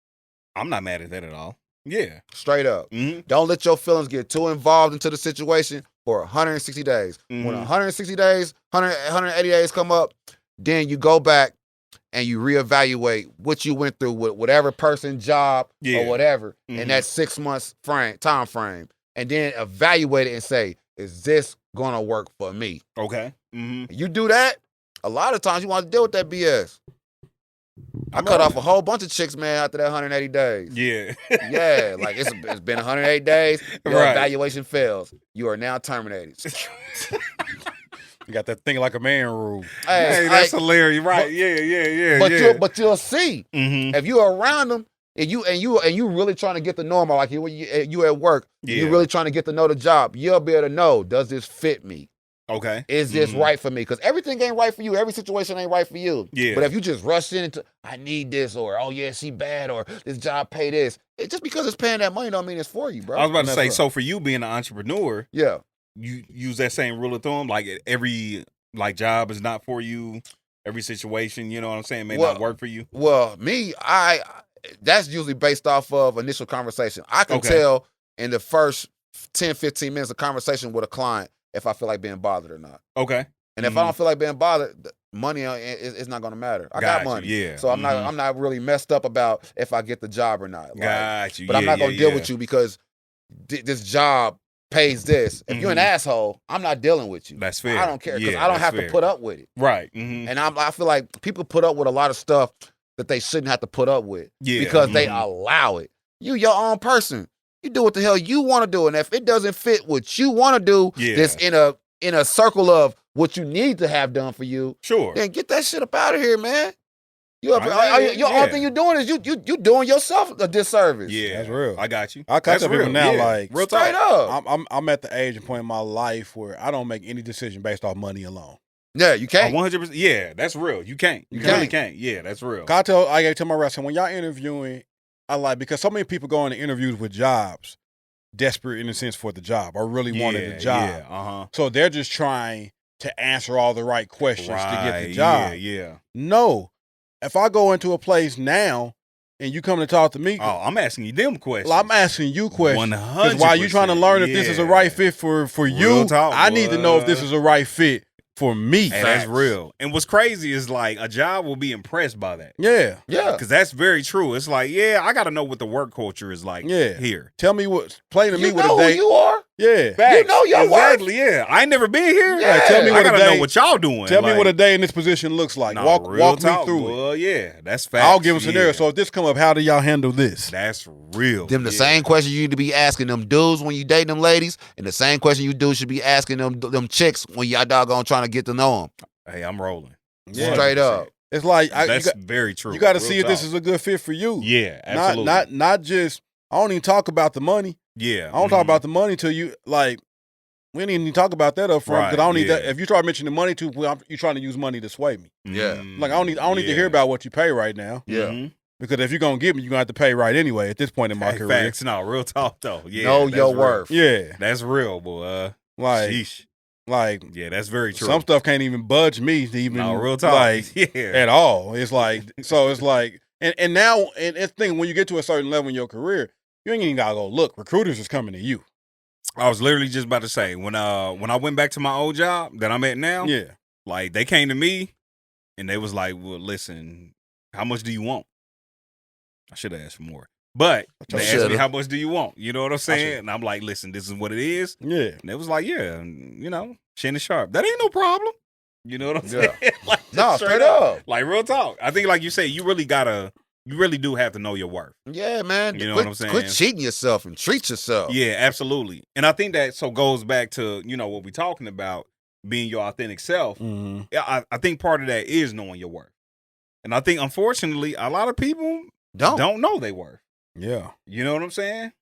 Speaker 2: I'm not mad at that at all. Yeah.
Speaker 3: Straight up.
Speaker 2: Mm-hmm.
Speaker 3: Don't let your feelings get too involved into the situation for 160 days. When
Speaker 2: Mhm.
Speaker 3: 160 days, 180 days come up, then you go back and you reevaluate what you went through with whatever person, job,
Speaker 2: Yeah.
Speaker 3: or whatever in
Speaker 2: Mhm.
Speaker 3: that 6 months time frame. And then evaluate it and say, is this gonna work for me?
Speaker 2: Okay. Mm-hmm.
Speaker 3: You do that, a lot of times you want to deal with that BS. I cut off a whole bunch of chicks, man, after that 180 days.
Speaker 2: Yeah.
Speaker 3: Yeah, like it's been 108 days. Your
Speaker 2: Right.
Speaker 3: evaluation fails. You are now terminated.
Speaker 1: You got that thing like a man rule.
Speaker 2: Hey, that's hilarious. Right. Yeah.
Speaker 3: But you'll see
Speaker 2: Mm-hmm.
Speaker 3: if you're around them and you really trying to get to know them, like you at work,
Speaker 2: Yeah.
Speaker 3: you're really trying to get to know the job. You'll be able to know, does this fit me?
Speaker 2: Okay.
Speaker 3: Is this right for me? Because everything ain't right for you. Every situation ain't right for you.
Speaker 2: Yeah.
Speaker 3: But if you just rush into, I need this, or oh yeah, she bad, or this job pay this. Just because it's paying that money don't mean it's for you, bro.
Speaker 2: I was about to say, so for you being an entrepreneur,
Speaker 3: yeah,
Speaker 2: you use that same rule of thumb, like every job is not for you, every situation, you know what I'm saying, may not work for you.
Speaker 3: Well, me, that's usually based off of initial conversation. I can tell in the first 10, 15 minutes of conversation with a client if I feel like being bothered or not.
Speaker 2: Okay.
Speaker 3: And if I don't feel like being bothered, money is not going to matter. I got money.
Speaker 2: Yeah.
Speaker 3: So I'm not really messed up about if I get the job or not.
Speaker 2: Got you.
Speaker 3: But I'm not going to deal with you because this job pays this. If you're an asshole, I'm not dealing with you.
Speaker 2: That's fair.
Speaker 3: I don't care because I don't have to put up with it.
Speaker 2: Right. Mm-hmm.
Speaker 3: And I feel like people put up with a lot of stuff that they shouldn't have to put up with because they allow it. You your own person. You do what the hell you want to do. And if it doesn't fit what you want to do, that's in a circle of what you need to have done for you, then get that shit up out of here, man. Only thing you're doing is you doing yourself a disservice.
Speaker 1: Yeah, that's real.
Speaker 2: I got you.
Speaker 1: I cut to people now, like
Speaker 2: real
Speaker 3: straight up.
Speaker 1: I'm at the age and point in my life where I don't make any decision based off money alone.
Speaker 3: Yeah, you can't.
Speaker 2: 100%. Yeah, that's real. You can't. You really can't. Yeah, that's real.
Speaker 1: I tell my reps, when y'all interviewing, because so many people go into interviews with jobs, desperate in a sense for the job, or really wanted the job.
Speaker 2: Yeah,
Speaker 1: So they're just trying to answer all the right questions to get the job.
Speaker 2: Yeah.
Speaker 1: No. If I go into a place now and you come to talk to me,
Speaker 2: I'm asking you them questions.
Speaker 1: Well, I'm asking you questions.
Speaker 2: 100%.
Speaker 1: Because while you're trying to learn if this is a right fit for you, I need to know if this is a right fit for me.
Speaker 2: Hey, that's real. And what's crazy is like a job will be impressed by that.
Speaker 1: Yeah.
Speaker 2: Because that's very true. It's like, I got to know what the work culture is like here.
Speaker 1: Tell me play to me what
Speaker 3: a day. You are?
Speaker 1: Yeah.
Speaker 3: Facts. You know your work.
Speaker 2: Exactly, yeah. I ain't never been here.
Speaker 3: Yeah.
Speaker 1: Like, tell me what
Speaker 2: I got to know what y'all doing.
Speaker 1: Tell me what a day in this position looks like. Walk me through it.
Speaker 2: Well, yeah. That's facts.
Speaker 1: I'll give them scenario. So if this come up, how do y'all handle this?
Speaker 2: That's real.
Speaker 3: Them the same question you need to be asking them dudes when you dating them ladies, and the same question you dudes should be asking them chicks when y'all doggone trying to get to know them.
Speaker 2: Hey, I'm rolling.
Speaker 1: Yeah.
Speaker 3: Straight up.
Speaker 1: It's like
Speaker 2: that's very true.
Speaker 1: You got to see if this is a good fit for you.
Speaker 2: Yeah, absolutely.
Speaker 1: Not just. I don't even talk about the money.
Speaker 2: Yeah,
Speaker 1: I don't talk about the money till you like. We didn't even talk about that up front because I don't need that. If you try mentioning money too, you're trying to use money to sway me.
Speaker 3: Yeah,
Speaker 1: like I don't need to hear about what you pay right now.
Speaker 3: Yeah,
Speaker 1: because if you're gonna give me, you're gonna have to pay right anyway. At this point in my career,
Speaker 2: facts. No, real talk though. Yeah,
Speaker 3: know your worth.
Speaker 1: Yeah,
Speaker 2: that's real, boy.
Speaker 1: Like,
Speaker 2: sheesh.
Speaker 1: Like,
Speaker 2: yeah, that's very true.
Speaker 1: Some stuff can't even budge me to even
Speaker 2: real talk.
Speaker 1: Like at all. It's like so. It's like and now it's thing when you get to a certain level in your career, you ain't even gotta go look. Recruiters is coming to you.
Speaker 2: I was literally just about to say when I went back to my old job that I'm at now, like they came to me and they was like, "Well, listen, how much do you want?" I should have asked for more, but they asked me, "How much do you want?" You know what I'm saying? And I'm like, "Listen, this is what it is."
Speaker 1: Yeah,
Speaker 2: and they was like, "Yeah, Shannon Sharp, that ain't no problem." You know what I'm saying? Like,
Speaker 3: no, straight up,
Speaker 2: like real talk. I think, like you say, you really do have to know your worth.
Speaker 3: Yeah, man.
Speaker 2: You know what I'm saying?
Speaker 3: Quit cheating yourself and treat yourself.
Speaker 2: Yeah, absolutely. And I think that goes back to, what we're talking about, being your authentic self.
Speaker 1: Mm-hmm.
Speaker 2: I think part of that is knowing your worth. And I think, unfortunately, a lot of people don't know their worth.
Speaker 1: Yeah.
Speaker 2: You know what I'm saying?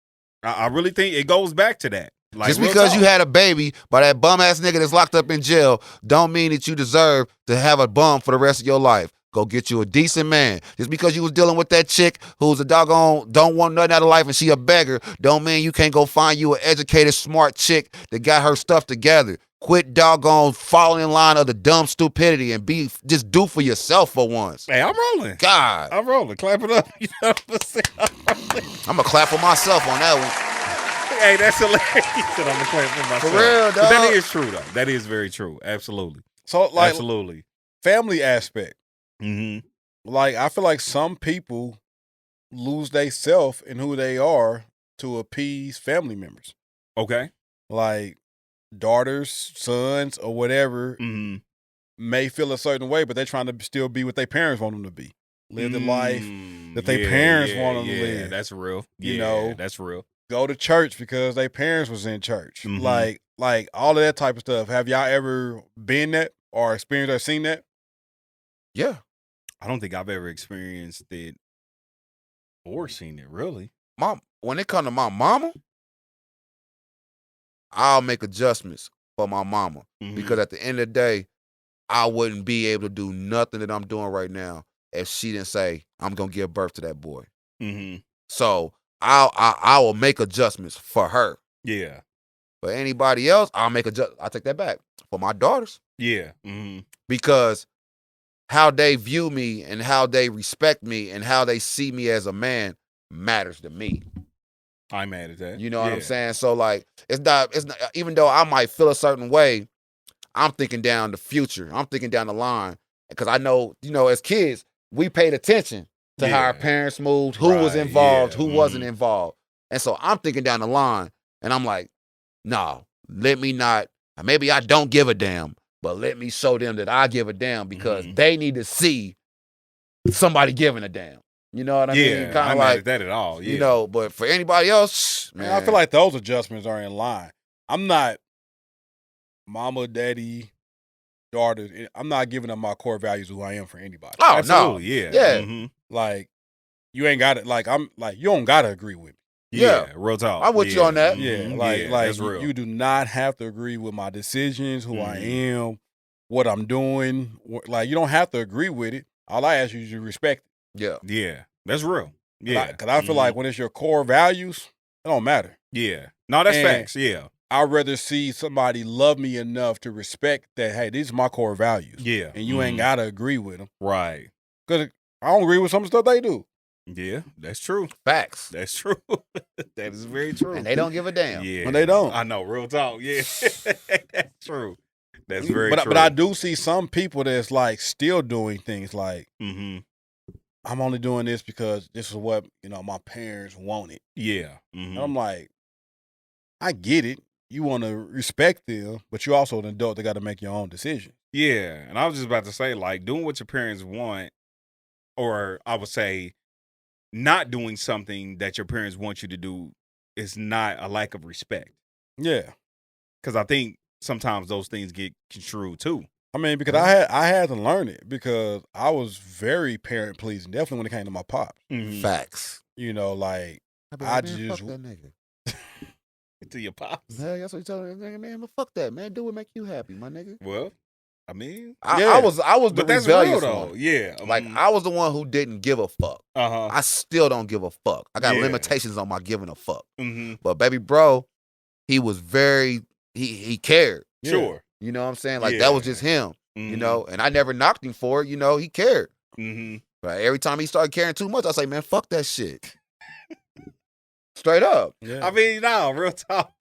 Speaker 2: I really think it goes back to that. Like,
Speaker 3: just because you had a baby by that bum-ass nigga that's locked up in jail don't mean that you deserve to have a bum for the rest of your life. Go get you a decent man. Just because you was dealing with that chick who's a doggone don't want nothing out of life and she a beggar, don't mean you can't go find you an educated, smart chick that got her stuff together. Quit doggone falling in line of the dumb stupidity and just do for yourself for once.
Speaker 2: Hey, I'm rolling.
Speaker 3: God.
Speaker 2: I'm rolling. Clap it up. You know what I'm saying?
Speaker 3: I'm going to clap for myself on that one.
Speaker 2: Hey, that's hilarious. I'm going to clap for myself.
Speaker 3: For real, dog.
Speaker 2: But that is true, though. That is very true. Absolutely.
Speaker 1: So, like,
Speaker 2: absolutely.
Speaker 1: Family aspect.
Speaker 2: Mm-hmm.
Speaker 1: Like, I feel like some people lose their self and who they are to appease family members.
Speaker 2: Okay.
Speaker 1: Like, daughters, sons, or whatever may feel a certain way, but they're trying to still be what their parents want them to be. Live the life that their parents want them to live.
Speaker 2: That's real.
Speaker 1: You know,
Speaker 2: that's real.
Speaker 1: Go to church because their parents was in church. Like all of that type of stuff. Have y'all ever been that or experienced or seen that?
Speaker 3: Yeah.
Speaker 2: I don't think I've ever experienced it or seen it, really.
Speaker 3: When it comes to my mama, I'll make adjustments for my mama. Because at the end of the day, I wouldn't be able to do nothing that I'm doing right now if she didn't say, I'm going to give birth to that boy. So I will make adjustments for her.
Speaker 2: Yeah.
Speaker 3: For anybody else, I'll take that back. For my daughters.
Speaker 2: Yeah.
Speaker 3: Because how they view me and how they respect me and how they see me as a man matters to me.
Speaker 2: I'm mad at that.
Speaker 3: You know what I'm saying? So like, it's not, even though I might feel a certain way, I'm thinking down the future. I'm thinking down the line. Because I know, as kids, we paid attention to how our parents moved, who was involved, who wasn't involved. And so I'm thinking down the line and I'm like, no, let me not, maybe I don't give a damn, but let me show them that I give a damn because they need to see somebody giving a damn. You know what I mean? Kind of
Speaker 2: I'm
Speaker 3: like
Speaker 2: mad at that at all. Yeah.
Speaker 3: But for anybody else, man,
Speaker 1: I feel like those adjustments are in line. I'm not mama, daddy, daughter. I'm not giving up my core values who I am for anybody.
Speaker 3: Oh,
Speaker 2: absolutely,
Speaker 3: no. Yeah.
Speaker 1: Like, you ain't got it. Like, you don't got to agree with me.
Speaker 2: Yeah, real talk.
Speaker 3: I'm with you on that.
Speaker 1: Yeah,
Speaker 2: that's real.
Speaker 1: You do not have to agree with my decisions, who I am, what I'm doing. Like, you don't have to agree with it. All I ask you is to respect it.
Speaker 3: Yeah.
Speaker 2: Yeah, that's real. Yeah.
Speaker 1: Because I feel like when it's your core values, it don't matter.
Speaker 2: Yeah. No, that's facts. Yeah.
Speaker 1: I'd rather see somebody love me enough to respect that, hey, these are my core values.
Speaker 2: Yeah.
Speaker 1: And you ain't got to agree with them.
Speaker 2: Right.
Speaker 1: Because I don't agree with some stuff they do.
Speaker 2: Yeah, that's true.
Speaker 3: Facts.
Speaker 2: That's true. That is very true.
Speaker 3: And they don't give a damn.
Speaker 2: Yeah.
Speaker 1: When they don't.
Speaker 2: I know, real talk. Yeah. That's true. That's very true.
Speaker 1: But I do see some people that's like still doing things like, I'm only doing this because this is what, my parents wanted.
Speaker 2: Yeah.
Speaker 1: And I'm like, I get it. You want to respect them, but you're also an adult that got to make your own decision.
Speaker 2: Yeah. And I was just about to say, like, doing what your parents want, or I would say not doing something that your parents want you to do is not a lack of respect.
Speaker 1: Yeah.
Speaker 2: Because I think sometimes those things get construed too.
Speaker 1: I mean, because I had to learn it because I was very parent pleasing, definitely when it came to my pops.
Speaker 3: Facts.
Speaker 1: Like,
Speaker 3: I just fuck that nigga.
Speaker 2: To your pops.
Speaker 3: Hell, that's what you telling that nigga, man. Fuck that, man. Do what make you happy, my nigga.
Speaker 2: Well, I mean,
Speaker 3: I was the
Speaker 2: but that's
Speaker 3: rebellious
Speaker 2: real though.
Speaker 3: one.
Speaker 2: Yeah,
Speaker 3: Like I was the one who didn't give a fuck. I still don't give a fuck. I got limitations on my giving a fuck. But baby bro, he was very he cared.
Speaker 2: Sure.
Speaker 3: You know what I'm saying? Like that was just him. And I never knocked him for it. He cared. But every time he started caring too much, I say, man, fuck that shit. Straight up.
Speaker 1: Yeah.
Speaker 2: I mean, no, real talk.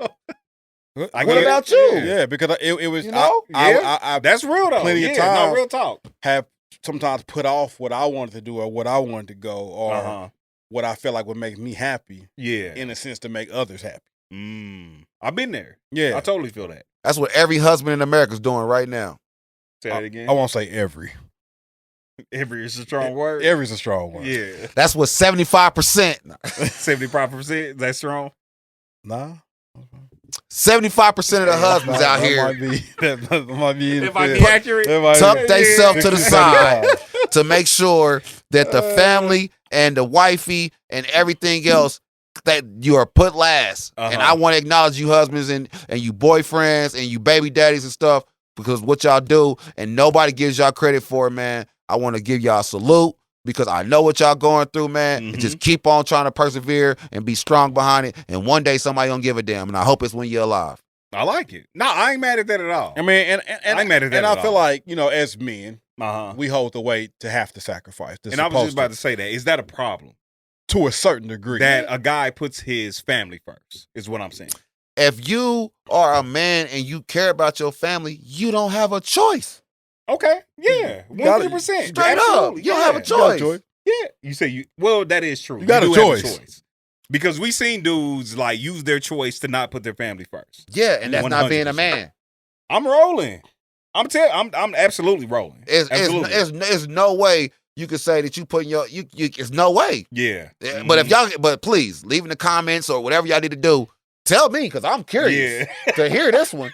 Speaker 3: What about you?
Speaker 1: Yeah, because it was,
Speaker 2: I that's real though.
Speaker 1: Plenty of
Speaker 2: No,
Speaker 1: time.
Speaker 2: real talk.
Speaker 1: Have sometimes put off what I wanted to do or what I wanted to go or what I felt like would make me happy.
Speaker 2: Yeah.
Speaker 1: In a sense to make others happy.
Speaker 2: I've been there.
Speaker 1: Yeah.
Speaker 2: I totally feel that.
Speaker 3: That's what every husband in America is doing right now.
Speaker 2: Say that again.
Speaker 1: I won't say every.
Speaker 2: Every is a strong word.
Speaker 1: Every's a strong word.
Speaker 2: Yeah.
Speaker 3: That's what 75%.
Speaker 2: 75%. That's strong.
Speaker 1: Nah.
Speaker 3: 75% of the husbands out here
Speaker 1: that might be
Speaker 2: It might be accurate.
Speaker 3: tuck themselves to the side to make sure that the family and the wifey and everything else that you are put last. And I want to acknowledge you husbands and you boyfriends and you baby daddies and stuff because what y'all do and nobody gives y'all credit for it, man. I want to give y'all a salute because I know what y'all going through, man. And just keep on trying to persevere and be strong behind it. And one day somebody gonna give a damn. And I hope it's when you're alive.
Speaker 2: I like it. No, I ain't mad at that at all.
Speaker 1: I mean, and
Speaker 2: I ain't mad at that
Speaker 1: and
Speaker 2: at
Speaker 1: I feel
Speaker 2: all.
Speaker 1: like, as men, we hold the weight to have to sacrifice.
Speaker 2: And I was just about to say that. Is that a problem?
Speaker 1: To a certain degree.
Speaker 2: That a guy puts his family first, is what I'm saying.
Speaker 3: If you are a man and you care about your family, you don't have a choice.
Speaker 2: Okay. Yeah. 100%.
Speaker 3: Straight up. You don't have a choice.
Speaker 2: Yeah. You say well, that is true.
Speaker 1: You got
Speaker 2: do
Speaker 1: a
Speaker 2: have
Speaker 1: choice.
Speaker 2: Because we seen dudes like use their choice to not put their family first.
Speaker 3: Yeah, and that's not being a
Speaker 2: 100%.
Speaker 3: man.
Speaker 2: I'm rolling. I'm absolutely rolling.
Speaker 3: It's no way you could say that you putting your it's no way.
Speaker 2: Yeah.
Speaker 3: But if y'all please leave in the comments or whatever y'all need to do, tell me because I'm curious to hear this one.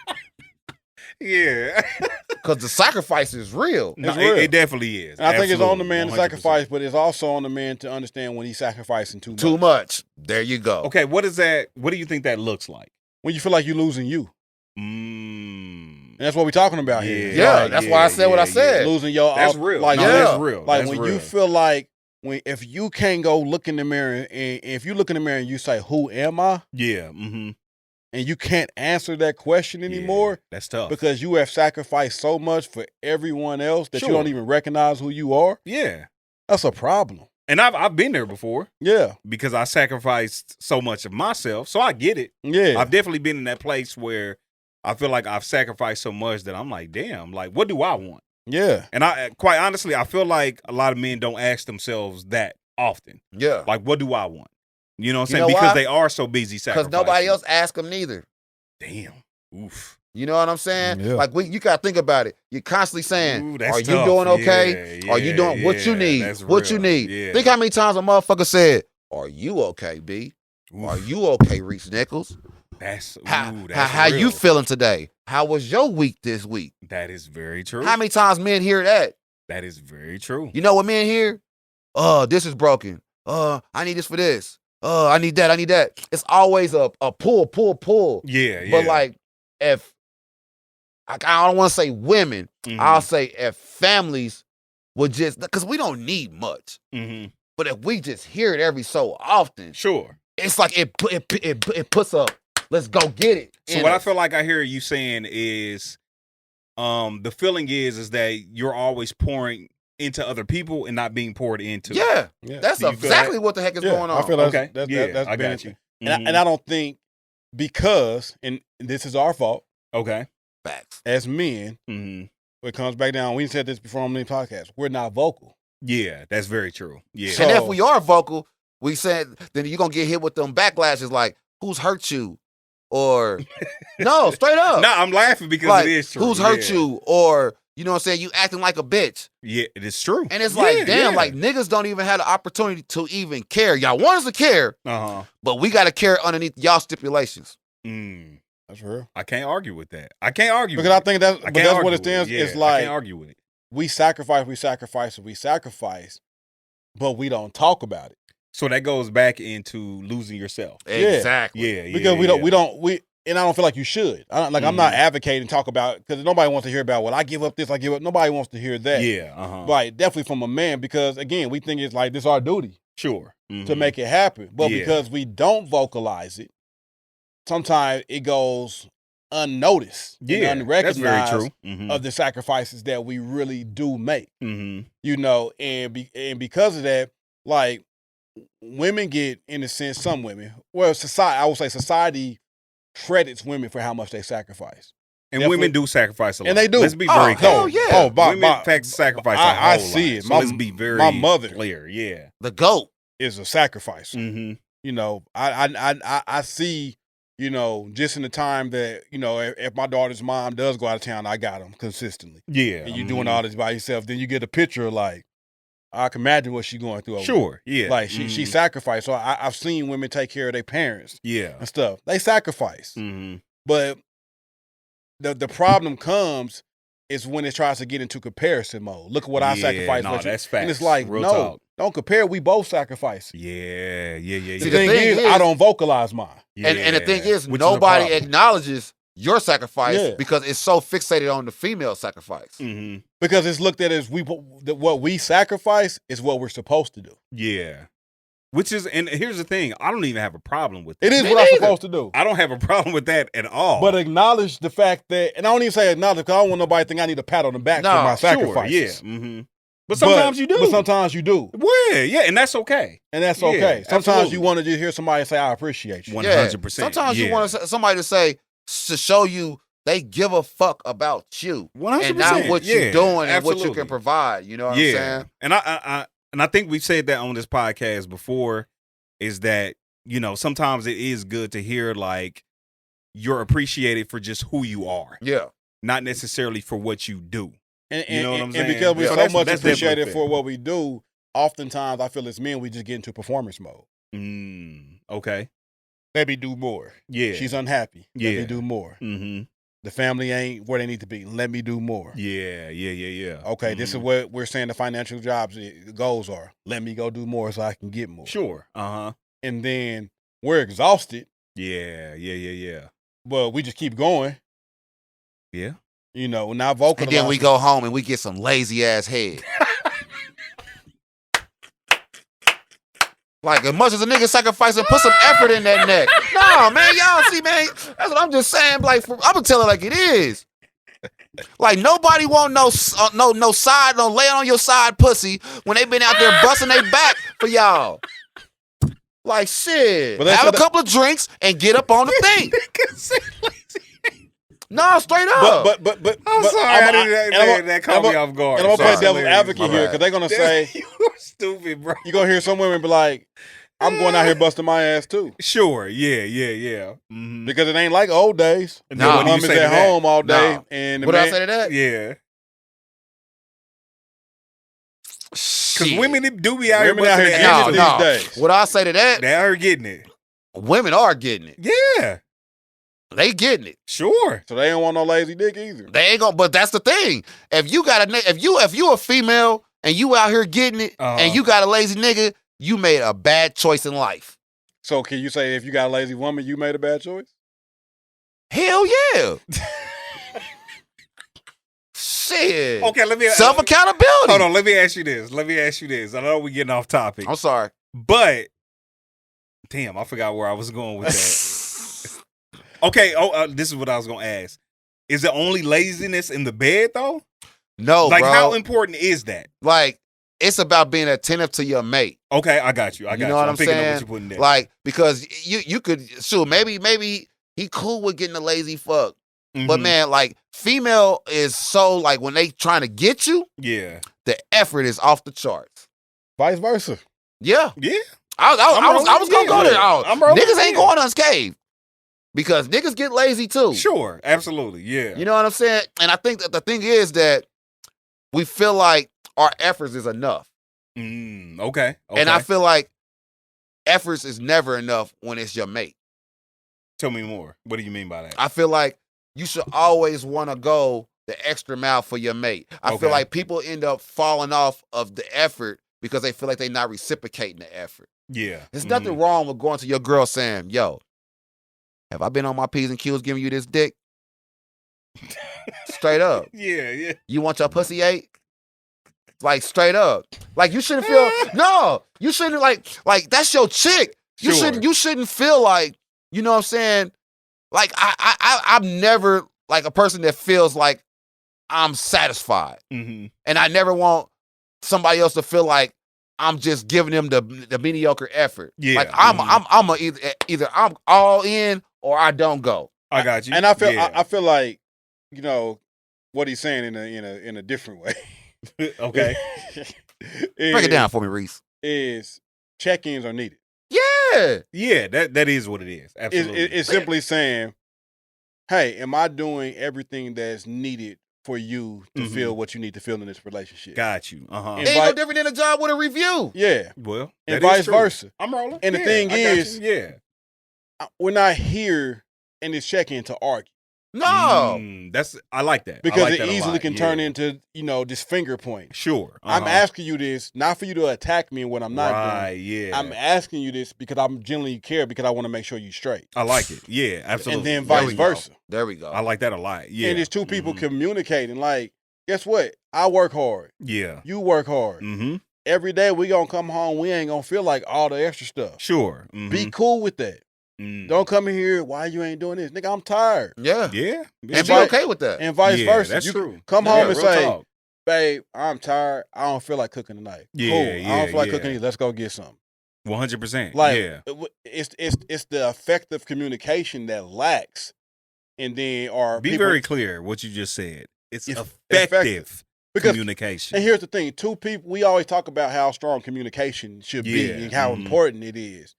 Speaker 2: Yeah.
Speaker 3: Because the sacrifice is real.
Speaker 2: No,
Speaker 1: It's real.
Speaker 2: it definitely is.
Speaker 1: And I think it's on the
Speaker 2: Absolutely.
Speaker 1: man to
Speaker 2: 100%.
Speaker 1: sacrifice, but it's also on the man to understand when he's sacrificing too much.
Speaker 3: Too much. There you go.
Speaker 2: Okay, what is that? What do you think that looks like?
Speaker 1: When you feel like you're losing you. And that's what we're talking about here.
Speaker 3: Yeah, that's why I said what I said.
Speaker 1: Losing your
Speaker 2: That's real.
Speaker 1: Like,
Speaker 2: That's real.
Speaker 1: Like
Speaker 2: that's
Speaker 1: when
Speaker 2: real.
Speaker 1: you feel like if you can't go look in the mirror and if you look in the mirror and you say, "Who am I?"
Speaker 2: Yeah.
Speaker 1: and you can't answer that question anymore,
Speaker 2: that's tough
Speaker 1: because you have sacrificed so much for everyone else that you don't even recognize who you are.
Speaker 2: Yeah,
Speaker 1: that's a problem.
Speaker 2: And I've been there before.
Speaker 1: Yeah,
Speaker 2: because I sacrificed so much of myself, so I get it.
Speaker 1: Yeah,
Speaker 2: I've definitely been in that place where I feel like I've sacrificed so much that I'm like, damn, like, what do I want?
Speaker 1: Yeah.
Speaker 2: And I, quite honestly, I feel like a lot of men don't ask themselves that often.
Speaker 3: Yeah.
Speaker 2: Like, what do I want? You know what I'm
Speaker 3: You
Speaker 2: saying?
Speaker 3: know
Speaker 2: Because
Speaker 3: why?
Speaker 2: they are so busy sacrificing.
Speaker 3: Because nobody else asks them neither.
Speaker 2: Damn. Oof.
Speaker 3: You know what I'm saying?
Speaker 1: Yeah.
Speaker 3: Like, you got to think about it. You're constantly saying,
Speaker 2: Ooh, that's
Speaker 3: are you
Speaker 2: tough.
Speaker 3: doing okay?
Speaker 2: Yeah,
Speaker 3: Are you doing what you need?
Speaker 2: that's
Speaker 3: What you
Speaker 2: real.
Speaker 3: need?
Speaker 2: Yeah.
Speaker 3: Think how many times a motherfucker said, are you okay, B?
Speaker 2: Oof.
Speaker 3: Are you okay, Reese Nichols?
Speaker 2: That's
Speaker 3: How
Speaker 2: real.
Speaker 3: you feeling today? How was your week this week?
Speaker 2: That is very true.
Speaker 3: How many times men hear that?
Speaker 2: That is very true.
Speaker 3: You know what men hear? This is broken. I need this for this. I need that. I need that. It's always a pull.
Speaker 2: Yeah.
Speaker 3: But like, if I don't want to say women, I'll say if families would just, because we don't need much, but if we just hear it every so often,
Speaker 2: sure,
Speaker 3: it's like it puts up. Let's go get it.
Speaker 2: So what I feel like I hear you saying is, the feeling is that you're always pouring into other people and not being poured into.
Speaker 3: Yeah. That's
Speaker 2: Do you feel
Speaker 3: exactly
Speaker 2: that?
Speaker 3: what the heck is going on.
Speaker 1: I feel that's,
Speaker 2: Okay.
Speaker 1: that's
Speaker 2: I
Speaker 1: been
Speaker 2: got you.
Speaker 1: And I don't think, because, and this is our fault.
Speaker 2: Okay.
Speaker 3: Facts.
Speaker 1: As men, it comes back down. We said this before on the podcast. We're not vocal.
Speaker 2: Yeah, that's very true. Yeah.
Speaker 3: And if we are vocal, we said, then you're going to get hit with them backlashes like, who's hurt you? Or, no, straight up.
Speaker 2: No, I'm laughing because
Speaker 3: like,
Speaker 2: it is true.
Speaker 3: Who's hurt you? Or, you know what I'm saying? You acting like a bitch.
Speaker 2: Yeah, it is true.
Speaker 3: And it's like, damn, like niggas don't even have the opportunity to even care. Y'all want us to care, but we got to care underneath y'all stipulations.
Speaker 1: That's real.
Speaker 2: I can't argue with that. I can't argue
Speaker 1: because
Speaker 2: with
Speaker 1: I think that's,
Speaker 2: I
Speaker 1: but
Speaker 2: can't
Speaker 1: that's
Speaker 2: argue
Speaker 1: what it
Speaker 2: with
Speaker 1: stands.
Speaker 2: Yeah,
Speaker 1: It's like,
Speaker 2: I can't argue with it.
Speaker 1: we sacrifice, but we don't talk about it.
Speaker 2: So that goes back into losing yourself.
Speaker 3: Exactly.
Speaker 2: Yeah.
Speaker 1: Because and I don't feel like you should. I'm not advocating talk about, because nobody wants to hear about, well, I give up this, I give up. Nobody wants to hear that.
Speaker 2: Yeah.
Speaker 1: Right. Definitely from a man, because again, we think it's like this our duty.
Speaker 2: Sure.
Speaker 1: To make it happen. But because we don't vocalize it, sometimes it goes unnoticed, and unrecognized,
Speaker 2: that's very true.
Speaker 1: of the sacrifices that we really do make. You know, and because of that, like, women get, in a sense, some women, well, society, I would say society credits women for how much they sacrifice.
Speaker 2: And
Speaker 1: Definitely.
Speaker 2: women do sacrifice a lot.
Speaker 1: And they do.
Speaker 2: Let's be very clear.
Speaker 3: Hell yeah.
Speaker 2: Women sacrifice a whole
Speaker 1: I see
Speaker 2: lot.
Speaker 1: it.
Speaker 2: So let's be very
Speaker 1: my mother
Speaker 2: clear. Yeah.
Speaker 3: The GOAT
Speaker 1: is a sacrifice.
Speaker 2: Mm-hmm.
Speaker 1: You know, I see, you know, just in the time that, you know, if my daughter's mom does go out of town, I got them consistently.
Speaker 2: Yeah.
Speaker 1: And you're doing all this by yourself. Then you get a picture of, like, I can imagine what she's going through. Over
Speaker 2: Sure.
Speaker 1: there.
Speaker 2: Yeah.
Speaker 1: Like, she sacrificed. So I've seen women take care of their parents.
Speaker 2: Yeah.
Speaker 1: And stuff. They sacrifice.
Speaker 2: Mm-hmm.
Speaker 1: But the problem comes is when it tries to get into comparison mode. Look at what I sacrificed.
Speaker 2: No, that's facts.
Speaker 1: And it's like,
Speaker 2: Real
Speaker 1: no,
Speaker 2: talk.
Speaker 1: don't compare. We both sacrifice.
Speaker 2: Yeah.
Speaker 1: The thing is, I don't vocalize mine.
Speaker 2: Yeah.
Speaker 3: And the thing is,
Speaker 2: Which
Speaker 3: nobody
Speaker 2: is a problem.
Speaker 3: acknowledges your sacrifice
Speaker 1: Yeah.
Speaker 3: because it's so fixated on the female sacrifice.
Speaker 2: Mm-hmm.
Speaker 1: Because it's looked at as what we sacrifice is what we're supposed to do.
Speaker 2: Yeah. Which is, and here's the thing, I don't even have a problem with that.
Speaker 1: It is
Speaker 3: Me
Speaker 1: what I'm
Speaker 3: neither.
Speaker 1: supposed to do.
Speaker 2: I don't have a problem with that at all.
Speaker 1: But acknowledge the fact that, and I don't even say acknowledge, because I don't want nobody to think I need a pat on the back
Speaker 3: No,
Speaker 1: for my
Speaker 2: sure,
Speaker 1: sacrifices.
Speaker 2: yeah. Mm-hmm. But sometimes you do.
Speaker 1: But sometimes you do.
Speaker 2: Well, yeah, and that's okay.
Speaker 1: And that's
Speaker 2: Yeah,
Speaker 1: okay. Sometimes
Speaker 2: absolutely.
Speaker 1: you want to just hear somebody say, I appreciate you.
Speaker 2: 100%.
Speaker 3: Sometimes you want somebody to say, to show you they give a fuck about you
Speaker 2: 100%.
Speaker 3: and not what you're doing and what you
Speaker 2: absolutely.
Speaker 3: can provide. You know what I'm saying?
Speaker 2: And I think we've said that on this podcast before, is that, you know, sometimes it is good to hear, like, you're appreciated for just who you are.
Speaker 3: Yeah.
Speaker 2: Not necessarily for what you do.
Speaker 1: And,
Speaker 2: You know what I'm saying?
Speaker 1: And because we're
Speaker 2: Yeah.
Speaker 1: so
Speaker 2: That's-
Speaker 1: much
Speaker 2: that's
Speaker 1: appreciated
Speaker 2: definitely
Speaker 1: for
Speaker 2: fair.
Speaker 1: what we do, oftentimes I feel as men, we just get into performance mode.
Speaker 2: Okay.
Speaker 1: Let me do more.
Speaker 2: Yeah.
Speaker 1: She's unhappy. Let
Speaker 2: Yeah.
Speaker 1: me do more.
Speaker 2: Mm-hmm.
Speaker 1: The family ain't where they need to be. Let me do more.
Speaker 2: Yeah.
Speaker 1: Okay, this is what we're saying the financial goals are. Let me go do more so I can get more.
Speaker 2: Sure. Uh-huh.
Speaker 1: And then we're exhausted,
Speaker 2: Yeah.
Speaker 1: but we just keep going.
Speaker 2: Yeah.
Speaker 1: You know, not vocal.
Speaker 5: And then we go home and we get some lazy ass head. Like, as much as a nigga sacrifice and put some effort in that neck. No, man, y'all see, man, that's what I'm just saying. Like, I'm gonna tell it like it is. Like, nobody want no side, no lay on your side pussy when they been out there busting their back for y'all. Like, shit. Have a couple of drinks and get up on the thing. No, straight up.
Speaker 1: But
Speaker 2: I'm sorry, that caught me off guard.
Speaker 1: And I'm gonna play devil's advocate here because they're gonna say
Speaker 2: you're stupid, bro.
Speaker 1: You're gonna hear some women be like, I'm going out here busting my ass too.
Speaker 2: Sure, yeah. Mm-hmm.
Speaker 1: Because it ain't like old days.
Speaker 5: No,
Speaker 1: the mom is at home all day. And
Speaker 5: what I say to that?
Speaker 2: Yeah. Because
Speaker 5: Shit.
Speaker 2: women do be out here busting their
Speaker 1: ass
Speaker 2: ass
Speaker 1: these days.
Speaker 5: What I say to that?
Speaker 2: They are getting it.
Speaker 5: Women are getting it.
Speaker 2: Yeah.
Speaker 5: They getting it.
Speaker 2: Sure.
Speaker 1: So they don't want no lazy dick either.
Speaker 5: They ain't gonna. But that's the thing. If you a female and you out here getting it and you got a lazy nigga, you made a bad choice in life.
Speaker 1: So can you say if you got a lazy woman, you made a bad choice?
Speaker 5: Hell yeah. Shit.
Speaker 2: Okay, let me
Speaker 5: self accountability.
Speaker 2: Hold on, let me ask you this. I know we're getting off topic.
Speaker 5: I'm sorry.
Speaker 2: But damn, I forgot where I was going with that. Okay, this is what I was gonna ask. Is it only laziness in the bed though?
Speaker 5: No,
Speaker 2: like
Speaker 5: bro.
Speaker 2: How important is that?
Speaker 5: Like, it's about being attentive to your mate.
Speaker 2: Okay, I got you.
Speaker 5: You know what I'm
Speaker 2: picking
Speaker 5: saying?
Speaker 2: up what you're putting there.
Speaker 5: Like, because you could maybe he cool with getting a lazy fuck.
Speaker 2: Mm-hmm.
Speaker 5: But man, like, female is so, like, when they trying to get you,
Speaker 2: yeah,
Speaker 5: the effort is off the charts.
Speaker 1: Vice versa.
Speaker 5: Yeah.
Speaker 2: Yeah.
Speaker 5: I was gonna go there. Niggas ain't going unscathed. Because niggas get lazy too.
Speaker 2: Sure, absolutely, yeah.
Speaker 5: You know what I'm saying? And I think that the thing is that we feel like our efforts is enough.
Speaker 2: Okay.
Speaker 5: And I feel like efforts is never enough when it's your mate.
Speaker 2: Tell me more. What do you mean by that?
Speaker 5: I feel like you should always want to go the extra mile for your mate. I feel like people end up falling off of the effort because they feel like they're not reciprocating the effort.
Speaker 2: Yeah.
Speaker 5: There's nothing wrong with going to your girl saying, yo, have I been on my P's and Q's giving you this dick? Straight up.
Speaker 2: Yeah.
Speaker 5: You want your pussy ate? Like, straight up. Like, you shouldn't feel, no, you shouldn't, like that's your chick. You shouldn't feel like, you know what I'm saying? Like, I'm never like a person that feels like I'm satisfied.
Speaker 2: Mm-hmm.
Speaker 5: And I never want somebody else to feel like I'm just giving them the mediocre effort.
Speaker 2: Yeah.
Speaker 5: Like, I'm either I'm all in or I don't go.
Speaker 2: I got you.
Speaker 1: And I feel like, you know, what he's saying in a different way.
Speaker 2: Okay.
Speaker 5: Break it down for me, Reese.
Speaker 1: Is check-ins are needed.
Speaker 5: Yeah.
Speaker 2: Yeah, that is what it is. Absolutely.
Speaker 1: It's simply saying, hey, am I doing everything that's needed for you to feel what you need to feel in this relationship?
Speaker 2: Got you.
Speaker 5: Ain't no different than a job with a review.
Speaker 1: Yeah.
Speaker 2: Well,
Speaker 1: and vice versa.
Speaker 2: I'm rolling.
Speaker 1: And the thing is, we're not here in this check-in to argue.
Speaker 5: No.
Speaker 2: I like that.
Speaker 1: Because
Speaker 2: like
Speaker 1: it
Speaker 2: that
Speaker 1: easily can turn into, this finger point.
Speaker 2: Sure.
Speaker 1: I'm asking you this, not for you to attack me in what I'm not doing.
Speaker 2: Yeah.
Speaker 1: I'm asking you this because I'm genuinely care because I want to make sure you're straight.
Speaker 2: I like it. Yeah, absolutely.
Speaker 1: And then vice versa.
Speaker 5: There we go.
Speaker 2: I like that a lot. Yeah.
Speaker 1: And it's two people communicating. Like, guess what? I work hard.
Speaker 2: Yeah.
Speaker 1: You work hard.
Speaker 2: Mm-hmm.
Speaker 1: Every day we gonna come home, we ain't gonna feel like all the extra stuff.
Speaker 2: Sure. Mm-hmm.
Speaker 1: Be cool with that. Don't come in here, why you ain't doing this? Nigga, I'm tired.
Speaker 5: Yeah.
Speaker 2: Yeah.
Speaker 5: And be okay with that.
Speaker 1: And vice versa.
Speaker 2: That's
Speaker 1: you
Speaker 2: true.
Speaker 1: Come home and say,
Speaker 2: talk.
Speaker 1: babe, I'm tired. I don't feel like cooking tonight.
Speaker 2: Yeah,
Speaker 1: cool.
Speaker 2: yeah,
Speaker 1: I don't feel like cooking either. Let's go get something.
Speaker 2: 100%.
Speaker 1: Like,
Speaker 2: yeah.
Speaker 1: It's the effective communication that lacks. And then
Speaker 2: Be very clear what you just said. It's effective communication.
Speaker 1: And here's the thing. Two people, we always talk about how strong communication should be and how important it is.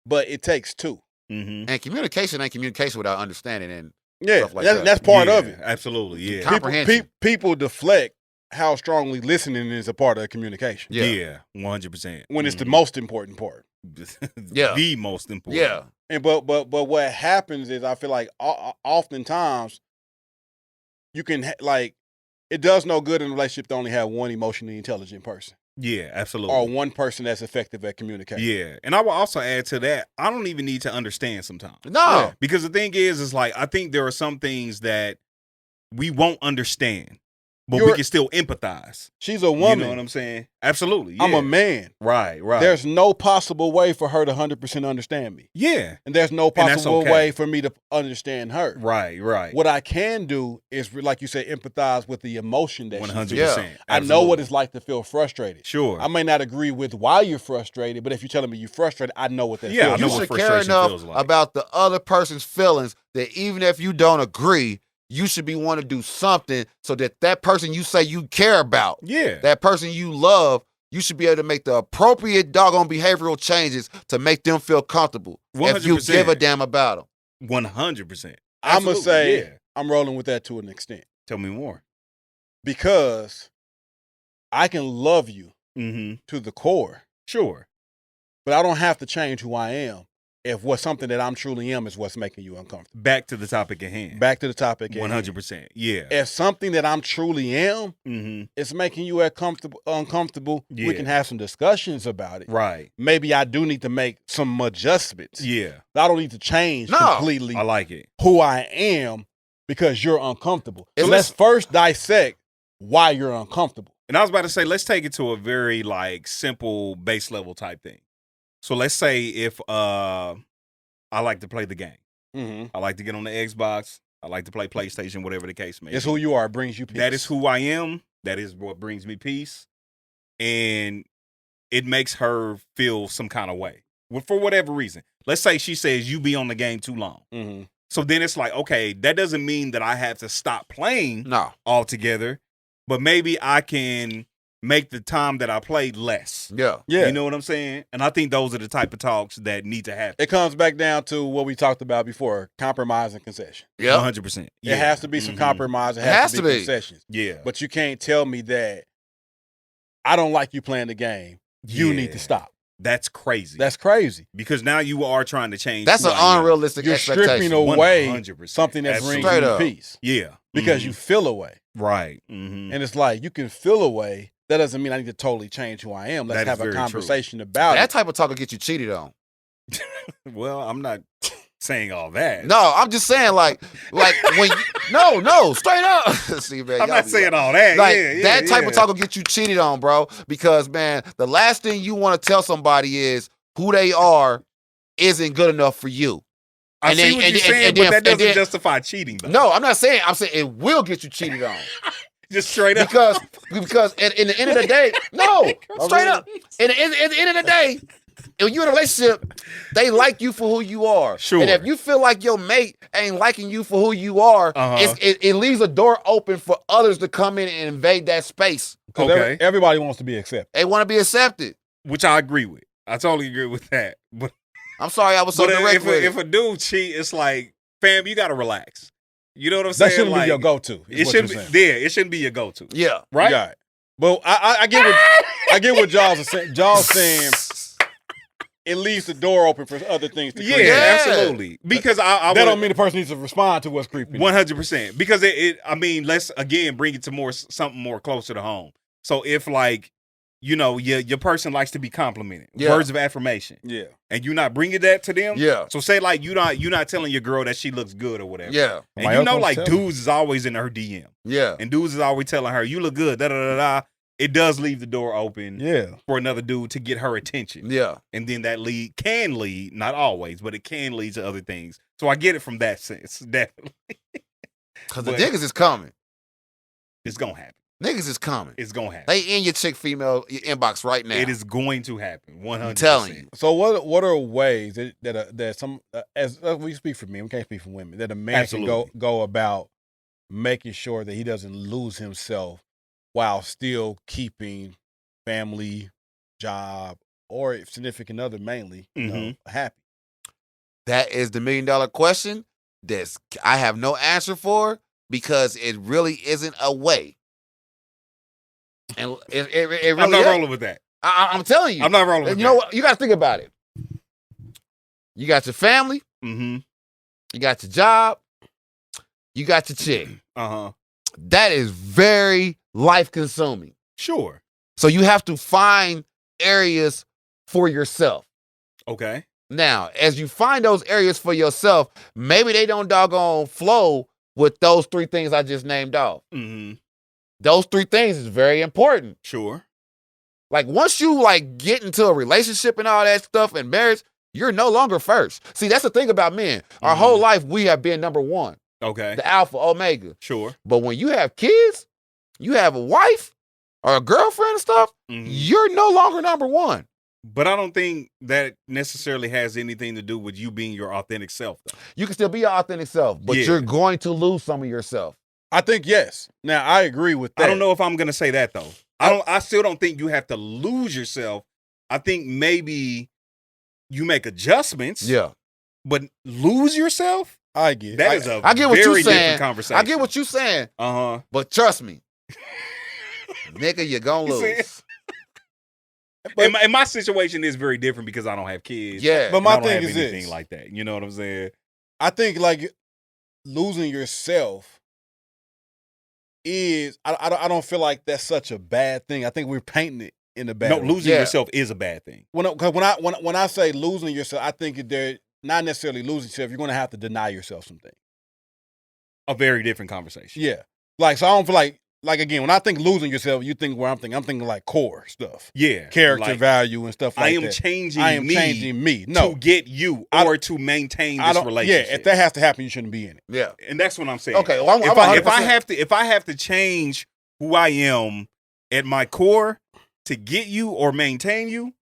Speaker 1: But it takes two.
Speaker 5: Mm-hmm. And communication ain't communication without understanding and stuff like
Speaker 1: that's part of it.
Speaker 2: Absolutely, yeah.
Speaker 5: Comprehension.
Speaker 1: People deflect how strongly listening is a part of communication.
Speaker 2: Yeah, 100%.
Speaker 1: When it's the most important part.
Speaker 2: The most important.
Speaker 5: Yeah.
Speaker 1: And but what happens is I feel like oftentimes you can it does no good in a relationship to only have one emotionally intelligent person.
Speaker 2: Yeah, absolutely.
Speaker 1: Or one person that's effective at communicating.
Speaker 2: Yeah. And I will also add to that, I don't even need to understand sometimes.
Speaker 5: No.
Speaker 2: Because the thing is like, I think there are some things that we won't understand, but we
Speaker 1: You're-
Speaker 2: can still empathize.
Speaker 1: She's a woman.
Speaker 2: You know what I'm saying? Absolutely.
Speaker 1: I'm
Speaker 2: yeah.
Speaker 1: a man.
Speaker 2: Right.
Speaker 1: There's no possible way for her to 100% understand me.
Speaker 2: Yeah.
Speaker 1: And there's no
Speaker 2: And that's
Speaker 1: possible
Speaker 2: okay.
Speaker 1: way for me to understand her.
Speaker 2: Right.
Speaker 1: What I can do is, like you said, empathize with the emotion that
Speaker 2: 100%.
Speaker 1: she's feeling. I know what it's like to feel frustrated.
Speaker 2: Sure.
Speaker 1: I may not agree with why you're frustrated, but if you're telling me you're frustrated, I know what that
Speaker 2: Yeah, I
Speaker 1: feels
Speaker 2: know
Speaker 5: You
Speaker 2: what
Speaker 1: like.
Speaker 5: should care
Speaker 2: frustration
Speaker 5: enough
Speaker 2: feels like.
Speaker 5: about the other person's feelings that even if you don't agree, you should be want to do something so that that person you say you care about,
Speaker 2: Yeah.
Speaker 5: that person you love, you should be able to make the appropriate doggone behavioral changes to make them feel comfortable. If you
Speaker 2: 100%.
Speaker 5: give a damn about them.
Speaker 2: 100%.
Speaker 1: I'm going to say
Speaker 2: yeah.
Speaker 1: I'm rolling with that to an extent
Speaker 2: Tell me more.
Speaker 1: because I can love you
Speaker 2: Mm-hmm.
Speaker 1: to the core,
Speaker 2: Sure.
Speaker 1: but I don't have to change who I am if what's something that I'm truly am is what's making you uncomfortable.
Speaker 2: Back to the topic at hand.
Speaker 1: Back to the topic.
Speaker 2: 100%. Yeah.
Speaker 1: If something that I'm truly am
Speaker 2: Mm-hmm.
Speaker 1: is making you uncomfortable,
Speaker 2: Yeah.
Speaker 1: we can have some discussions about it.
Speaker 2: Right.
Speaker 1: Maybe I do need to make some adjustments.
Speaker 2: Yeah.
Speaker 1: I don't need to change
Speaker 5: No.
Speaker 1: completely
Speaker 2: I like it.
Speaker 1: who I am because you're uncomfortable. So
Speaker 5: It's-
Speaker 1: let's first dissect why you're uncomfortable.
Speaker 2: And I was about to say, let's take it to a very like simple base level type thing. So let's say if I like to play the game.
Speaker 1: Mm-hmm.
Speaker 2: I like to get on the Xbox. I like to play PlayStation, whatever the case may be.
Speaker 1: It's who you are. It brings you peace.
Speaker 2: That is who I am. That is what brings me peace. And it makes her feel some kind of way. Well, for whatever reason. Let's say she says you be on the game too long.
Speaker 1: Mm-hmm.
Speaker 2: So then it's like, okay, that doesn't mean that I have to stop playing
Speaker 5: No.
Speaker 2: altogether, but maybe I can make the time that I play less.
Speaker 5: Yeah.
Speaker 1: Yeah.
Speaker 2: You know what I'm saying? And I think those are the type of talks that need to happen.
Speaker 1: It comes back down to what we talked about before, compromise and concession.
Speaker 5: Yeah.
Speaker 2: 100%.
Speaker 1: It has to be some
Speaker 2: Mhm.
Speaker 1: compromise. It
Speaker 5: It
Speaker 1: has,
Speaker 5: has
Speaker 1: to
Speaker 5: to
Speaker 1: be
Speaker 5: be.
Speaker 1: concessions.
Speaker 2: Yeah.
Speaker 1: But you can't tell me that I don't like you playing the game. You need to
Speaker 2: Yeah.
Speaker 1: stop.
Speaker 2: That's crazy.
Speaker 1: That's crazy.
Speaker 2: because now you are trying to change.
Speaker 5: That's
Speaker 2: who
Speaker 5: an
Speaker 2: I am.
Speaker 5: unrealistic
Speaker 1: You're
Speaker 5: expectation.
Speaker 1: stripping away
Speaker 2: 100%.
Speaker 1: something that brings
Speaker 5: Straight
Speaker 1: you
Speaker 5: up.
Speaker 1: peace
Speaker 2: Yeah.
Speaker 1: because
Speaker 2: Mhm.
Speaker 1: you feel away.
Speaker 2: Right. Mm-hmm.
Speaker 1: And it's like, you can feel away. That doesn't mean I need to totally change who I am. Let's
Speaker 2: That is
Speaker 1: have a
Speaker 2: very true.
Speaker 1: conversation about
Speaker 5: That
Speaker 1: it.
Speaker 5: type of talk will get you cheated on.
Speaker 2: Well, I'm not saying all that.
Speaker 5: No, I'm just saying like when you, no, straight up. See, man,
Speaker 2: I'm
Speaker 5: y'all
Speaker 2: not
Speaker 5: be
Speaker 2: saying
Speaker 5: like-
Speaker 2: all that.
Speaker 5: Like
Speaker 2: yeah,
Speaker 5: that type
Speaker 2: yeah.
Speaker 5: of talk will get you cheated on, bro. Because man, the last thing you want to tell somebody is who they are isn't good enough for you.
Speaker 2: I
Speaker 5: and
Speaker 2: see
Speaker 5: then-
Speaker 2: what
Speaker 5: and
Speaker 2: you're
Speaker 5: then-
Speaker 2: saying,
Speaker 5: and
Speaker 2: but
Speaker 5: then-
Speaker 2: that
Speaker 5: and
Speaker 2: doesn't
Speaker 5: then-
Speaker 2: justify cheating, though.
Speaker 5: No, I'm not saying. I'm saying it will get you cheated on.
Speaker 2: Just straight up.
Speaker 5: because in the end of the day, no, straight up. At the end of the day, if you're in a relationship, they like you for who you are.
Speaker 2: Sure.
Speaker 5: And if you feel like your mate ain't liking you for who you are,
Speaker 2: Uh-huh.
Speaker 5: it leaves a door open for others to come in and invade that space.
Speaker 1: 'Cause
Speaker 2: Okay.
Speaker 1: everybody wants to be accepted.
Speaker 5: They want to be accepted.
Speaker 2: Which I agree with. I totally agree with that. But,
Speaker 5: I'm sorry I was so direct
Speaker 2: if,
Speaker 5: with
Speaker 2: if
Speaker 5: it.
Speaker 2: a dude cheat, it's like, fam, you gotta relax. You know what I'm
Speaker 1: That
Speaker 2: saying?
Speaker 1: shouldn't
Speaker 2: Like,
Speaker 1: be your go-to.
Speaker 2: It shouldn't be. Yeah, it shouldn't be your go-to.
Speaker 5: Yeah.
Speaker 2: Right?
Speaker 1: Yeah. But I get what I get what JAWZ is saying. JAWZ saying it leaves the door open for other things to
Speaker 2: Yeah,
Speaker 1: creep in.
Speaker 2: absolutely. Because I
Speaker 1: That
Speaker 2: would,
Speaker 1: don't mean the person needs to respond to what's creeping.
Speaker 2: 100%. Because I mean, let's again bring it to something more closer to home. So if like, you know, your person likes to be complimented,
Speaker 5: Yeah.
Speaker 2: words of affirmation,
Speaker 1: Yeah.
Speaker 2: and you're not bringing that to them.
Speaker 5: Yeah.
Speaker 2: So say like you're not telling your girl that she looks good or whatever.
Speaker 5: Yeah.
Speaker 2: And
Speaker 1: Somebody
Speaker 2: you
Speaker 1: else
Speaker 2: know,
Speaker 1: wants
Speaker 2: like
Speaker 1: to tell her.
Speaker 2: dudes is always in her DM,
Speaker 5: Yeah.
Speaker 2: and dudes is always telling her, "You look good." Da da da da. It does leave the door open
Speaker 1: Yeah.
Speaker 2: for another dude to get her attention.
Speaker 5: Yeah.
Speaker 2: And then that can lead, not always, but it can lead to other things. So I get it from that sense. Definitely.
Speaker 5: Because the
Speaker 2: But-
Speaker 5: niggas is coming.
Speaker 2: It's going to happen.
Speaker 5: Niggas is coming.
Speaker 2: It's going to happen.
Speaker 5: They in your chick female inbox right now.
Speaker 2: It is going to happen. 100%.
Speaker 5: I'm telling you.
Speaker 1: So what are ways that some as we speak for men, we can't speak for women, that a man
Speaker 2: Absolutely.
Speaker 1: can go about making sure that he doesn't lose himself while still keeping family, job, or significant other mainly, you know, happy.
Speaker 5: That is the $1 million question that I have no answer for because it really isn't a way. And it really
Speaker 2: I'm not
Speaker 5: ain't.
Speaker 2: rolling with that.
Speaker 5: I'm telling you.
Speaker 2: I'm not rolling with
Speaker 5: You know what? You got to think about it. You got your family.
Speaker 2: Mm-hmm.
Speaker 5: You got your job. You got your chick.
Speaker 2: Uh-huh.
Speaker 5: That is very life consuming.
Speaker 2: Sure.
Speaker 5: So you have to find areas for yourself.
Speaker 2: Okay.
Speaker 5: Now, as you find those areas for yourself, maybe they don't doggone flow with those 3 things I just named off.
Speaker 2: Mm-hmm.
Speaker 5: Those 3 things is very important.
Speaker 2: Sure.
Speaker 5: Like once you like get into a relationship and all that stuff and marriage, you're no longer first. See, that's the thing about men. Our whole life we have been number 1.
Speaker 2: Okay.
Speaker 5: The alpha, omega.
Speaker 2: Sure.
Speaker 5: But when you have kids, you have a wife or a girlfriend and stuff, you're no longer number 1.
Speaker 2: But I don't think that necessarily has anything to do with you being your authentic self, though.
Speaker 5: You can still be your authentic self, but you're going to lose some of yourself.
Speaker 1: I think yes. Now I agree with that.
Speaker 2: I don't know if I'm gonna say that though. I still don't think you have to lose yourself. I think maybe you make adjustments.
Speaker 5: Yeah.
Speaker 2: But lose yourself?
Speaker 1: I get.
Speaker 2: That is a
Speaker 5: I get what
Speaker 2: very
Speaker 5: you're saying.
Speaker 2: different conversation.
Speaker 5: I get what you're saying.
Speaker 2: Uh-huh.
Speaker 5: But trust me, nigga, you're gonna lose.
Speaker 2: And my situation is very different because I don't have kids.
Speaker 5: Yeah.
Speaker 1: But my
Speaker 2: I don't
Speaker 1: thing
Speaker 2: have
Speaker 1: is
Speaker 2: anything
Speaker 1: this.
Speaker 2: like that. You know what I'm saying?
Speaker 1: I think like losing yourself is I don't feel like that's such a bad thing. I think we're painting it in a bad way.
Speaker 2: Losing yourself is a bad thing.
Speaker 1: When I say losing yourself, I think they're not necessarily losing yourself. You're going to have to deny yourself something.
Speaker 2: A very different conversation.
Speaker 1: Yeah. Like, so I don't feel like again, when I think losing yourself, you think where I'm thinking like core stuff.
Speaker 2: Yeah.
Speaker 1: Character
Speaker 2: like,
Speaker 1: value and stuff like that.
Speaker 2: I am changing
Speaker 1: me. No.
Speaker 2: to get you or to maintain this relationship.
Speaker 1: Yeah, if that has to happen, you shouldn't be in it.
Speaker 5: Yeah.
Speaker 2: And that's what I'm saying.
Speaker 5: Okay. Well,
Speaker 2: if I have to change who I am at my core to get you or maintain you,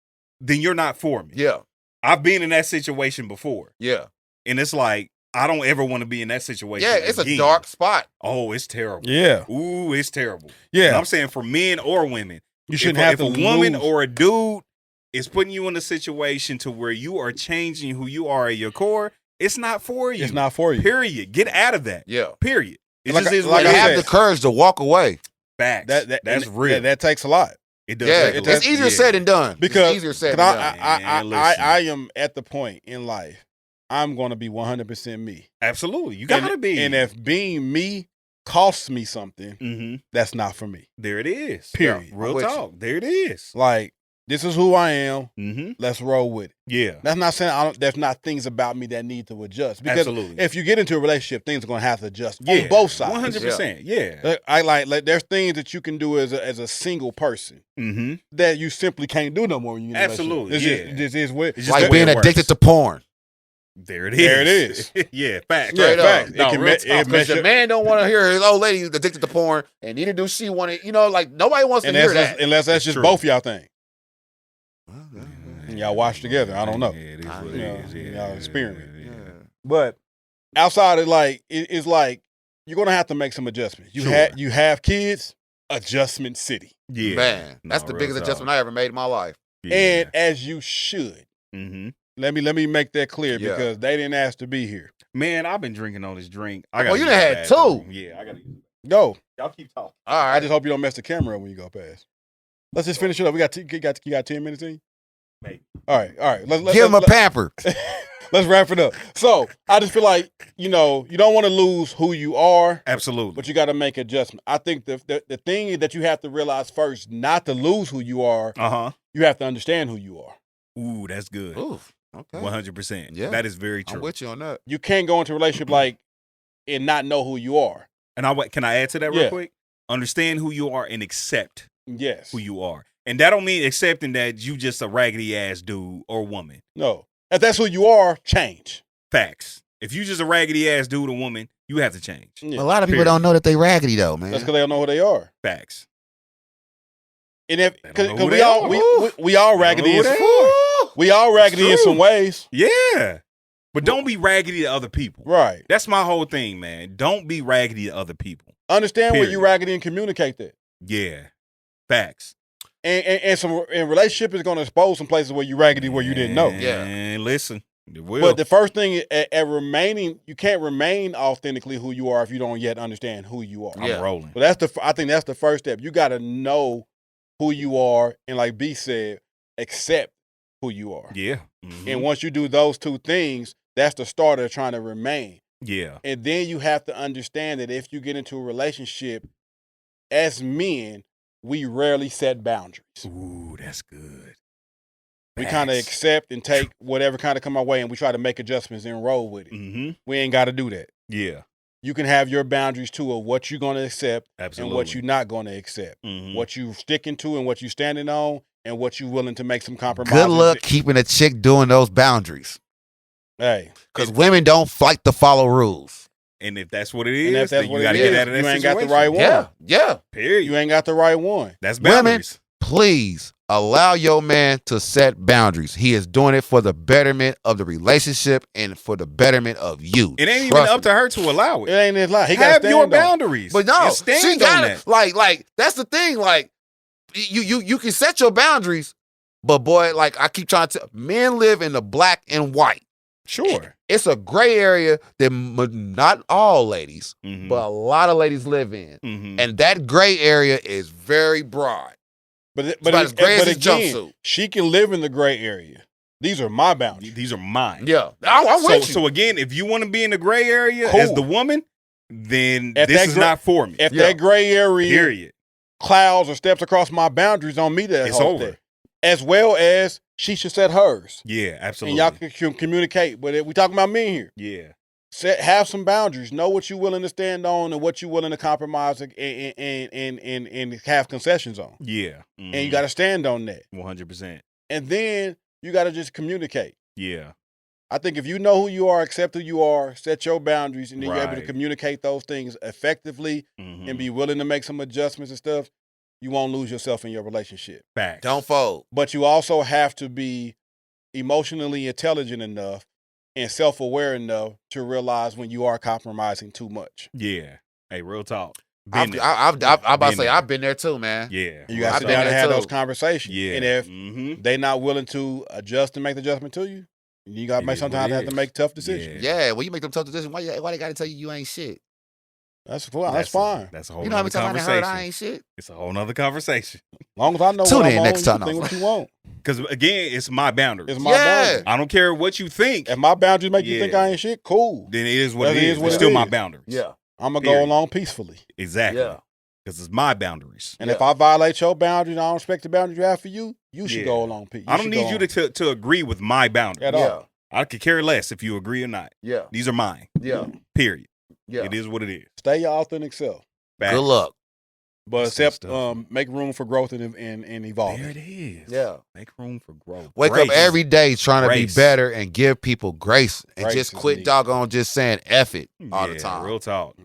Speaker 2: then you're not for me.
Speaker 5: Yeah.
Speaker 2: I've been in that situation before.
Speaker 5: Yeah.
Speaker 2: And it's like, I don't ever want to be in that situation.
Speaker 5: Yeah, it's
Speaker 2: again.
Speaker 5: a dark spot.
Speaker 2: Oh, it's terrible.
Speaker 1: Yeah.
Speaker 2: Ooh, it's terrible.
Speaker 1: Yeah.
Speaker 2: And I'm saying for men or women.
Speaker 1: You shouldn't
Speaker 2: if
Speaker 1: have to
Speaker 2: a woman
Speaker 1: lose.
Speaker 2: or a dude is putting you in a situation to where you are changing who you are at your core, it's not for you.
Speaker 1: It's not for you.
Speaker 2: Period. Get out of that.
Speaker 5: Yeah.
Speaker 2: Period. It
Speaker 1: Like
Speaker 2: just
Speaker 1: I-
Speaker 2: is
Speaker 1: like
Speaker 2: what
Speaker 5: You
Speaker 2: it
Speaker 5: have
Speaker 2: is.
Speaker 5: the courage to walk away.
Speaker 2: Facts.
Speaker 1: and
Speaker 2: That's real.
Speaker 1: That takes a lot.
Speaker 2: It does.
Speaker 5: Yeah.
Speaker 2: take a lot.
Speaker 5: It's easier said than done.
Speaker 1: Because
Speaker 5: it's easier said than
Speaker 1: 'cause
Speaker 5: done.
Speaker 1: I am at the point in life, I'm going to be 100% me.
Speaker 2: Absolutely. You gotta be.
Speaker 1: And if being me costs me something, that's not for me.
Speaker 2: There it is.
Speaker 1: Period.
Speaker 2: Yeah, real
Speaker 5: I'm with
Speaker 2: talk. There it is.
Speaker 1: Like, this is who I am.
Speaker 2: Mm-hmm.
Speaker 1: Let's roll with it.
Speaker 2: Yeah.
Speaker 1: That's not saying there's not things about me that need to adjust. Because
Speaker 2: Absolutely.
Speaker 1: if you get into a relationship, things are going to have to adjust on both sides.
Speaker 2: 100%. Yeah.
Speaker 1: I like there's things that you can do as a single person
Speaker 2: Mm-hmm.
Speaker 1: that you simply can't do no more when you get in a relationship.
Speaker 2: Absolutely,
Speaker 1: This is what
Speaker 2: It's just
Speaker 5: Like
Speaker 2: the way
Speaker 5: being
Speaker 2: it works.
Speaker 5: addicted to porn.
Speaker 2: There it is.
Speaker 1: There it is.
Speaker 2: Yeah, facts.
Speaker 1: Yeah,
Speaker 5: Straight up.
Speaker 1: facts.
Speaker 2: No,
Speaker 1: It can
Speaker 2: real
Speaker 1: me-
Speaker 2: talk.
Speaker 1: it
Speaker 5: Because
Speaker 1: mess
Speaker 5: the
Speaker 1: your-
Speaker 5: man don't want to hear his old lady who's addicted to porn, and neither do she want to, like nobody wants to
Speaker 1: and
Speaker 5: hear
Speaker 1: that's
Speaker 5: that.
Speaker 1: unless that's
Speaker 2: It's
Speaker 1: just
Speaker 2: true.
Speaker 1: both y'all thing. And y'all watch together. I don't know.
Speaker 2: Yeah, it is what
Speaker 1: You
Speaker 2: it
Speaker 1: know,
Speaker 2: is. Yeah.
Speaker 1: y'all experiment.
Speaker 2: Yeah.
Speaker 1: But outside of it's like you're gonna have to make some adjustments.
Speaker 2: Sure.
Speaker 1: You have kids, adjustment city.
Speaker 2: Yeah.
Speaker 5: Man, that's
Speaker 2: No,
Speaker 5: the
Speaker 2: real
Speaker 5: biggest
Speaker 2: talk.
Speaker 5: adjustment I ever made in my life.
Speaker 2: Yeah.
Speaker 1: And as you should.
Speaker 2: Mm-hmm.
Speaker 1: Let me make that clear
Speaker 5: Yeah.
Speaker 1: because they didn't ask to be here.
Speaker 2: Man, I've been drinking on this drink.
Speaker 5: Oh, you
Speaker 2: use
Speaker 5: done
Speaker 2: the
Speaker 5: had
Speaker 2: bathroom.
Speaker 5: two.
Speaker 2: Yeah, I gotta use it.
Speaker 1: Go.
Speaker 2: Y'all keep talking.
Speaker 5: All
Speaker 1: I
Speaker 5: right.
Speaker 1: just hope you don't mess the camera up when you go past. Let's just finish it up. You got 10 minutes in?
Speaker 2: Maybe.
Speaker 1: All right. Let's
Speaker 5: Give him a pamper.
Speaker 1: let's wrap it up. So I just feel like, you don't want to lose who you are,
Speaker 2: Absolutely.
Speaker 1: but you got to make adjustments. I think the thing that you have to realize first, not to lose who you are,
Speaker 2: Uh-huh.
Speaker 1: you have to understand who you are.
Speaker 2: Ooh, that's good.
Speaker 5: Oof. Okay.
Speaker 2: 100%.
Speaker 5: Yeah.
Speaker 2: That is very
Speaker 5: I'm
Speaker 2: true.
Speaker 5: with you on that.
Speaker 1: You can't go into a relationship and not know who you are.
Speaker 2: And can I add to that real
Speaker 1: Yeah.
Speaker 2: quick? Understand who you are and accept
Speaker 1: Yes.
Speaker 2: who you are. And that don't mean accepting that you just a raggedy ass dude or woman.
Speaker 1: No. If that's who you are, change.
Speaker 2: Facts. If you just a raggedy ass dude or woman, you have to change.
Speaker 1: Yeah.
Speaker 5: A lot of people
Speaker 2: Period.
Speaker 5: don't know that they raggedy though, man.
Speaker 1: That's because they don't know who they are.
Speaker 2: Facts.
Speaker 1: And if
Speaker 2: They don't
Speaker 1: because
Speaker 2: know who
Speaker 1: we
Speaker 2: they
Speaker 1: all
Speaker 2: are.
Speaker 1: we all
Speaker 2: They don't
Speaker 1: raggedy
Speaker 2: know
Speaker 1: in
Speaker 2: who they
Speaker 1: some, we all raggedy in
Speaker 2: true.
Speaker 1: some ways.
Speaker 2: Yeah. But don't be raggedy to other people.
Speaker 1: Right.
Speaker 2: That's my whole thing, man. Don't be raggedy to other people.
Speaker 1: Understand where
Speaker 2: Period.
Speaker 1: you raggedy and communicate that.
Speaker 2: Yeah. Facts.
Speaker 1: And relationship is going to expose some places where you raggedy where you didn't know.
Speaker 5: Yeah.
Speaker 2: And listen, it will.
Speaker 1: But the first thing at remaining, you can't remain authentically who you are if you don't yet understand who you are.
Speaker 2: I'm
Speaker 5: Yeah.
Speaker 2: rolling.
Speaker 1: But I think that's the first step. You got to know who you are, and like B said, accept who you are.
Speaker 2: Yeah. Mhm.
Speaker 1: And once you do those two things, that's the start of trying to remain.
Speaker 2: Yeah.
Speaker 1: And then you have to understand that if you get into a relationship, as men, we rarely set boundaries.
Speaker 2: Ooh, that's good.
Speaker 1: We kind of
Speaker 2: Facts.
Speaker 1: accept and take whatever kind of come our way, and we try to make adjustments and roll with it.
Speaker 2: Mm-hmm.
Speaker 1: We ain't got to do that.
Speaker 2: Yeah.
Speaker 1: you can have your boundaries too of what you're going to accept
Speaker 2: Absolutely.
Speaker 1: and what you're not going to accept.
Speaker 2: Mhm.
Speaker 1: What you sticking to and what you standing on and what you willing to make some compromises.
Speaker 5: Good luck keeping a chick doing those boundaries.
Speaker 1: Hey.
Speaker 5: Because women don't like to follow rules.
Speaker 2: And if that's what it
Speaker 1: And if
Speaker 2: is,
Speaker 1: that's
Speaker 2: then
Speaker 1: what
Speaker 2: you
Speaker 1: it
Speaker 2: got to
Speaker 1: is,
Speaker 2: get out of that
Speaker 1: you ain't got the
Speaker 2: situation.
Speaker 1: right one.
Speaker 5: Yeah.
Speaker 2: Period.
Speaker 1: You ain't got the right one.
Speaker 2: That's
Speaker 5: Women,
Speaker 2: boundaries.
Speaker 5: please allow your man to set boundaries. He is doing it for the betterment of the relationship and for the betterment of you.
Speaker 2: It ain't even
Speaker 5: Trust
Speaker 2: up
Speaker 5: me.
Speaker 2: to her to allow
Speaker 1: It
Speaker 2: it.
Speaker 1: ain't his lie. He
Speaker 2: Have
Speaker 1: got
Speaker 2: your
Speaker 1: on.
Speaker 2: boundaries.
Speaker 5: But no,
Speaker 2: and stand
Speaker 5: she
Speaker 2: on
Speaker 5: got
Speaker 2: that.
Speaker 5: like that's the thing. Like you can set your boundaries, but boy, like I keep trying to. Men live in the black and white.
Speaker 2: Sure.
Speaker 5: It's a gray area that not all ladies,
Speaker 2: Mhm.
Speaker 5: but a lot of ladies live in,
Speaker 2: Mhm.
Speaker 5: and that gray area is very broad.
Speaker 1: But
Speaker 5: about as gray as his
Speaker 1: again,
Speaker 5: jumpsuit.
Speaker 1: she can live in the gray area. These are my boundaries.
Speaker 2: These are mine.
Speaker 5: Yeah, I'm
Speaker 2: So,
Speaker 5: with you.
Speaker 2: so again, if you want to be in the gray area
Speaker 1: Cool.
Speaker 2: as the woman, then
Speaker 1: If
Speaker 2: this
Speaker 1: that
Speaker 2: is
Speaker 1: gray-
Speaker 2: not for me.
Speaker 1: If
Speaker 5: Yeah.
Speaker 1: that gray area
Speaker 2: Period.
Speaker 1: clouds or steps across my boundaries on me, that
Speaker 2: It's
Speaker 1: whole
Speaker 2: over.
Speaker 1: thing. As well as she should set hers.
Speaker 2: Yeah, absolutely.
Speaker 1: And y'all can communicate. But we talking about men here.
Speaker 2: Yeah.
Speaker 1: Have some boundaries. Know what you're willing to stand on and what you're willing to compromise and have concessions on.
Speaker 2: Yeah.
Speaker 1: And you got to stand on that.
Speaker 2: 100%.
Speaker 1: And then you got to just communicate.
Speaker 2: Yeah.
Speaker 1: I think if you know who you are, accept who you are, set your boundaries, and then you're able to
Speaker 2: Right.
Speaker 1: communicate those things effectively
Speaker 2: Mhm.
Speaker 1: and be willing to make some adjustments and stuff, you won't lose yourself in your relationship.
Speaker 2: Facts.
Speaker 5: Don't fold.
Speaker 1: But you also have to be emotionally intelligent enough and self-aware enough to realize when you are compromising too much.
Speaker 2: Yeah. Hey, real talk.
Speaker 5: I'm
Speaker 2: Been there.
Speaker 5: about to
Speaker 2: Been
Speaker 5: say
Speaker 2: there.
Speaker 5: I've been there too, man.
Speaker 2: Yeah.
Speaker 1: You got
Speaker 5: I've
Speaker 1: to sit
Speaker 5: been
Speaker 1: down and
Speaker 5: there
Speaker 1: have
Speaker 5: too.
Speaker 1: those conversations.
Speaker 2: Yeah.
Speaker 1: And if
Speaker 2: Mhm.
Speaker 1: they're not willing to adjust and make the adjustment to you, you got to
Speaker 2: It
Speaker 1: make
Speaker 2: is what
Speaker 1: sometimes
Speaker 2: it
Speaker 1: have to
Speaker 2: is.
Speaker 1: make tough decisions.
Speaker 5: Yeah, when you make them tough decisions, why they got to tell you ain't shit?
Speaker 1: That's fine.
Speaker 2: That's a whole
Speaker 5: You know how
Speaker 2: nother
Speaker 5: many times I
Speaker 2: conversation.
Speaker 5: heard I ain't shit?
Speaker 2: It's a whole nother conversation.
Speaker 1: As long as I know
Speaker 5: Tune
Speaker 1: what
Speaker 5: in
Speaker 1: I'm
Speaker 5: next
Speaker 1: on,
Speaker 5: time.
Speaker 1: you think what you want.
Speaker 2: Because again, it's my boundaries.
Speaker 1: It's my
Speaker 5: Yeah.
Speaker 1: boundaries.
Speaker 2: I don't care what you think.
Speaker 1: If my boundaries make you think
Speaker 2: Yeah.
Speaker 1: I ain't shit, cool.
Speaker 2: Then it is what
Speaker 1: That
Speaker 2: it
Speaker 1: is
Speaker 2: is.
Speaker 1: what
Speaker 2: It's
Speaker 1: it
Speaker 2: still my
Speaker 1: is.
Speaker 2: boundaries.
Speaker 1: I'm going to go
Speaker 2: Period.
Speaker 1: along peacefully.
Speaker 2: Exactly.
Speaker 5: Yeah.
Speaker 2: Because it's my boundaries.
Speaker 1: And if I violate your boundaries and I don't respect the boundaries you have for you, you should
Speaker 2: Yeah.
Speaker 1: go along peace.
Speaker 2: I don't need you to agree with my boundaries.
Speaker 1: At all.
Speaker 2: I could care less if you agree or not.
Speaker 5: Yeah.
Speaker 2: These are mine.
Speaker 5: Yeah.
Speaker 2: Period.
Speaker 5: Yeah.
Speaker 2: It is what it is.
Speaker 1: Stay your authentic self.
Speaker 2: Facts.
Speaker 5: Good luck.
Speaker 1: But
Speaker 2: That's good
Speaker 1: except
Speaker 2: stuff.
Speaker 1: Make room for growth and evolving.
Speaker 2: There it is.
Speaker 5: Yeah.
Speaker 2: Make room for growth.
Speaker 5: Wake
Speaker 2: Grace.
Speaker 5: up every day trying to be
Speaker 2: Grace.
Speaker 5: better and give people grace and
Speaker 1: Grace
Speaker 5: just
Speaker 1: is
Speaker 5: quit
Speaker 1: neat.
Speaker 5: doggone just saying F it all the
Speaker 2: Yeah,
Speaker 5: time.
Speaker 2: Real talk.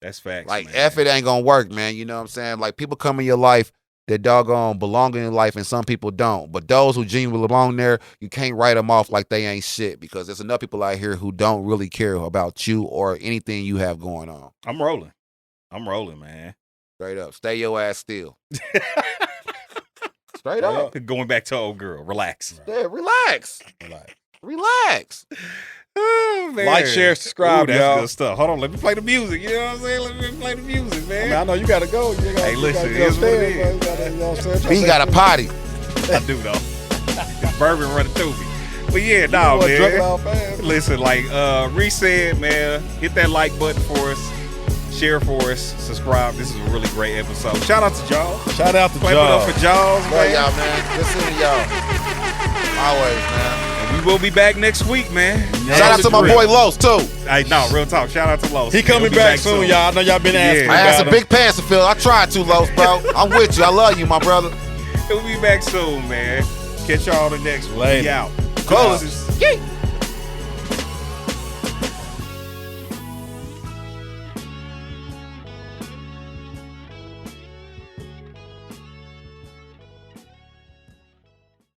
Speaker 2: That's facts.
Speaker 5: Like
Speaker 2: man.
Speaker 5: F it ain't gonna work, man. You know what I'm saying? Like people come in your life that doggone belong in your life and some people don't. But those who genuinely belong there, you can't write them off like they ain't shit because there's enough people out here who don't really care about you or anything you have going on.
Speaker 2: I'm rolling, man.
Speaker 5: Straight up. Stay your ass still. Straight up.
Speaker 2: Going back to old girl. Relax.
Speaker 5: Yeah, relax.
Speaker 1: Like,
Speaker 5: Relax.
Speaker 2: Oh, man.
Speaker 1: Like, share, subscribe,
Speaker 2: Ooh, that's
Speaker 1: y'all.
Speaker 2: good stuff. Hold on. Let me play the music. You know what I'm saying? Let me play the music,
Speaker 1: I
Speaker 2: man.
Speaker 1: mean, I know you got to go.
Speaker 2: Hey, listen, it is what it is.
Speaker 5: We got a potty.
Speaker 2: I do, though. It's bourbon running through me. But yeah, nah, man. Listen, like RECE'S, man, hit that like button for us. Share for us. Subscribe. This is a really great episode. Shout out to JAWZ.
Speaker 1: Shout out to
Speaker 2: Clap it up
Speaker 1: JAWZ.
Speaker 2: for JAWZ,
Speaker 5: Love
Speaker 2: man.
Speaker 5: y'all, man. Good seeing y'all. Always, man.
Speaker 2: And we will be back next week, man.
Speaker 5: Shout out to my boy Los, too.
Speaker 2: Hey, no, real talk. Shout out to Los.
Speaker 1: He coming
Speaker 2: He'll be
Speaker 1: back soon, y'all. I know y'all been asking
Speaker 2: Yeah.
Speaker 5: I had
Speaker 1: about
Speaker 5: some
Speaker 1: him.
Speaker 5: big pants to fill. I tried to, Los, bro. I'm with you. I love you, my brother.
Speaker 2: He'll be back soon, man. Catch y'all on the next one.
Speaker 1: Later.
Speaker 2: We out.
Speaker 5: Cool.
Speaker 2: Deuces.